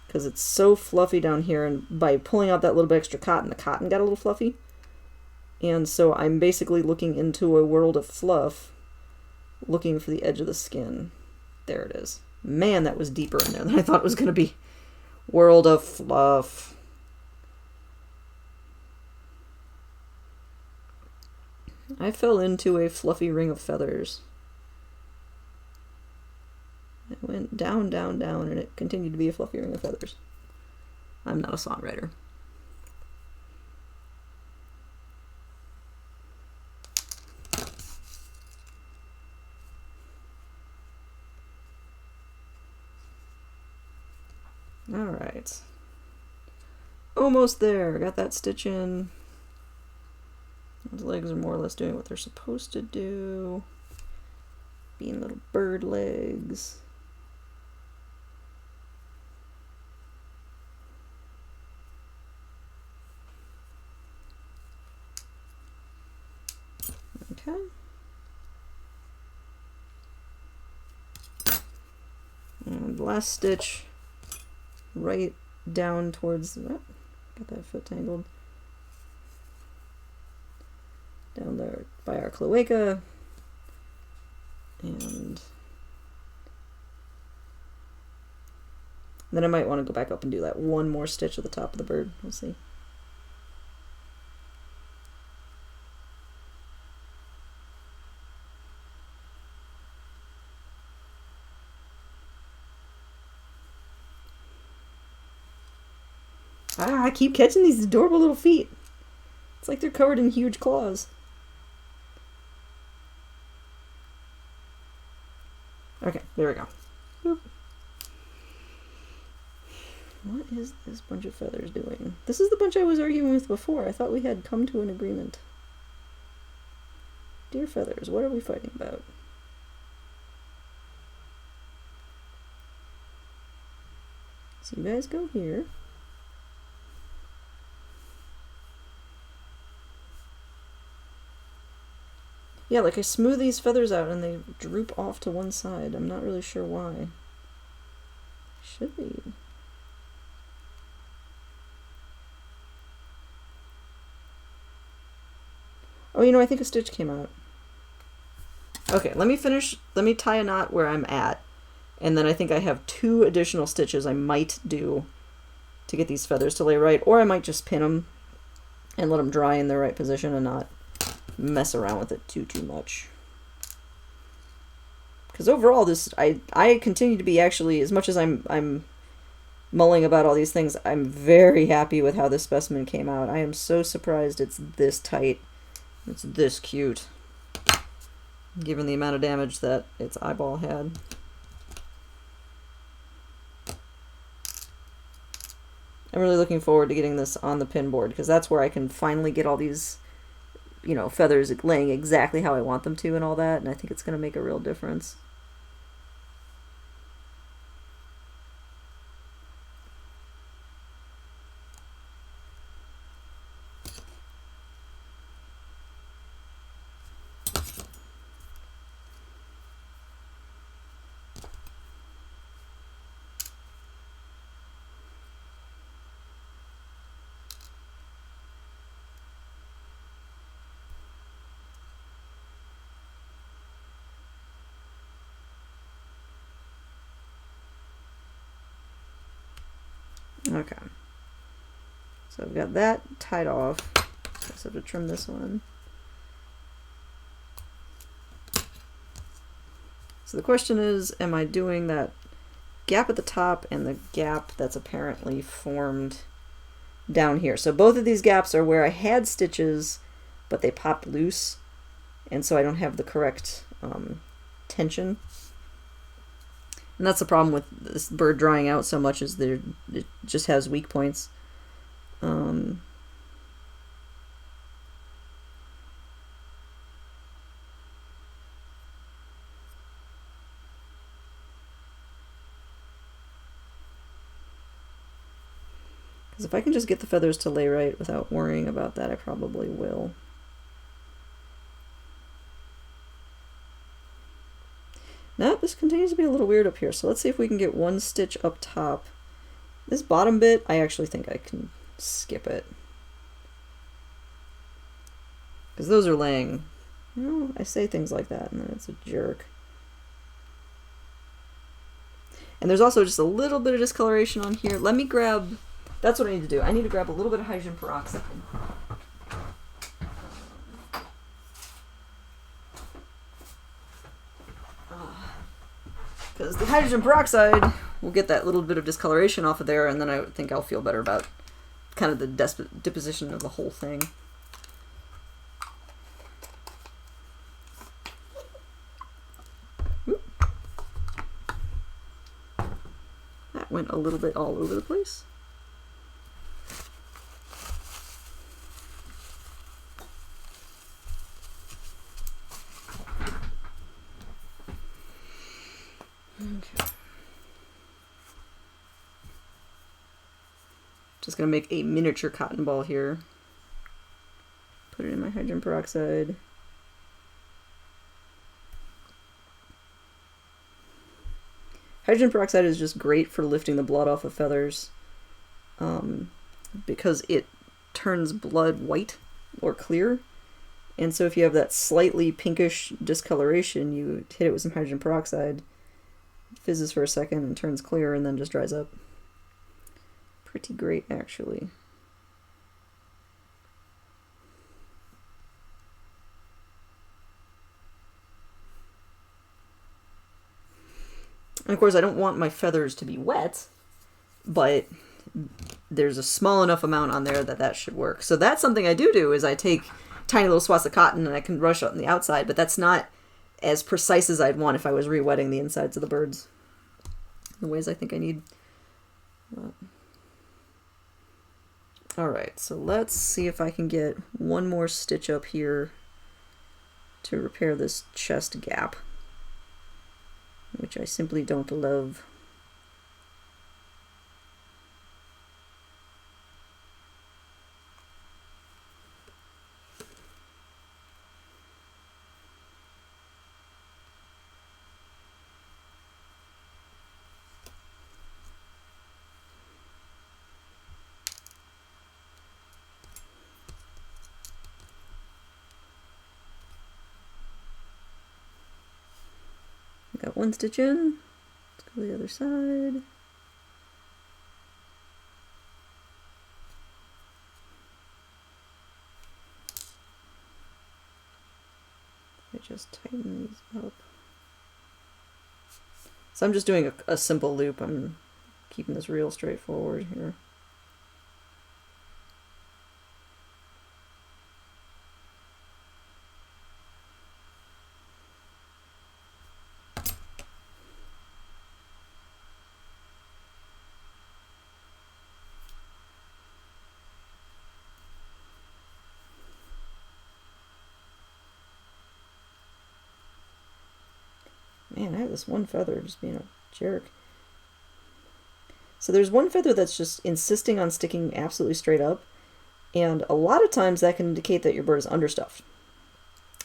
because it's so fluffy down here, and by pulling out that little bit extra cotton, the cotton got a little fluffy. And so I'm basically looking into a world of fluff, looking for the edge of the skin. There it is. Man, that was deeper in there than I thought it was going to be. World of fluff. I fell into a fluffy ring of feathers. It went down, down, down, and it continued to be a fluffy ring of feathers. I'm not a songwriter. Alright. Almost there. Got that stitch in. Those legs are more or less doing what they're supposed to do. Being little bird legs. Okay. And last stitch right down towards, oh, got that foot tangled, down there by our cloaca, and then I might want to go back up and do that one more stitch at the top of the bird. We'll see. Ah, I keep catching these adorable little feet. It's like they're covered in huge claws. Okay, there we go. Boop. What is this bunch of feathers doing? This is the bunch I was arguing with before. I thought we had come to an agreement. Dear feathers, what are we fighting about? So you guys go here. Yeah, like I smooth these feathers out and they droop off to one side. I'm not really sure why. Should be. Oh, you know, I think a stitch came out. Okay, let me finish. Let me tie a knot where I'm at. And then I think I have 2 additional stitches I might do to get these feathers to lay right. Or I might just pin them and let them dry in the right position and not mess around with it too much. Because overall, this I continue to be actually, as much as I'm mulling about all these things, I'm very happy with how this specimen came out. I am so surprised it's this tight. It's this cute, given the amount of damage that its eyeball had. I'm really looking forward to getting this on the pin board, because that's where I can finally get all these, you know, feathers laying exactly how I want them to and all that, and I think it's going to make a real difference. Okay, so I've got that tied off. I just have to trim this one. So the question is, am I doing that gap at the top and the gap that's apparently formed down here? So both of these gaps are where I had stitches, but they popped loose, and so I don't have the correct tension. And that's the problem with this bird drying out so much, is it just has weak points. Because if I can just get the feathers to lay right without worrying about that, I probably will. Nope, this continues to be a little weird up here, so let's see if we can get one stitch up top. This bottom bit, I actually think I can skip it. Because those are laying. You know, I say things like that, and then it's a jerk. And there's also just a little bit of discoloration on here. Let me grab... That's what I need to do. I need to grab a little bit of hydrogen peroxide. Because the hydrogen peroxide will get that little bit of discoloration off of there, and then I think I'll feel better about kind of the deposition of the whole thing. Oop. That went a little bit all over the place. Just gonna make a miniature cotton ball here. Put it in my hydrogen peroxide. Hydrogen peroxide is just great for lifting the blood off of feathers, because it turns blood white or clear. And so if you have that slightly pinkish discoloration, you hit it with some hydrogen peroxide, it fizzes for a second and turns clear and then just dries up. Pretty great, actually. And of course, I don't want my feathers to be wet, but there's a small enough amount on there that that should work. So that's something I do is I take tiny little swaths of cotton and I can brush on the outside, but that's not as precise as I'd want if I was re-wetting the insides of the birds the ways I think I need. Alright, so let's see if I can get one more stitch up here to repair this chest gap, which I simply don't love. Got one stitch in. Let's go to the other side. I just tighten these up. So I'm just doing a simple loop. I'm keeping this real straightforward here. Man, I have this one feather just being a jerk. So there's one feather that's just insisting on sticking absolutely straight up, and a lot of times that can indicate that your bird is understuffed.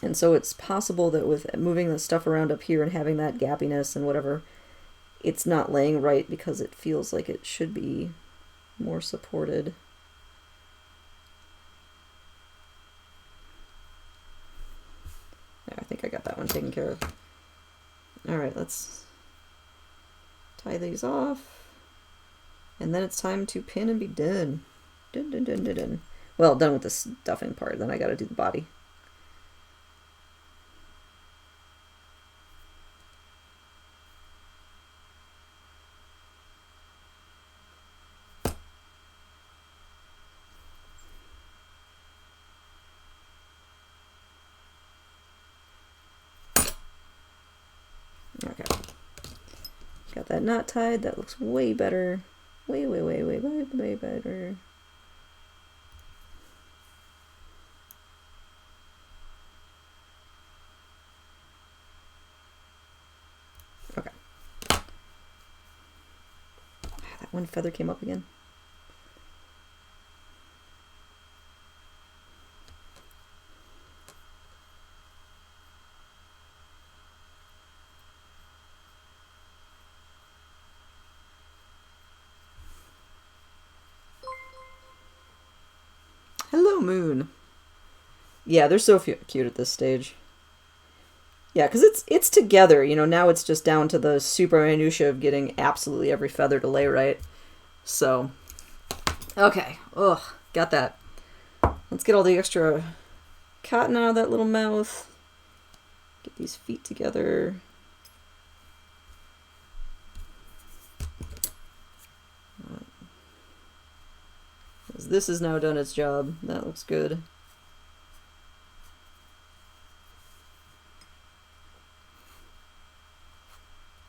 And so it's possible that with moving the stuff around up here and having that gappiness and whatever, it's not laying right because it feels like it should be more supported. I think I got that one taken care of. Alright, let's tie these off. And then it's time to pin and be done. Dun, dun, dun, dun, dun. Well, done with the stuffing part, then I gotta do the body. Okay. Got that knot tied. That looks way better. Way better. Okay. That one feather came up again. Hello, Moon. Yeah, they're so cute at this stage. Yeah, because it's together, you know, now it's just down to the super minutia of getting absolutely every feather to lay right. So, okay. Ugh, got that. Let's get all the extra cotton out of that little mouth. Get these feet together. This has now done its job. That looks good.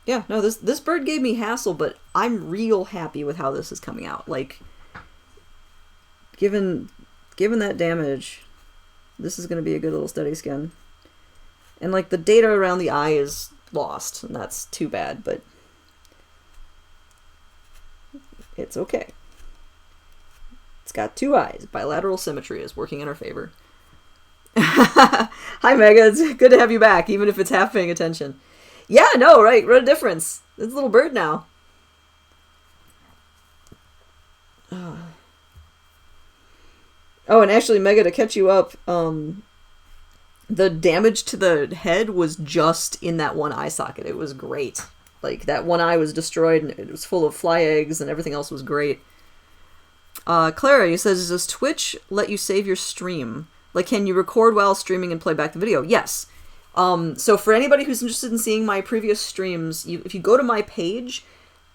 Yeah, no, this bird gave me hassle, but I'm real happy with how this is coming out. Like, given that damage, this is going to be a good little steady skin. And, like, the data around the eye is lost, and that's too bad, but it's okay. It's got 2 eyes. Bilateral symmetry is working in our favor. Hi, Mega. It's good to have you back, even if it's half paying attention. Yeah, no, right. What a difference. It's a little bird now. Oh, and actually, Mega, to catch you up, the damage to the head was just in that one eye socket. It was great. Like, that one eye was destroyed, and it was full of fly eggs, and everything else was great. Clara, you says, does Twitch let you save your stream? Like, can you record while streaming and play back the video? Yes. So for anybody who's interested in seeing my previous streams, if you go to my page,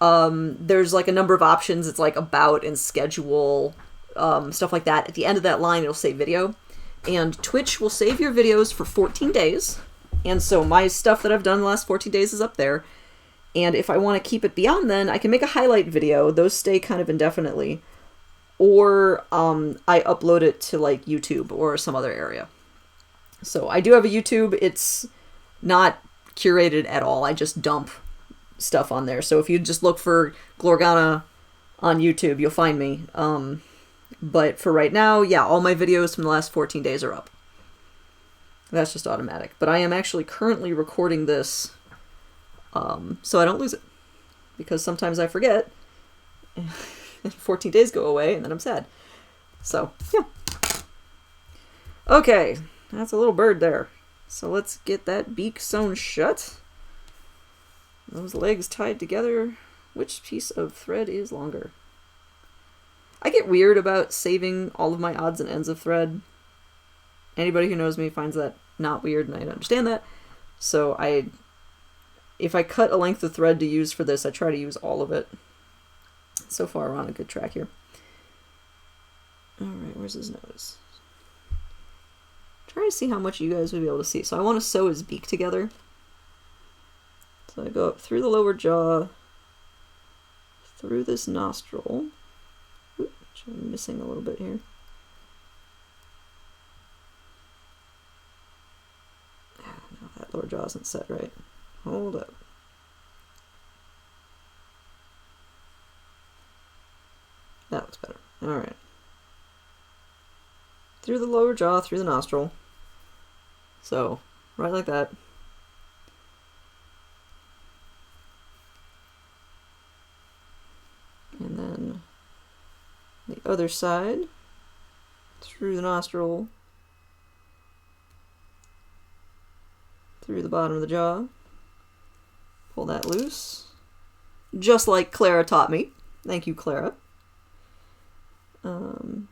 there's like a number of options. It's like about and schedule, stuff like that. At the end of that line, it'll say video. And Twitch will save your videos for 14 days. And so my stuff that I've done the last 14 days is up there. And if I want to keep it beyond then, I can make a highlight video. Those stay kind of indefinitely. Or I upload it to like YouTube or some other area. So I do have a YouTube. It's not curated at all. I just dump stuff on there. So if you just look for Glorgana on YouTube, you'll find me. But for right now, yeah, all my videos from the last 14 days are up. That's just automatic. But I am actually currently recording this so I don't lose it. Because sometimes I forget. And 14 days go away, and then I'm sad. So, yeah. Okay, that's a little bird there. So let's get that beak sewn shut. Those legs tied together. Which piece of thread is longer? I get weird about saving all of my odds and ends of thread. Anybody who knows me finds that not weird, and I understand that. So if I cut a length of thread to use for this, I try to use all of it. So far, we're on a good track here. Alright, where's his nose? Trying to see how much you guys would be able to see. So I want to sew his beak together. So I go up through the lower jaw, through this nostril. Oops, I'm missing a little bit here. No, that lower jaw isn't set right. Hold up. That looks better. Alright. Through the lower jaw, through the nostril. So, right like that. And then the other side, through the nostril, through the bottom of the jaw. Pull that loose. Just like Clara taught me. Thank you, Clara. And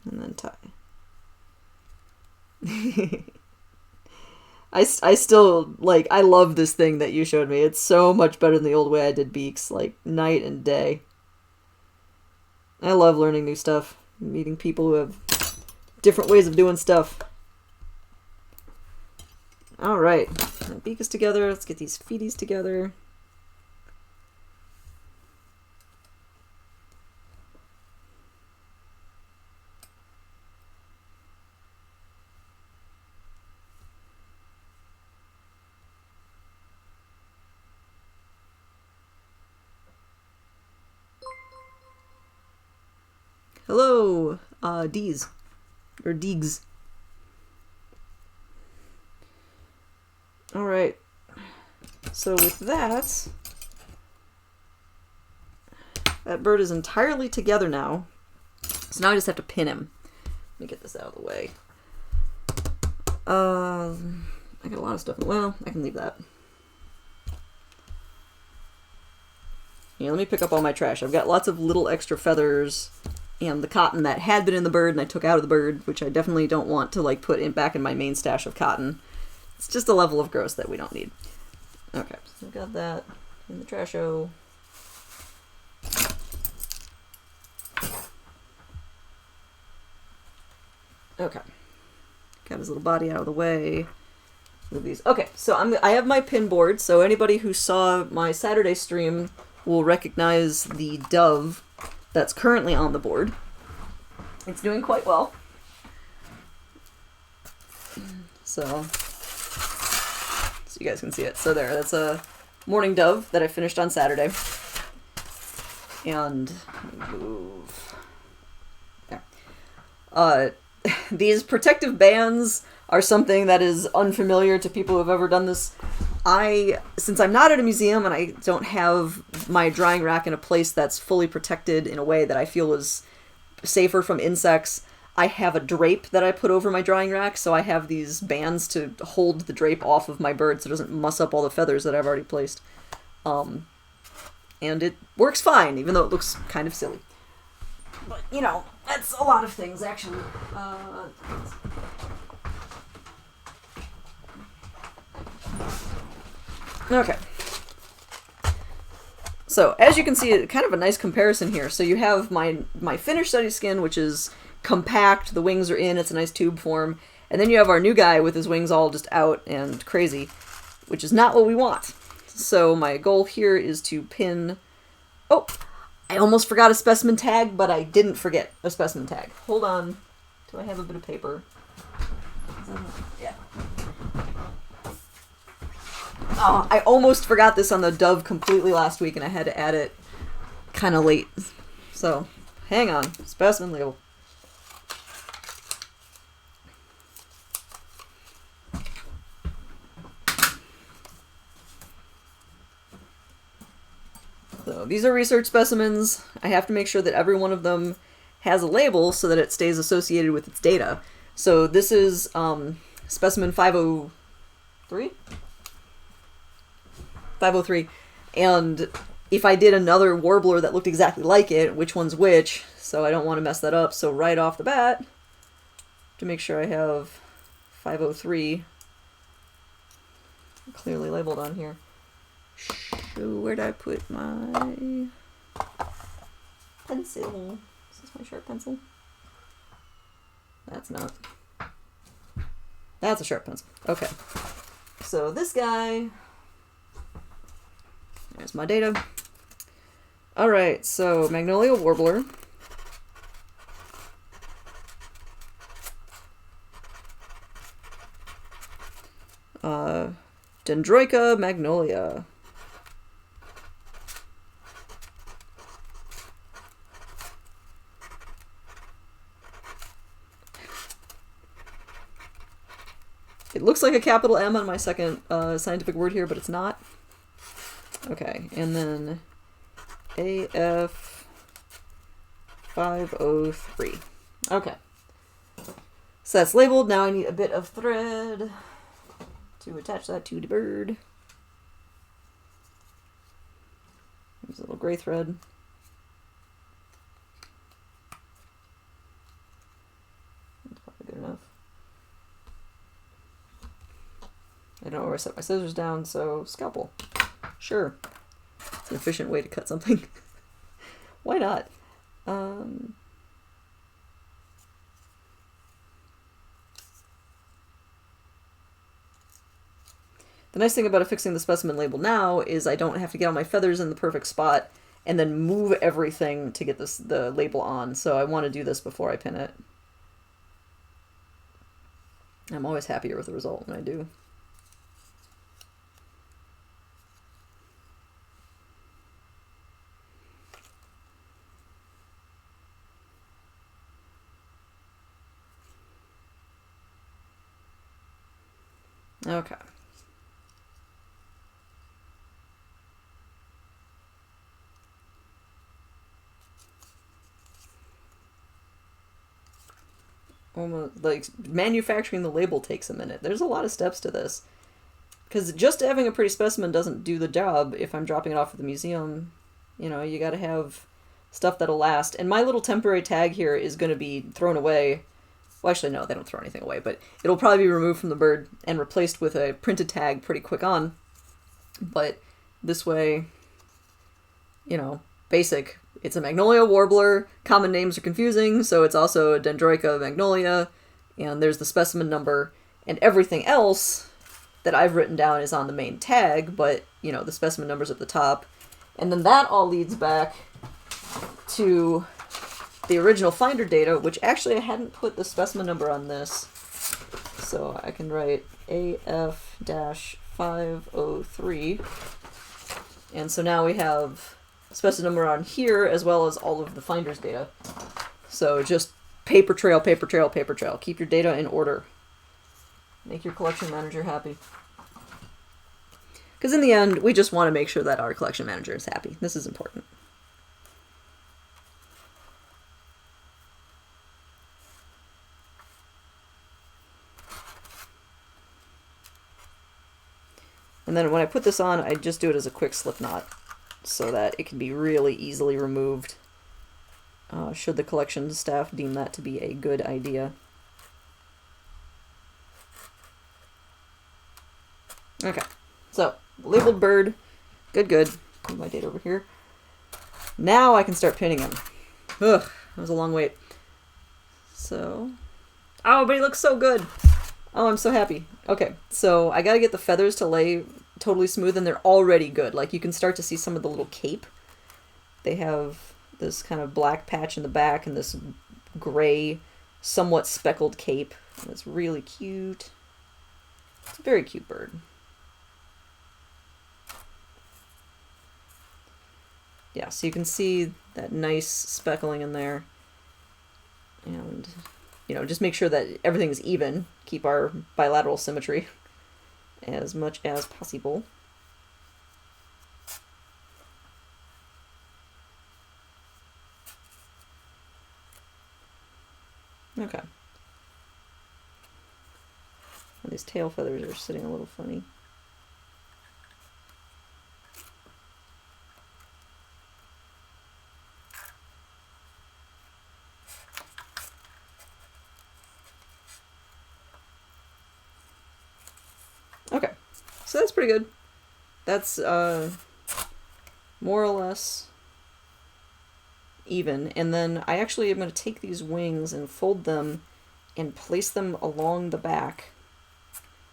then tie. I still, like, I love this thing that you showed me. It's so much better than the old way I did beaks, like, night and day. I love learning new stuff, meeting people who have different ways of doing stuff. Alright, that beak is together. Let's get these feeties together. Hello, Dees. Or Deegs. Alright. So with that bird is entirely together now. So now I just have to pin him. Let me get this out of the way. I got a lot of stuff. Well, I can leave that. Yeah, let me pick up all my trash. I've got lots of little extra feathers and the cotton that had been in the bird and I took out of the bird, which I definitely don't want to like put back in my main stash of cotton. It's just a level of gross that we don't need. Okay, so I've got that in the trash-o. Okay. Got his little body out of the way. Move these. Okay, so I have my pin board, so anybody who saw my Saturday stream will recognize the dove that's currently on the board. It's doing quite well. So you guys can see it. So there, that's a mourning dove that I finished on Saturday. And move. There. These protective bands are something that is unfamiliar to people who have ever done this. Since I'm not at a museum and I don't have my drying rack in a place that's fully protected in a way that I feel is safer from insects, I have a drape that I put over my drying rack, so I have these bands to hold the drape off of my bird so it doesn't muss up all the feathers that I've already placed. And it works fine, even though it looks kind of silly. But, you know, that's a lot of things, actually. Okay. So, as you can see, kind of a nice comparison here. So you have my finished study skin, which is compact, the wings are in, it's a nice tube form. And then you have our new guy with his wings all just out and crazy, which is not what we want. So my goal here is to pin... Oh! I almost forgot a specimen tag, but I didn't forget a specimen tag. Hold on. Do I have a bit of paper? Yeah. Oh, I almost forgot this on the dove completely last week, and I had to add it kind of late. So, hang on. Specimen label. So, these are research specimens. I have to make sure that every one of them has a label so that it stays associated with its data. So, this is specimen 503? 503. And if I did another warbler that looked exactly like it, which one's which, so I don't want to mess that up. So right off the bat, to make sure I have 503 clearly labeled on here. So where'd I put my pencil? Is this my sharp pencil? That's not. That's a sharp pencil. Okay. So this guy... There's my data. Alright, so Magnolia Warbler. Dendroica Magnolia. It looks like a capital M on my second scientific word here, but it's not. Okay, and then AF 503. Okay. So that's labeled. Now I need a bit of thread to attach that to the bird. Use a little gray thread. That's probably good enough. I don't know where I set my scissors down, so scalpel. Sure. It's an efficient way to cut something. Why not? The nice thing about affixing the specimen label now is I don't have to get all my feathers in the perfect spot and then move everything to get the label on. So I want to do this before I pin it. I'm always happier with the result when I do. Okay. Almost, like, manufacturing the label takes a minute. There's a lot of steps to this. Because just having a pretty specimen doesn't do the job if I'm dropping it off at the museum. You know, you gotta have stuff that'll last. And my little temporary tag here is going to be thrown away. Well, actually, no, they don't throw anything away, but it'll probably be removed from the bird and replaced with a printed tag pretty quick on. But this way, you know, basic. It's a Magnolia Warbler. Common names are confusing, so it's also a Dendroica Magnolia. And there's the specimen number. And everything else that I've written down is on the main tag, but, you know, the specimen number's at the top. And then that all leads back to the original finder data, which actually I hadn't put the specimen number on this. So I can write AF-503. 503. And so now we have specimen number on here as well as all of the finder's data. So just paper trail, paper trail, paper trail. Keep your data in order. Make your collection manager happy. Because in the end, we just want to make sure that our collection manager is happy. This is important. And then when I put this on, I just do it as a quick slip knot so that it can be really easily removed should the collection staff deem that to be a good idea. Okay, so labeled bird, good. Move my data over here. Now I can start pinning him. Ugh, that was a long wait. So, oh, but he looks so good. Oh, I'm so happy. Okay, so I gotta get the feathers to lay totally smooth, and they're already good. Like, you can start to see some of the little cape. They have this kind of black patch in the back and this gray, somewhat speckled cape. It's really cute. It's a very cute bird. Yeah, so you can see that nice speckling in there. And, you know, just make sure that everything's even. Keep our bilateral symmetry as much as possible. Okay. And these tail feathers are sitting a little funny. Okay, so that's pretty good. That's more or less even. And then I actually am going to take these wings and fold them and place them along the back.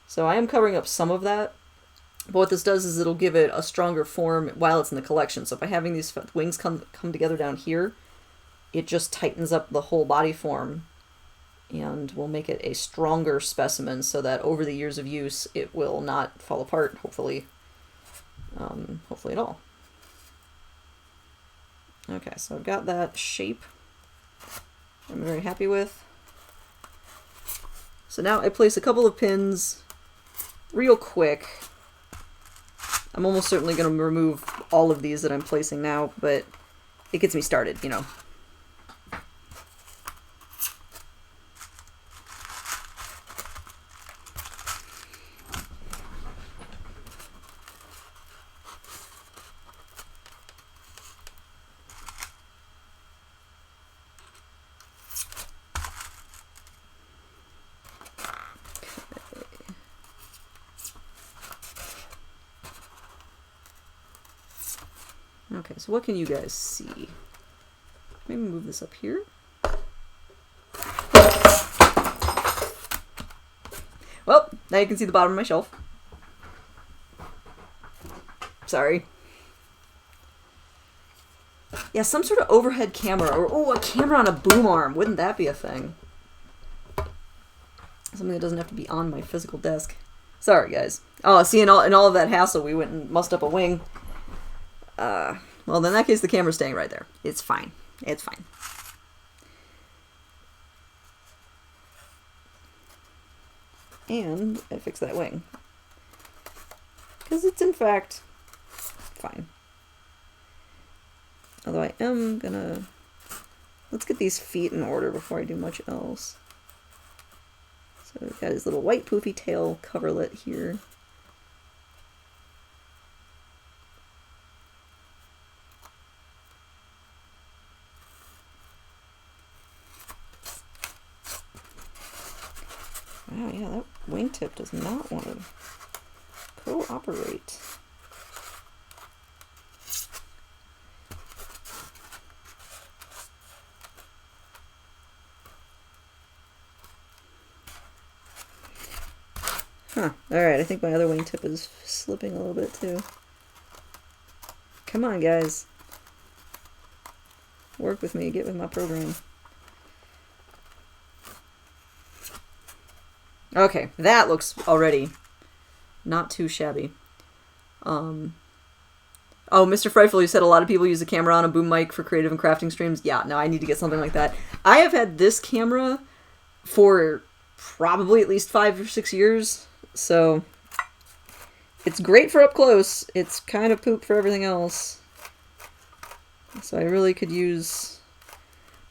So I am covering up some of that, but what this does is it'll give it a stronger form while it's in the collection. So by having these wings come together down here, it just tightens up the whole body form and will make it a stronger specimen so that over the years of use it will not fall apart, hopefully at all. Okay, so I've got that shape I'm very happy with. So now I place a couple of pins real quick. I'm almost certainly going to remove all of these that I'm placing now, but it gets me started, you know. Okay, so what can you guys see? Maybe move this up here. Well, now you can see the bottom of my shelf. Sorry. Yeah, some sort of overhead camera, or oh, a camera on a boom arm. Wouldn't that be a thing? Something that doesn't have to be on my physical desk. Sorry, guys. Oh, see, in all of that hassle, we went and mussed up a wing. Well, in that case, the camera's staying right there. It's fine. It's fine. And I fixed that wing. Because it's, in fact, fine. Although I am gonna... Let's get these feet in order before I do much else. So we've got his little white poofy tail coverlet here. Wow, yeah, that wingtip does not want to cooperate. Huh, alright, I think my other wingtip is slipping a little bit too. Come on, guys. Work with me, get with my program. Okay, that looks already Not too shabby. Oh, Mr. Frightful, you said a lot of people use a camera on a boom mic for creative and crafting streams. Yeah, no, I need to get something like that. I have had this camera for probably at least 5 or 6 years, so it's great for up close. It's kind of poop for everything else. So I really could use...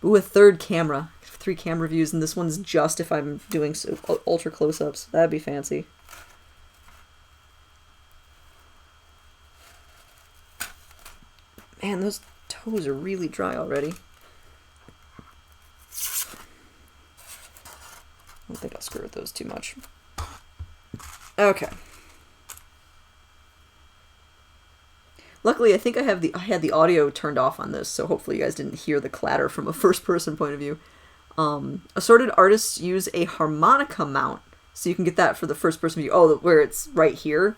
Ooh, a third camera. 3 camera views, and this one's just if I'm doing ultra close-ups. That'd be fancy. Man, those toes are really dry already. I don't think I'll screw with those too much. Okay. Luckily, I think I had the audio turned off on this, so hopefully you guys didn't hear the clatter from a first-person point of view. Assorted artists use a harmonica mount, so you can get that for the first-person view. Oh, where it's right here.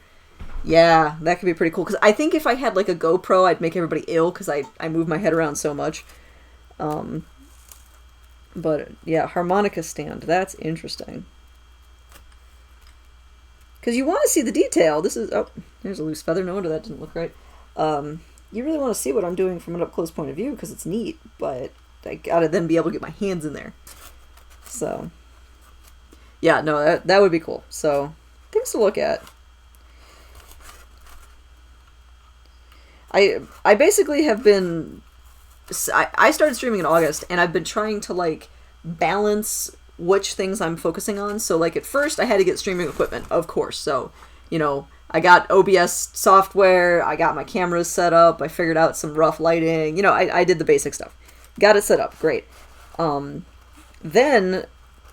Yeah, that could be pretty cool. Because I think if I had like a GoPro, I'd make everybody ill because I move my head around so much. But yeah, harmonica stand. That's interesting. Because you want to see the detail. This is... Oh, there's a loose feather. No wonder that didn't look right. You really want to see what I'm doing from an up-close point of view because it's neat. But I gotta then be able to get my hands in there. So... Yeah, no, that would be cool. So, things to look at. I basically have been... I started streaming in August, and I've been trying to, like, balance which things I'm focusing on. So, like, at first, I had to get streaming equipment, of course. So, you know, I got OBS software, I got my cameras set up, I figured out some rough lighting. You know, I did the basic stuff. Got it set up. Great. Then...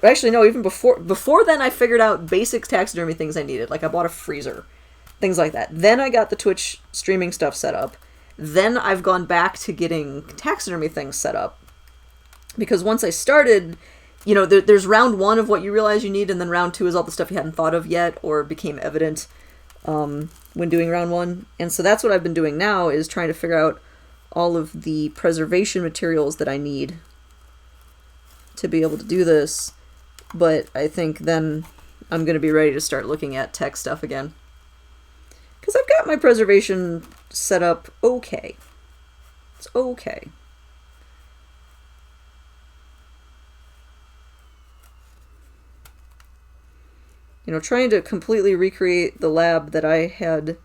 Actually, no, even before then, I figured out basic taxidermy things I needed. Like, I bought a freezer. Things like that. Then I got the Twitch streaming stuff set up. Then I've gone back to getting taxidermy things set up. Because once I started, you know, there's round 1 of what you realize you need, and then round 2 is all the stuff you hadn't thought of yet or became evident when doing round 1. And so that's what I've been doing now, is trying to figure out all of the preservation materials that I need to be able to do this. But I think then I'm going to be ready to start looking at tech stuff again. Because I've got my preservation set up okay. It's okay. You know, trying to completely recreate the lab that I had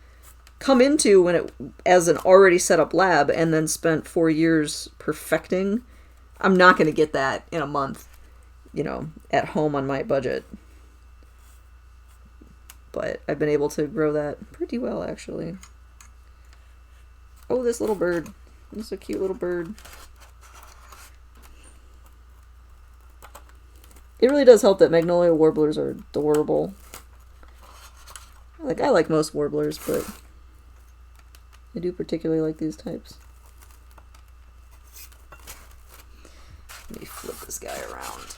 come into as an already set up lab and then spent 4 years perfecting. I'm not going to get that in a month, you know, at home on my budget. But I've been able to grow that pretty well, actually. Oh, this little bird. This is a cute little bird. It really does help that Magnolia Warblers are adorable. I like most warblers, but I do particularly like these types. Let me flip this guy around.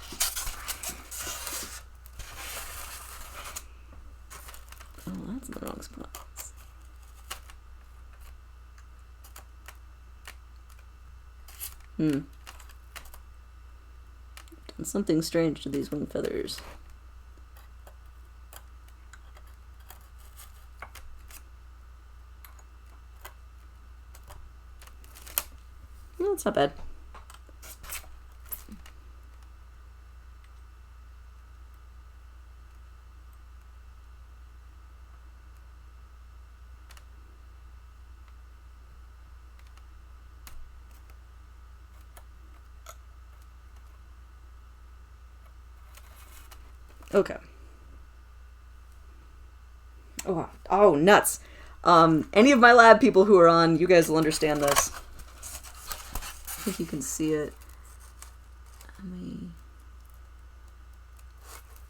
Oh, that's in the wrong spot. Done something strange to these wing feathers. No, it's not bad. Okay. Oh, nuts. Any of my lab people who are on, you guys will understand this. I think you can see it.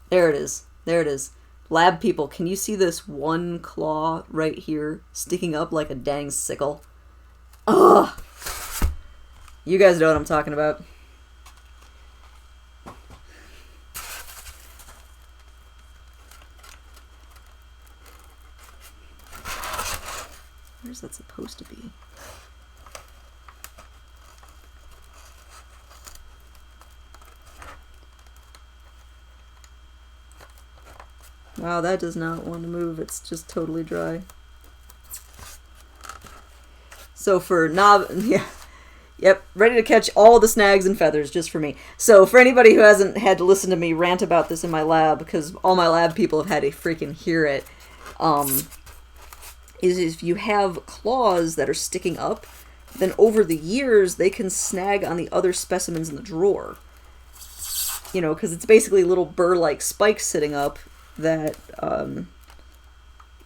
There it is. There it is. Lab people, can you see this one claw right here sticking up like a dang sickle? Ugh! You guys know what I'm talking about. Where's that supposed to be? Wow, that does not want to move. It's just totally dry. So for yeah. Yep, ready to catch all the snags and feathers just for me. So for anybody who hasn't had to listen to me rant about this in my lab, because all my lab people have had to freaking hear it, is if you have claws that are sticking up, then over the years they can snag on the other specimens in the drawer. You know, because it's basically little burr-like spikes sitting up that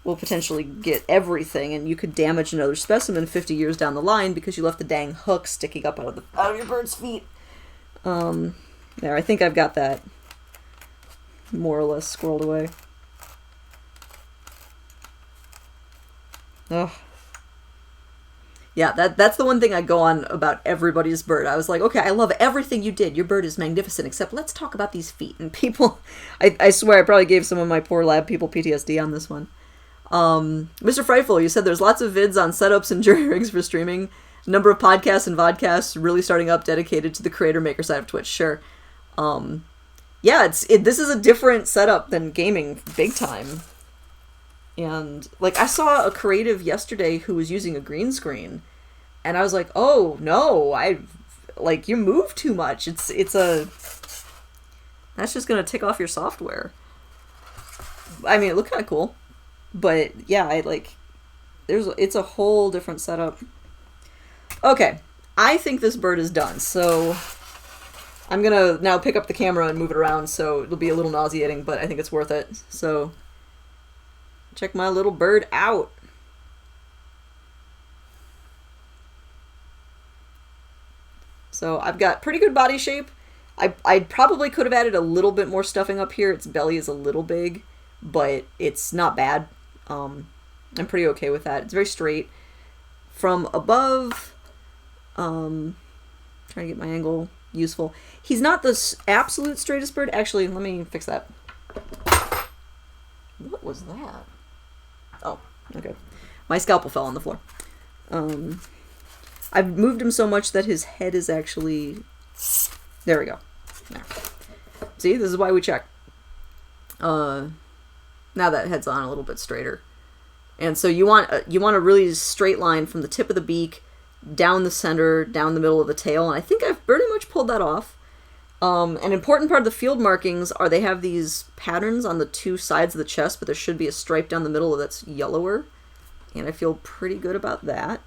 will potentially get everything, and you could damage another specimen 50 years down the line because you left the dang hook sticking up out of your bird's feet. There, I think I've got that more or less squirreled away. Ugh. Yeah, that's the one thing I go on about everybody's bird. I was like, okay, I love everything you did. Your bird is magnificent, except let's talk about these feet. And people, I swear I probably gave some of my poor lab people PTSD on this one. Mr. Frightful, you said there's lots of vids on setups and jury rigs for streaming. Number of podcasts and vodcasts really starting up dedicated to the creator maker side of Twitch. Sure. Yeah, this is a different setup than gaming big time. And like I saw a creative yesterday who was using a green screen, and I was like, "Oh no, you move too much. That's just gonna tick off your software." I mean, it looked kind of cool. But yeah, it's a whole different setup. Okay, I think this bird is done, so I'm gonna now pick up the camera and move it around, so it'll be a little nauseating, but I think it's worth it. So check my little bird out. So I've got pretty good body shape. I probably could have added a little bit more stuffing up here. Its belly is a little big, but it's not bad. I'm pretty okay with that. It's very straight. From above, trying to get my angle useful. He's not the absolute straightest bird. Actually, let me fix that. What was that? Oh, okay. My scalpel fell on the floor. I've moved him so much that his head is actually... There we go. There. See, this is why we check. Now that head's on a little bit straighter. And so you want a really straight line from the tip of the beak down the center, down the middle of the tail, and I think I've pretty much pulled that off. An important part of the field markings are they have these patterns on the two sides of the chest, but there should be a stripe down the middle that's yellower, and I feel pretty good about that.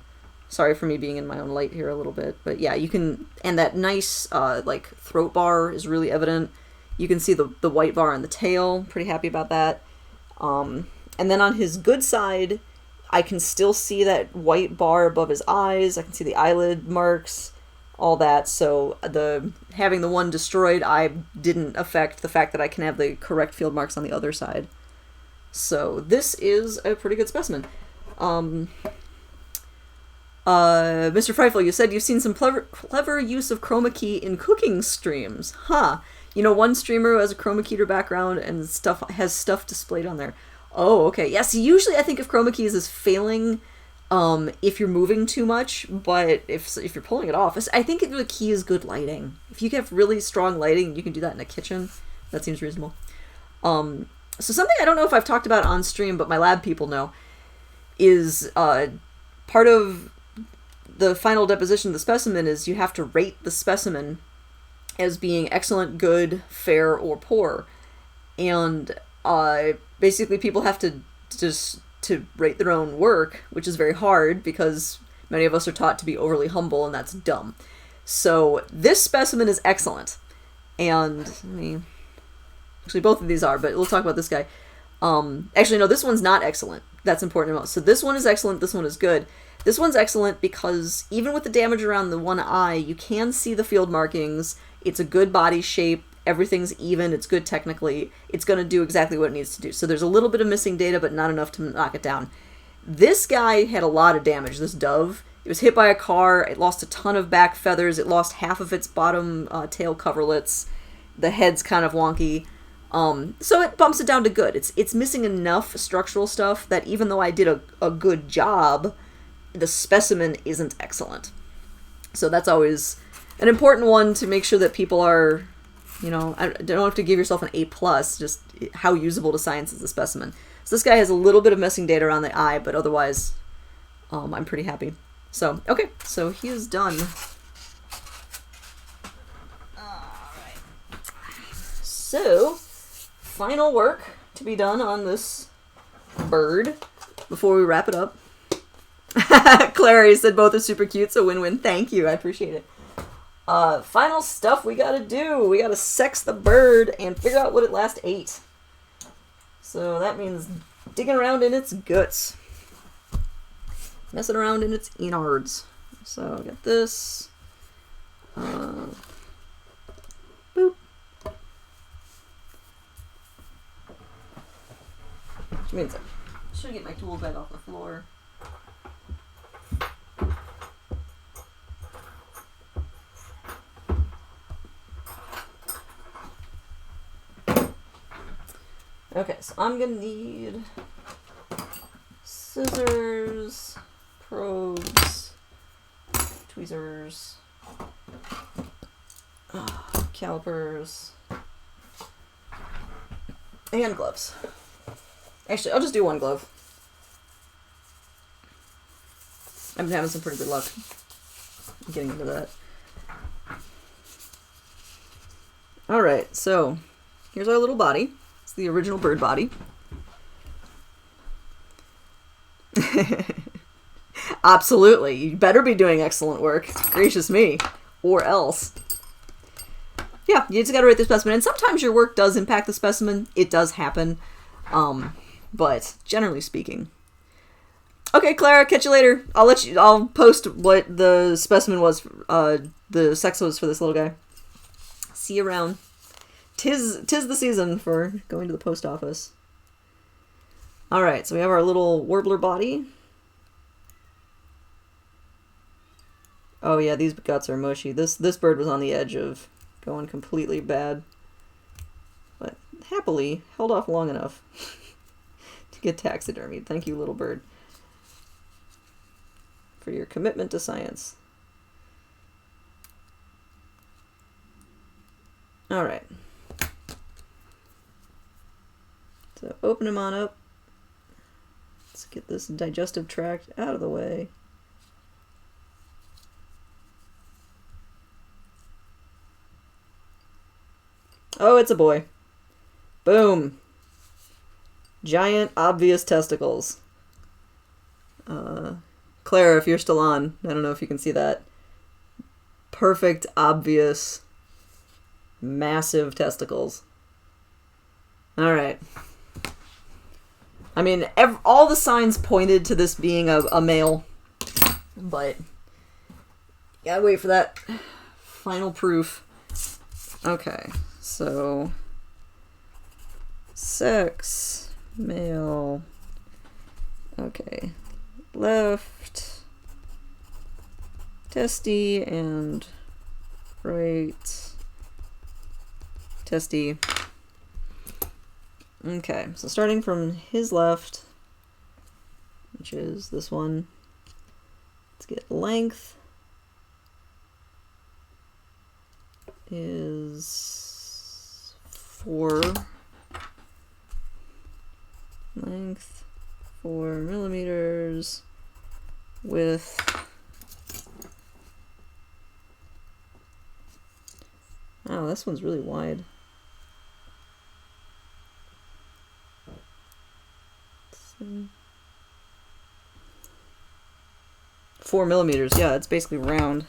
Sorry for me being in my own light here a little bit, but yeah, you can, and that nice throat bar is really evident. You can see the white bar on the tail. Pretty happy about that. And then on his good side, I can still see that white bar above his eyes. I can see the eyelid marks, all that. So having the one destroyed, I didn't affect the fact that I can have the correct field marks on the other side. So this is a pretty good specimen. Mr. Frightful, you said you've seen some clever use of chroma key in cooking streams. Huh. You know, one streamer who has a chroma keyed background and has stuff displayed on there. Oh, okay. Yeah, so usually I think of chroma keys as failing if you're moving too much, but if you're pulling it off, I think the key is good lighting. If you have really strong lighting, you can do that in a kitchen. That seems reasonable. So something I don't know if I've talked about on stream, but my lab people know, is part of the final deposition of the specimen is you have to rate the specimen as being excellent, good, fair, or poor. And basically people have to rate their own work, which is very hard because many of us are taught to be overly humble, and that's dumb. So this specimen is excellent. And actually both of these are, but we'll talk about this guy. Actually, no, this one's not excellent. That's important to know. So this one is excellent, this one is good. This one's excellent because even with the damage around the one eye, you can see the field markings. It's a good body shape. Everything's even. It's good technically. It's going to do exactly what it needs to do. So there's a little bit of missing data, but not enough to knock it down. This guy had a lot of damage, this dove. It was hit by a car. It lost a ton of back feathers. It lost half of its bottom tail coverlets. The head's kind of wonky. So it bumps it down to good. It's missing enough structural stuff that even though I did a good job, the specimen isn't excellent. So that's always an important one to make sure that people are You know, I don't have to give yourself an A+, just how usable to science is the specimen. So this guy has a little bit of missing data around the eye, but otherwise, I'm pretty happy. So, okay, so he is done. Alright. So, final work to be done on this bird before we wrap it up. Clary said both are super cute, so win-win. Thank you, I appreciate it. Final stuff we gotta do. We gotta sex the bird and figure out what it last ate. So that means digging around in its guts. Messing around in its innards. So I got this. Boop. Which means I should get my tools back off the floor. Okay, so I'm gonna need scissors, probes, tweezers, calipers, and gloves. Actually, I'll just do one glove. I've been having some pretty good luck getting into that. Alright, so here's our little body. It's the original bird body. Absolutely. You better be doing excellent work. Gracious me. Or else. Yeah, you just gotta rate the specimen. And sometimes your work does impact the specimen. It does happen. But generally speaking. Okay, Clara, catch you later. I'll post what the specimen was, the sex was for this little guy. See you around. Tis the season for going to the post office. Alright, so we have our little warbler body. Oh yeah, these guts are mushy. This bird was on the edge of going completely bad. But happily held off long enough to get taxidermied. Thank you, little bird, for your commitment to science. Alright. So open him on up. Let's get this digestive tract out of the way. Oh, it's a boy. Boom. Giant, obvious testicles. Clara, if you're still on, I don't know if you can see that. Perfect, obvious, massive testicles. Alright. I mean, all the signs pointed to this being a male, but gotta wait for that final proof. Okay, so sex, male, okay, left testy and right testy. Okay, so starting from his left, which is this one, let's get length is 4. Length 4 millimeters. Width oh, this one's really wide. 4 millimeters, yeah, it's basically round.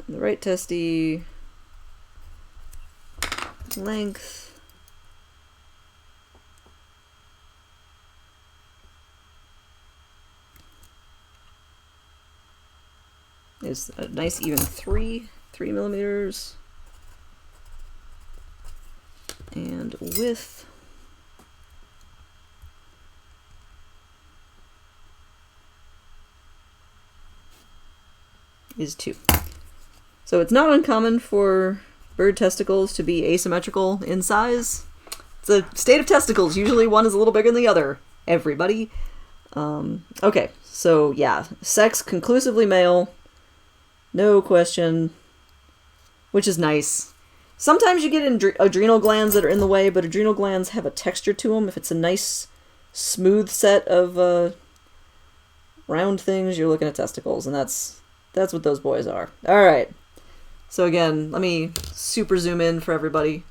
And the right testy length is a nice even 3 millimeters. And width is 2. So it's not uncommon for bird testicles to be asymmetrical in size. It's a state of testicles. Usually one is a little bigger than the other. Everybody. Okay, so yeah, sex conclusively male. No question. Which is nice. Sometimes you get adrenal glands that are in the way, but adrenal glands have a texture to them. If it's a nice, smooth set of round things, you're looking at testicles, and that's what those boys are. All right. So again, let me super zoom in for everybody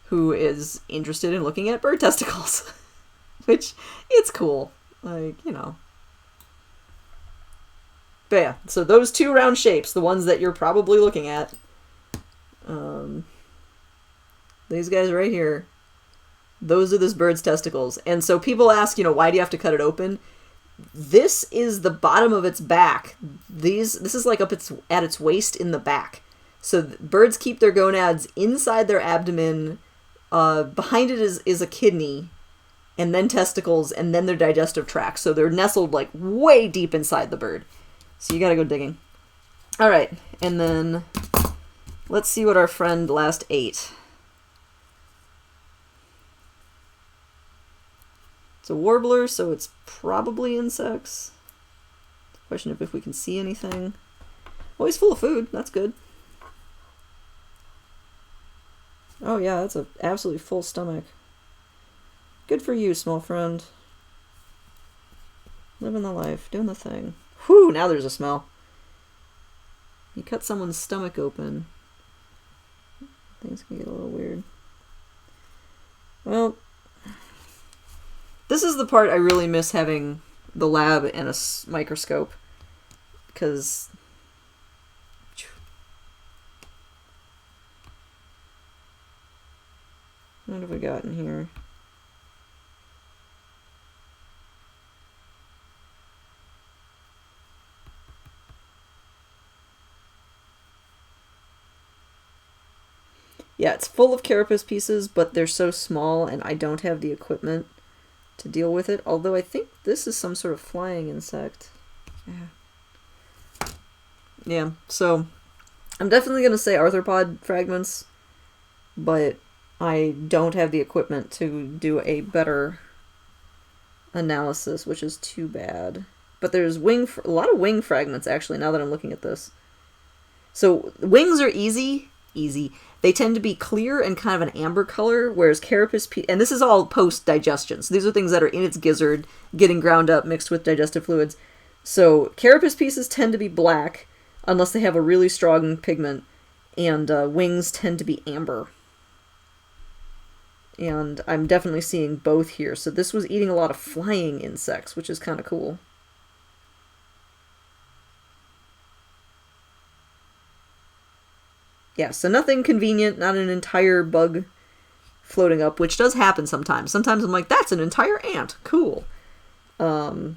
who is interested in looking at bird testicles, which it's cool, like, you know. But yeah, so those two round shapes, the ones that you're probably looking at, these guys right here, those are this bird's testicles. And so people ask, you know, why do you have to cut it open? This is the bottom of its back. This is like up at its waist in the back. So birds keep their gonads inside their abdomen. Behind it is a kidney, and then testicles, and then their digestive tract. So they're nestled like way deep inside the bird. So you gotta go digging. All right, and then let's see what our friend last ate. It's a warbler, so it's probably insects. Question of if we can see anything. Oh, he's full of food. That's good. Oh yeah, that's an absolutely full stomach. Good for you, small friend. Living the life, doing the thing. Whew, now there's a smell. You cut someone's stomach open, things can get a little weird. Well, this is the part I really miss having the lab and a microscope, because what have we got in here? Yeah, it's full of carapace pieces, but they're so small and I don't have the equipment to deal with it. Although I think this is some sort of flying insect. Yeah, so I'm definitely going to say arthropod fragments, but I don't have the equipment to do a better analysis, which is too bad. But there's a lot of wing fragments, actually, now that I'm looking at this. So wings are easy. They tend to be clear and kind of an amber color, whereas carapace, and this is all post-digestion, so these are things that are in its gizzard, getting ground up, mixed with digestive fluids. So carapace pieces tend to be black, unless they have a really strong pigment, and wings tend to be amber. And I'm definitely seeing both here. So this was eating a lot of flying insects, which is kind of cool. Yeah, so nothing convenient, not an entire bug floating up, which does happen sometimes. Sometimes I'm like, that's an entire ant. Cool. No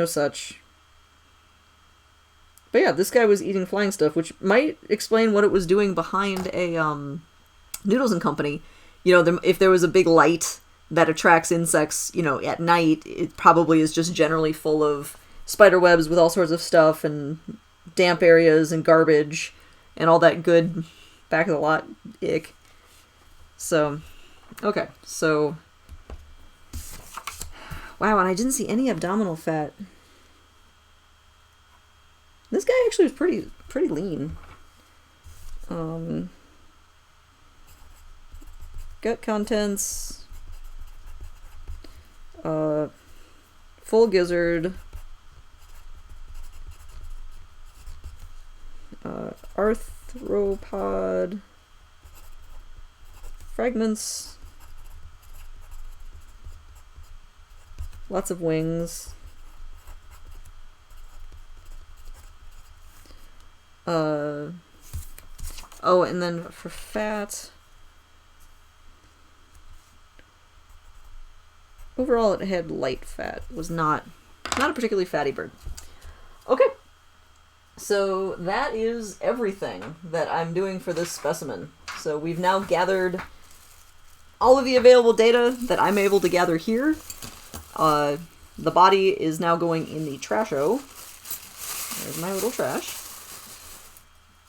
such. But yeah, this guy was eating flying stuff, which might explain what it was doing behind a Noodles and Company. You know, if there was a big light that attracts insects, you know, at night, it probably is just generally full of spider webs with all sorts of stuff and damp areas and garbage and all that good back of the lot ick. So, okay, so wow, and I didn't see any abdominal fat. This guy actually was pretty lean. Gut contents, full gizzard, arthropod, fragments, lots of wings, oh, and then for fat, overall it had light fat. It was not a particularly fatty bird. Okay. So that is everything that I'm doing for this specimen. So we've now gathered all of the available data that I'm able to gather here. The body is now going in the trasho. There's my little trash.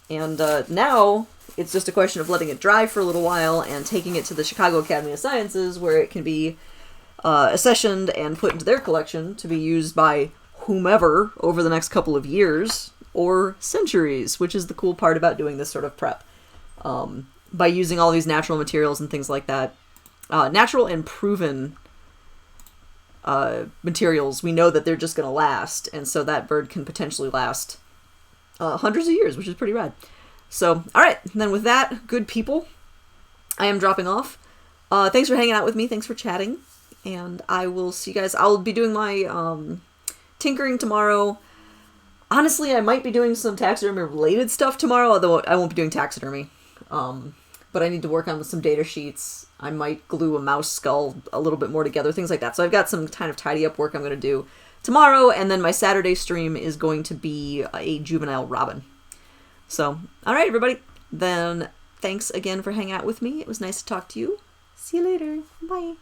And now it's just a question of letting it dry for a little while and taking it to the Chicago Academy of Sciences, where it can be accessioned and put into their collection to be used by whomever over the next couple of years. or centuries, which is the cool part about doing this sort of prep. By using all these natural materials and things like that, natural and proven materials, we know that they're just going to last, and so that bird can potentially last hundreds of years, which is pretty rad. So, alright, then with that, good people, I am dropping off. Thanks for hanging out with me, thanks for chatting, and I will see you guys. I'll be doing my tinkering tomorrow. Honestly, I might be doing some taxidermy-related stuff tomorrow, although I won't be doing taxidermy. But I need to work on some data sheets. I might glue a mouse skull a little bit more together, things like that. So I've got some kind of tidy up work I'm going to do tomorrow, and then my Saturday stream is going to be a juvenile robin. So, alright everybody, then thanks again for hanging out with me. It was nice to talk to you. See you later. Bye.